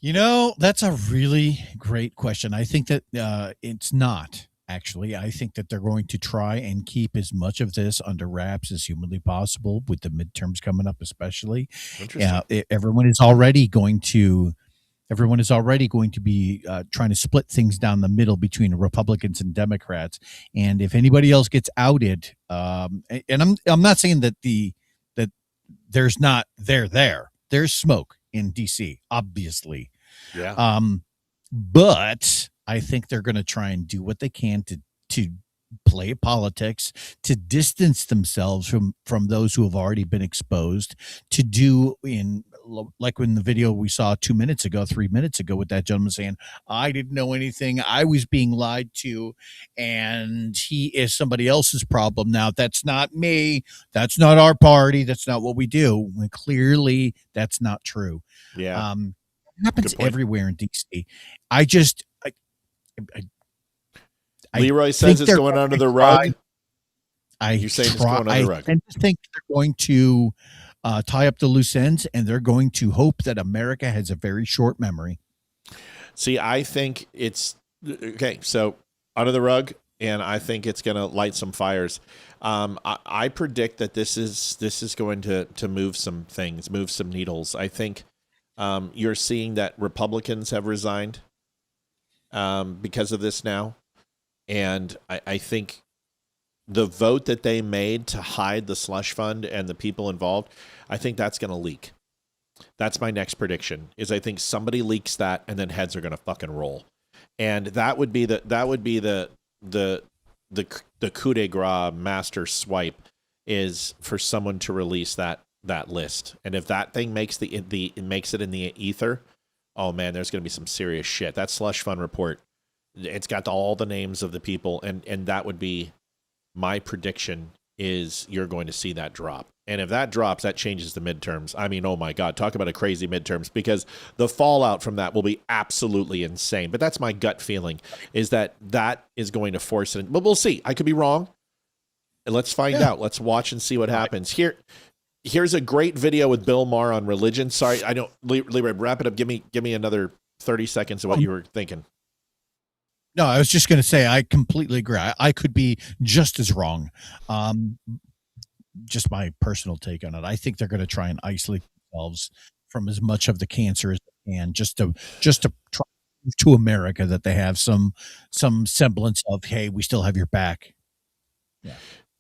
That's a really great question. I think that it's not, actually. I think that they're going to try and keep as much of this under wraps as humanly possible with the midterms coming up, especially. Everyone is already going to be trying to split things down the middle between Republicans and Democrats. And if anybody else gets outed, and I'm not saying that that there's not there's smoke in DC, obviously. Yeah. But I think they're going to try and do what they can to play politics, to distance themselves from those who have already been exposed, to do like in the video we saw 3 minutes ago with that gentleman saying, I didn't know anything. I was being lied to, and he is somebody else's problem. Now, that's not me. That's not our party. That's not what we do. And clearly, that's not true. Yeah. It happens everywhere in DC. Leeroy says it's going under the rug. You're saying it's going under the rug. I think they're going to tie up the loose ends, and they're going to hope that America has a very short memory. See, I think it's okay. So under the rug, and I think it's going to light some fires. I predict that this is going to move some things, move some needles. I think you're seeing that Republicans have resigned because of this now. And I think the vote that they made to hide the slush fund and the people involved, I think that's going to leak. That's my next prediction. Is I think somebody leaks that, and then heads are going to fucking roll. And that would be the coup de grace master swipe, is for someone to release that list. And if that thing makes it in the ether, oh man, there's going to be some serious shit. That slush fund report, it's got all the names of the people, and that would be my prediction, is you're going to see that drop. And if that drops, that changes the midterms. I mean, oh my God, talk about a crazy midterms, because the fallout from that will be absolutely insane. But that's my gut feeling, is that is going to force it. But we'll see. I could be wrong. And let's find out. Let's watch and see what happens. Here's a great video with Bill Maher on religion. Sorry, I don't, Leeroy, wrap it up. Give me another 30 seconds of what you were thinking. No, I was just going to say, I completely agree. I could be just as wrong. Just my personal take on it. I think they're going to try and isolate themselves from as much of the cancer as they can, just to try to America that they have some semblance of, hey, we still have your back. Yeah.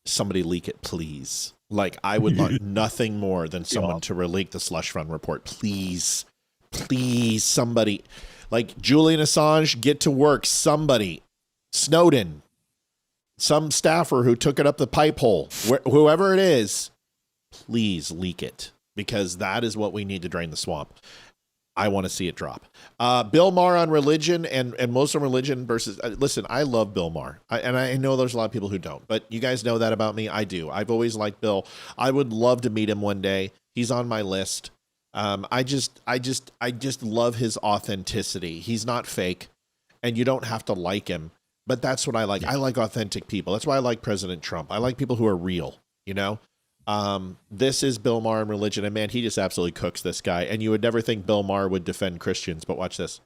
Somebody leak it, please. Like, I would want nothing more than someone to leak the slush fund report. Please, somebody. Like Julian Assange, get to work. Somebody, Snowden, some staffer who took it up the pipe hole, whoever it is, please leak it, because that is what we need to drain the swamp. I want to see it drop. Bill Maher on religion and Muslim religion versus. Listen, I love Bill Maher, and I know there's a lot of people who don't, but you guys know that about me. I do. I've always liked Bill. I would love to meet him one day. He's on my list. I just love his authenticity. He's not fake, and you don't have to like him, but that's what I like. I like authentic people. That's why I like President Trump. I like people who are real, you know? This is Bill Maher and religion, and man, he just absolutely cooks, this guy. And you would never think Bill Maher would defend Christians, but watch this.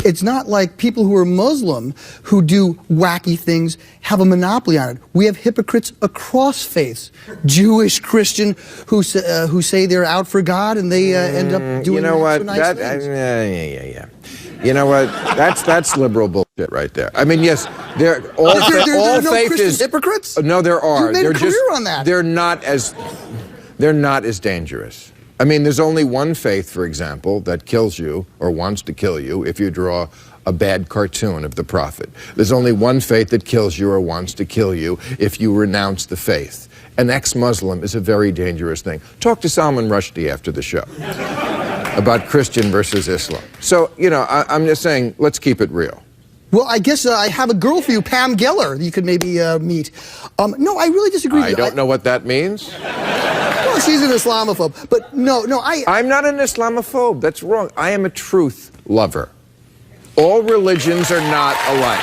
It's not like people who are Muslim who do wacky things have a monopoly on it. We have hypocrites across faiths, Jewish, Christian, who say they're out for God, and they end up doing nice things. Yeah. You know what? That's liberal bullshit right there. I mean, yes, all no faith Christian is hypocrites. No, there are. You made a career on that. They're not as dangerous. I mean, there's only one faith, for example, that kills you or wants to kill you if you draw a bad cartoon of the prophet. There's only one faith that kills you or wants to kill you if you renounce the faith. An ex-Muslim is a very dangerous thing. Talk to Salman Rushdie after the show about Christian versus Islam. So, you know, I'm just saying, let's keep it real. Well, I guess I have a girl for you, Pam Geller, you could maybe meet. No, I really disagree with you. I don't know what that means. Well, she's an Islamophobe. But I'm not an Islamophobe. That's wrong. I am a truth lover. All religions are not alike.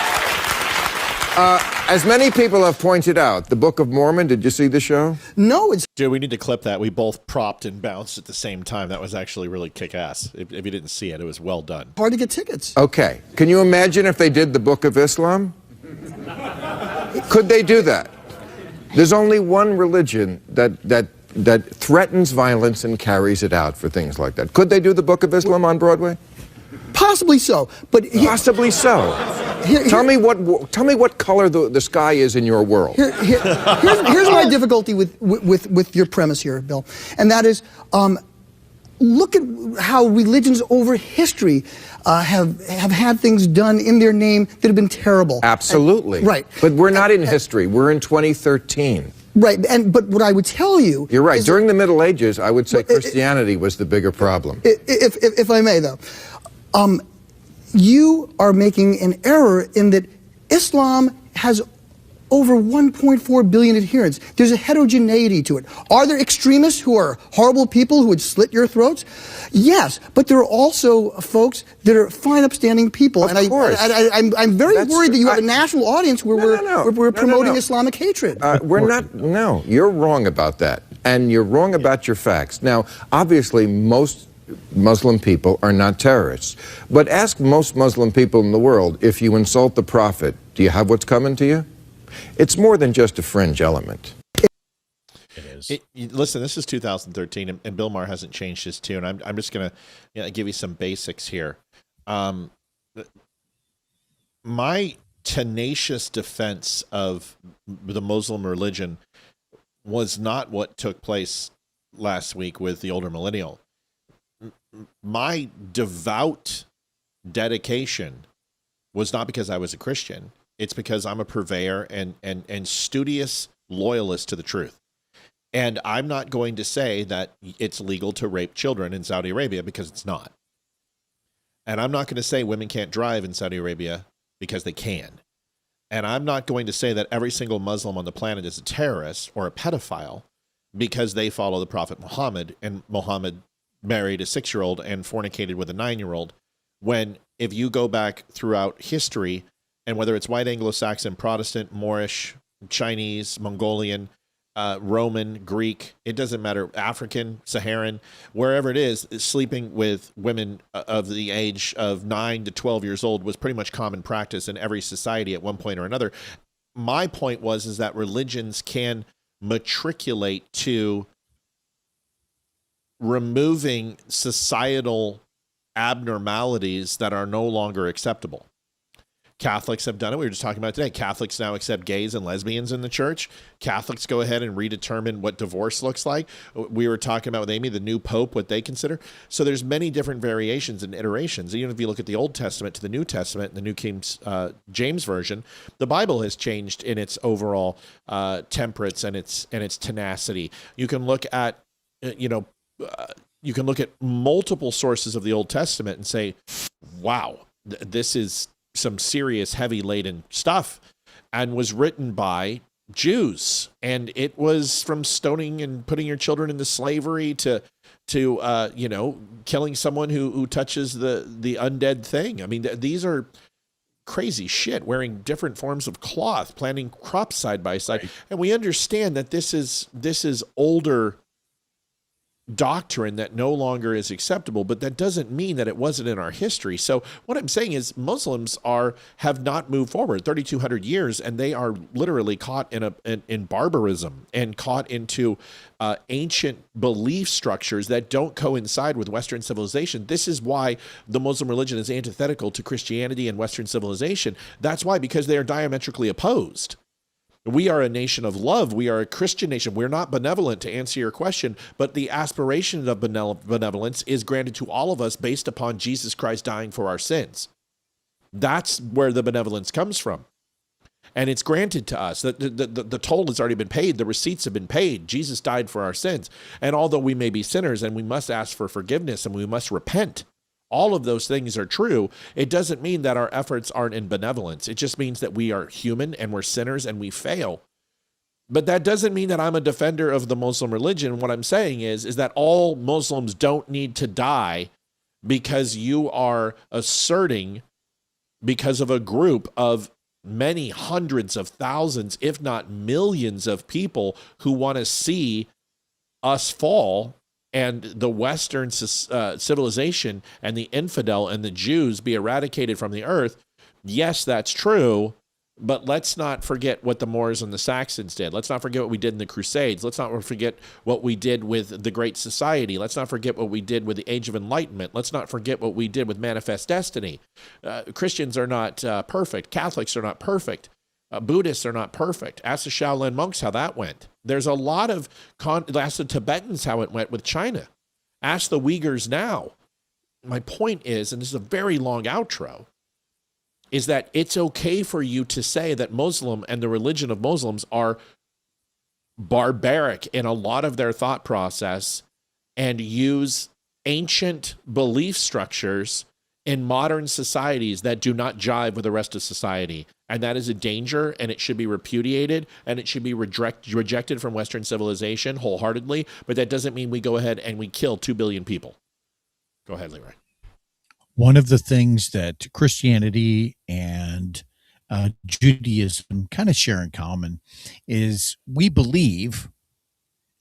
As many people have pointed out, the Book of Mormon, did you see the show? No, it's... Dude, we need to clip that. We both propped and bounced at the same time. That was actually really kick-ass. If you didn't see it, it was well done. Hard to get tickets. Okay. Can you imagine if they did the Book of Islam? Could they do that? There's only one religion that threatens violence and carries it out for things like that. Could they do the Book of Islam on Broadway? Possibly so, but possibly so. Tell me what color the sky is in your world. Here's my difficulty with your premise here, Bill, and that is, look at how religions over history have had things done in their name that have been terrible. Absolutely. Right. But we're not in history. We're in 2013. Right, but what I would tell you... You're right. During the Middle Ages, I would say Christianity was the bigger problem. If I may, though. You are making an error in that Islam has over 1.4 billion adherents. There's a heterogeneity to it. Are there extremists who are horrible people who would slit your throats? Yes, but there are also folks that are fine, upstanding people. Of course. I'm very worried that you have a national audience where we're promoting Islamic hatred. No, you're wrong about that. And you're wrong about your facts. Now, obviously, most Muslim people are not terrorists. But ask most Muslim people in the world, if you insult the Prophet, do you have what's coming to you? It's more than just a fringe element. It is. Listen, this is 2013, and Bill Maher hasn't changed his tune. I'm just going to give you some basics here. My tenacious defense of the Muslim religion was not what took place last week with the older millennial. My devout dedication was not because I was a Christian. It's because I'm a purveyor and studious loyalist to the truth. And I'm not going to say that it's legal to rape children in Saudi Arabia, because it's not. And I'm not going to say women can't drive in Saudi Arabia, because they can. And I'm not going to say that every single Muslim on the planet is a terrorist or a pedophile because they follow the Prophet Muhammad, and Muhammad married a 6-year-old and fornicated with a 9-year-old. When, if you go back throughout history, and whether it's white Anglo-Saxon, Protestant, Moorish, Chinese, Mongolian, Roman, Greek, it doesn't matter, African, Saharan, wherever it is, sleeping with women of the age of 9 to 12 years old was pretty much common practice in every society at one point or another. My point is that religions can matriculate to removing societal abnormalities that are no longer acceptable. Catholics have done it. We were just talking about today. Catholics now accept gays and lesbians in the church. Catholics go ahead and redetermine what divorce looks like. We were talking about with Amy, the new pope, what they consider. So there's many different variations and iterations. Even if you look at the Old Testament to the New Testament, the New King James Version, the Bible has changed in its overall temperance and its tenacity. You can look at, you can look at multiple sources of the Old Testament and say, wow, this is some serious heavy laden stuff, and was written by Jews. And it was from stoning and putting your children into slavery to killing someone who touches the undead thing. I mean, these are crazy shit, wearing different forms of cloth, planting crops side by side. And we understand that this is older doctrine that no longer is acceptable, but that doesn't mean that it wasn't in our history. So what I'm saying is Muslims have not moved forward 3,200 years, and they are literally caught in barbarism and caught into ancient belief structures that don't coincide with Western civilization. This is why the Muslim religion is antithetical to Christianity and Western civilization. That's why, because they are diametrically opposed. We are a nation of love. We are a Christian nation. We're not benevolent, to answer your question, but the aspiration of benevolence is granted to all of us based upon Jesus Christ dying for our sins. That's where the benevolence comes from. And it's granted to us. The toll has already been paid. The receipts have been paid. Jesus died for our sins. And although we may be sinners and we must ask for forgiveness and we must repent, all of those things are true. It doesn't mean that our efforts aren't in benevolence. It just means that we are human and we're sinners and we fail. But that doesn't mean that I'm a defender of the Muslim religion. What I'm saying is that all Muslims don't need to die because you are asserting, because of a group of many hundreds of thousands, if not millions of people who want to see us fall and the Western civilization and the infidel and the Jews be eradicated from the earth. Yes, that's true, but let's not forget what the Moors and the Saxons did. Let's not forget what we did in the Crusades. Let's not forget what we did with the Great Society. Let's not forget what we did with the Age of Enlightenment. Let's not forget what we did with Manifest Destiny. Christians are not perfect. Catholics are not perfect. Buddhists are not perfect. Ask the Shaolin monks how that went. There's a lot of, ask the Tibetans how it went with China. Ask the Uyghurs now. My point is, and this is a very long outro, is that it's okay for you to say that Muslim and the religion of Muslims are barbaric in a lot of their thought process and use ancient belief structures in modern societies that do not jive with the rest of society. And that is a danger, and it should be repudiated, and it should be rejected from Western civilization wholeheartedly. But that doesn't mean we go ahead and we kill 2 billion people. Go ahead, Leeroy. One of the things that Christianity and Judaism kind of share in common is we believe,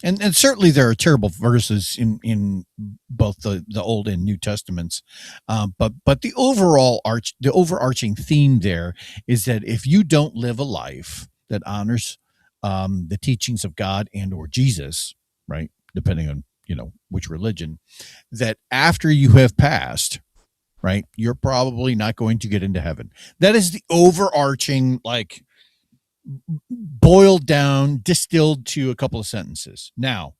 and certainly there are terrible verses in both the Old and New Testaments, but the overarching theme there is that if you don't live a life that honors the teachings of God and or Jesus, right, depending on which religion, that after you have passed, right, you're probably not going to get into heaven. That is the overarching, like, boiled down, distilled to a couple of sentences. Now,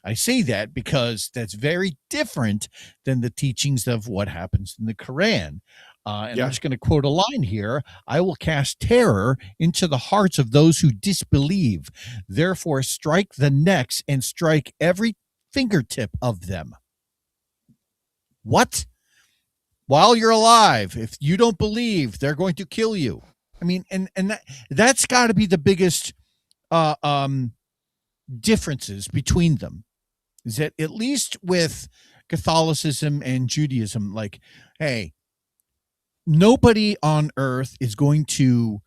I say that because that's very different than the teachings of what happens in the Quran. I'm just going to quote a line here. I will cast terror into the hearts of those who disbelieve. Therefore, strike the necks and strike every fingertip of them. What? While you're alive, if you don't believe, they're going to kill you. I mean, and that's got to be the biggest differences between them. Is that at least with Catholicism and Judaism, like, hey, nobody on earth is going to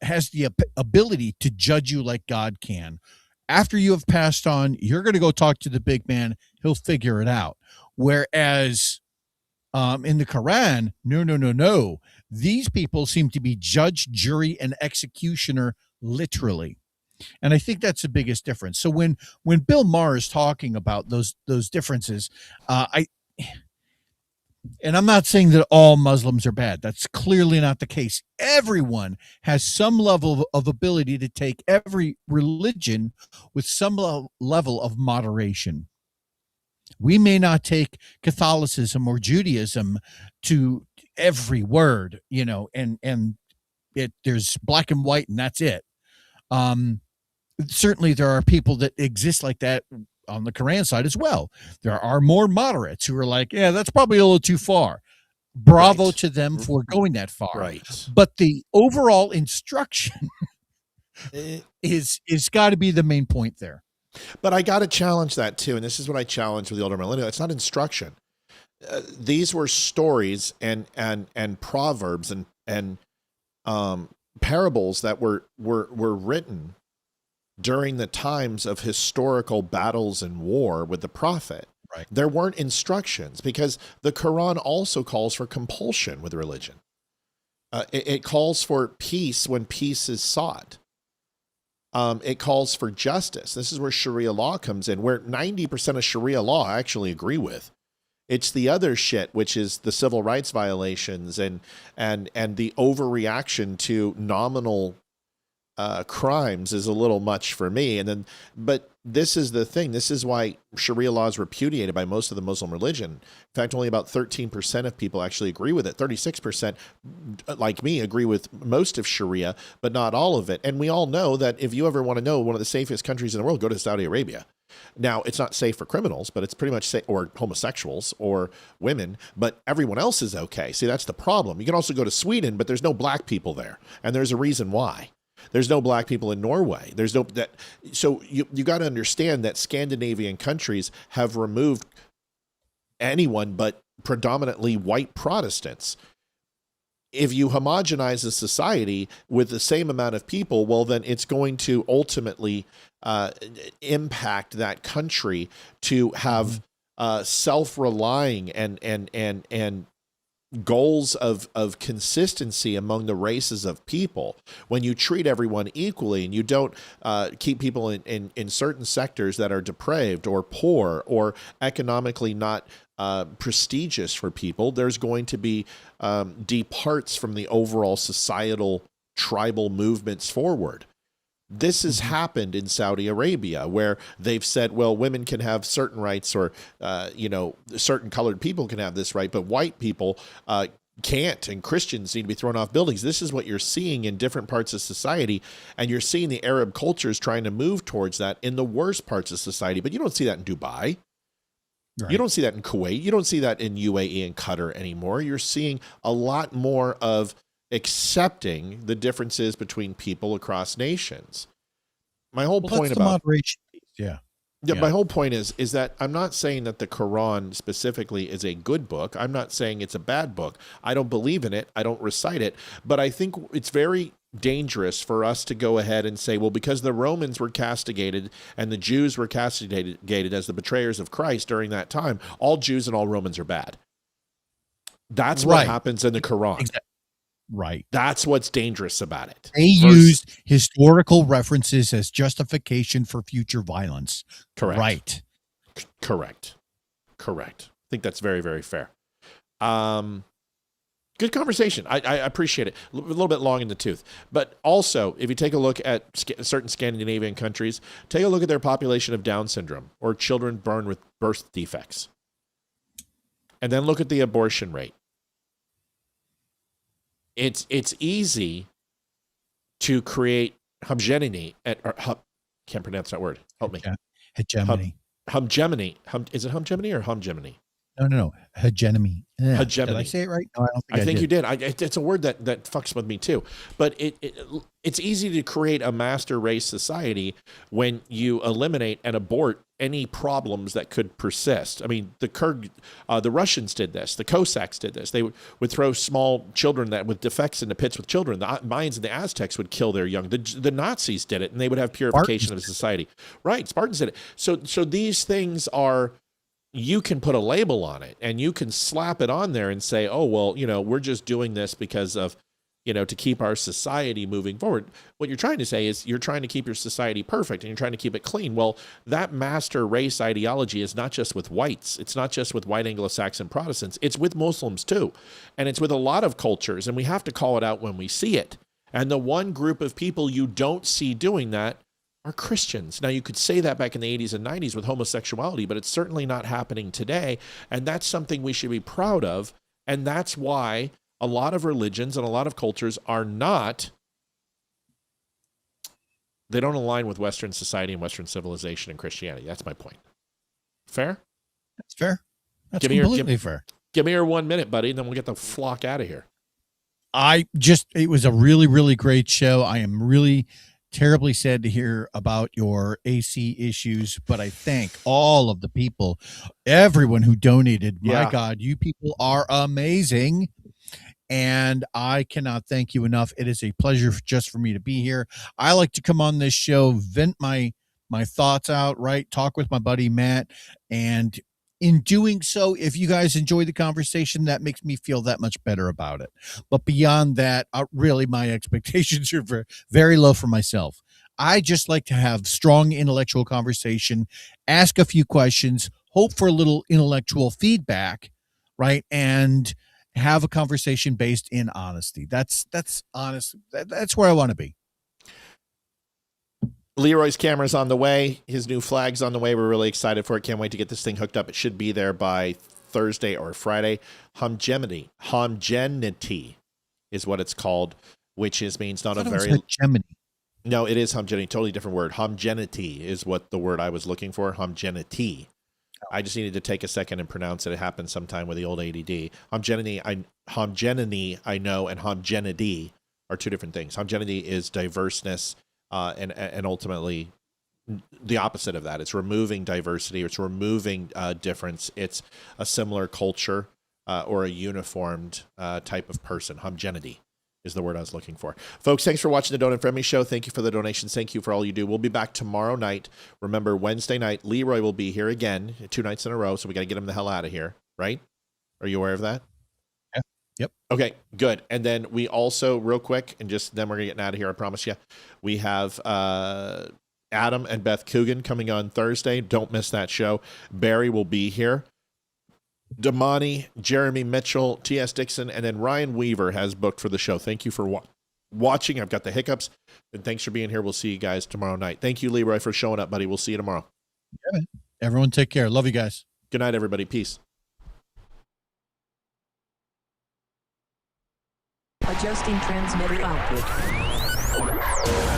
has the ability to judge you like God can. After you have passed on, you're going to go talk to the big man. He'll figure it out. Whereas in the Quran, no. These people seem to be judge, jury, and executioner literally. And I think that's the biggest difference. So when Bill Maher is talking about those differences, and I'm not saying that all Muslims are bad. That's clearly not the case. Everyone has some level of ability to take every religion with some level of moderation. We may not take Catholicism or Judaism to every word, and there's black and white and that's it. Certainly there are people that exist like that on the Quran side as well. There are more moderates who are like, yeah, that's probably a little too far. Bravo to them for going that far. Right. But the overall instruction is got to be the main point there. But I got to challenge that too, and this is what I challenge with the older millennial. It's not instruction. These were stories and proverbs and parables that were written during the times of historical battles and war with the prophet. Right. There weren't instructions because the Quran also calls for compulsion with religion. It calls for peace when peace is sought. It calls for justice. This is where Sharia law comes in, where 90% of Sharia law I actually agree with. It's the other shit, which is the civil rights violations and the overreaction to nominal crimes is a little much for me. But this is the thing. This is why Sharia law is repudiated by most of the Muslim religion. In fact, only about 13% of people actually agree with it. 36%, like me, agree with most of Sharia, but not all of it. And we all know that if you ever want to know one of the safest countries in the world, go to Saudi Arabia. Now, it's not safe for criminals, but it's pretty much safe, or homosexuals or women, but everyone else is okay. See, that's the problem. You can also go to Sweden, but there's no black people there. And there's a reason why. There's no black people in Norway. So you got to understand that Scandinavian countries have removed anyone but predominantly white Protestants. If you homogenize a society with the same amount of people, well, then it's going to ultimately impact that country to have self-relying and goals of consistency among the races of people. When you treat everyone equally and you don't keep people in certain sectors that are depraved or poor or economically not prestigious for people, there's going to be departs from the overall societal tribal movements forward. This has happened in Saudi Arabia, where they've said, well, women can have certain rights, or, certain colored people can have this right, but white people can't, and Christians need to be thrown off buildings. This is what you're seeing in different parts of society, and you're seeing the Arab cultures trying to move towards that in the worst parts of society, but you don't see that in Dubai. Right. You don't see that in Kuwait. You don't see that in UAE and Qatar anymore. You're seeing a lot more of accepting the differences between people across nations. My whole point about moderation. Yeah. My whole point is that I'm not saying that the Quran specifically is a good book. I'm not saying it's a bad book. I don't believe in it. I don't recite it. But I think it's very dangerous for us to go ahead and say, well, because the Romans were castigated and the Jews were castigated as the betrayers of Christ during that time, all Jews and all Romans are bad. That's what happens in the Quran. Exactly. Right. That's what's dangerous about it. They used historical references as justification for future violence. Correct. Right. Correct. I think that's very, very fair. Good conversation. I appreciate it. A little bit long in the tooth. But also, if you take a look at certain Scandinavian countries, take a look at their population of Down syndrome or children born with birth defects. And then look at the abortion rate. It's easy to create hegemony. Can't pronounce that word. Help me. Hegemony. Hegemony. Is it hegemony or hegemony? No. Hegemony. Yeah. Hegemony. Did I say it right? No, I don't think I think you did. It's a word that fucks with me too. But it's easy to create a master race society when you eliminate and abort any problems that could persist. I mean, the Russians did this. The Cossacks did this. They would throw small children with defects into pits with children. The Mayans and the Aztecs would kill their young. The Nazis did it, and they would have purification of society. Right, Spartans did it. So these things are. You can put a label on it and you can slap it on there and say, oh, well, we're just doing this because of, to keep our society moving forward. What you're trying to say is you're trying to keep your society perfect and you're trying to keep it clean. Well, that master race ideology is not just with whites. It's not just with white Anglo-Saxon Protestants. It's with Muslims too. And it's with a lot of cultures, and we have to call it out when we see it. And the one group of people you don't see doing that are Christians. Now, you could say that back in the 80s and 90s with homosexuality, but it's certainly not happening today. And that's something we should be proud of. And that's why a lot of religions and a lot of cultures they don't align with Western society and Western civilization and Christianity. That's my point. Fair? That's fair. That's completely fair. Give me your 1 minute, buddy, and then we'll get the flock out of here. It was a really, really great show. I am really terribly sad to hear about your AC issues, but I thank all of the people, everyone who donated. My God, you people are amazing. And I cannot thank you enough. It is a pleasure just for me to be here. I like to come on this show, vent my thoughts out, right? Talk with my buddy Matt. And in doing so, if you guys enjoy the conversation, that makes me feel that much better about it. But beyond that, really, my expectations are very low for myself. I just like to have strong intellectual conversation, ask a few questions, hope for a little intellectual feedback, right? And have a conversation based in honesty. That's honest. That's where I want to be. Leeroy's camera's on the way. His new flag's on the way. We're really excited for it. Can't wait to get this thing hooked up. It should be there by Thursday or Friday. Homogeneity is what it's called, which means not a very... Hegemony. No, it is homogeneity. Totally different word. Homogeneity is what the word I was looking for. Homogeneity. I just needed to take a second and pronounce it. It happened sometime with the old ADD. Homogeneity, I know, and homogeneity are two different things. Homogeneity is diverseness, and ultimately the opposite of that. It's removing diversity. It's removing difference. It's a similar culture or a uniformed type of person. Homogeneity is the word I was looking for. Folks, thanks for watching the Don't Unfriend Me Show. Thank you for the donations. Thank you for all you do. We'll be back tomorrow night. Remember, Wednesday night, Leeroy will be here again, 2 nights in a row, so we got to get him the hell out of here, right? Are you aware of that? Yeah. Yep. Okay, good. And then we also, real quick, and just then we're getting out of here, I promise you, we have Adam and Beth Coogan coming on Thursday. Don't miss that show. Barry will be here. Damani, Jeremy Mitchell, T.S. Dixon, and then Ryan Weaver has booked for the show. Thank you for watching. I've got the hiccups, and thanks for being here. We'll see you guys tomorrow night. Thank you, Leeroy, for showing up, buddy. We'll see you tomorrow. Yeah, everyone take care. Love you guys. Good night, everybody. Peace. Adjusting transmitter output.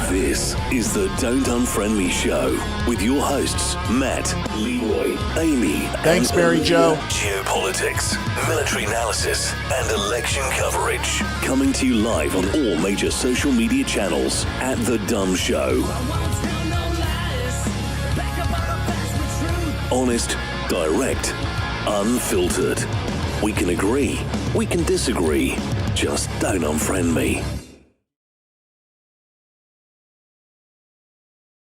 This is the Don't Unfriend Me Show with your hosts, Matt, Leeroy, Amy, thanks, Barry Joe. Geopolitics, military analysis, and election coverage. Coming to you live on all major social media channels at The Dumb Show. Honest, direct, unfiltered. We can agree, we can disagree. Just don't unfriend me.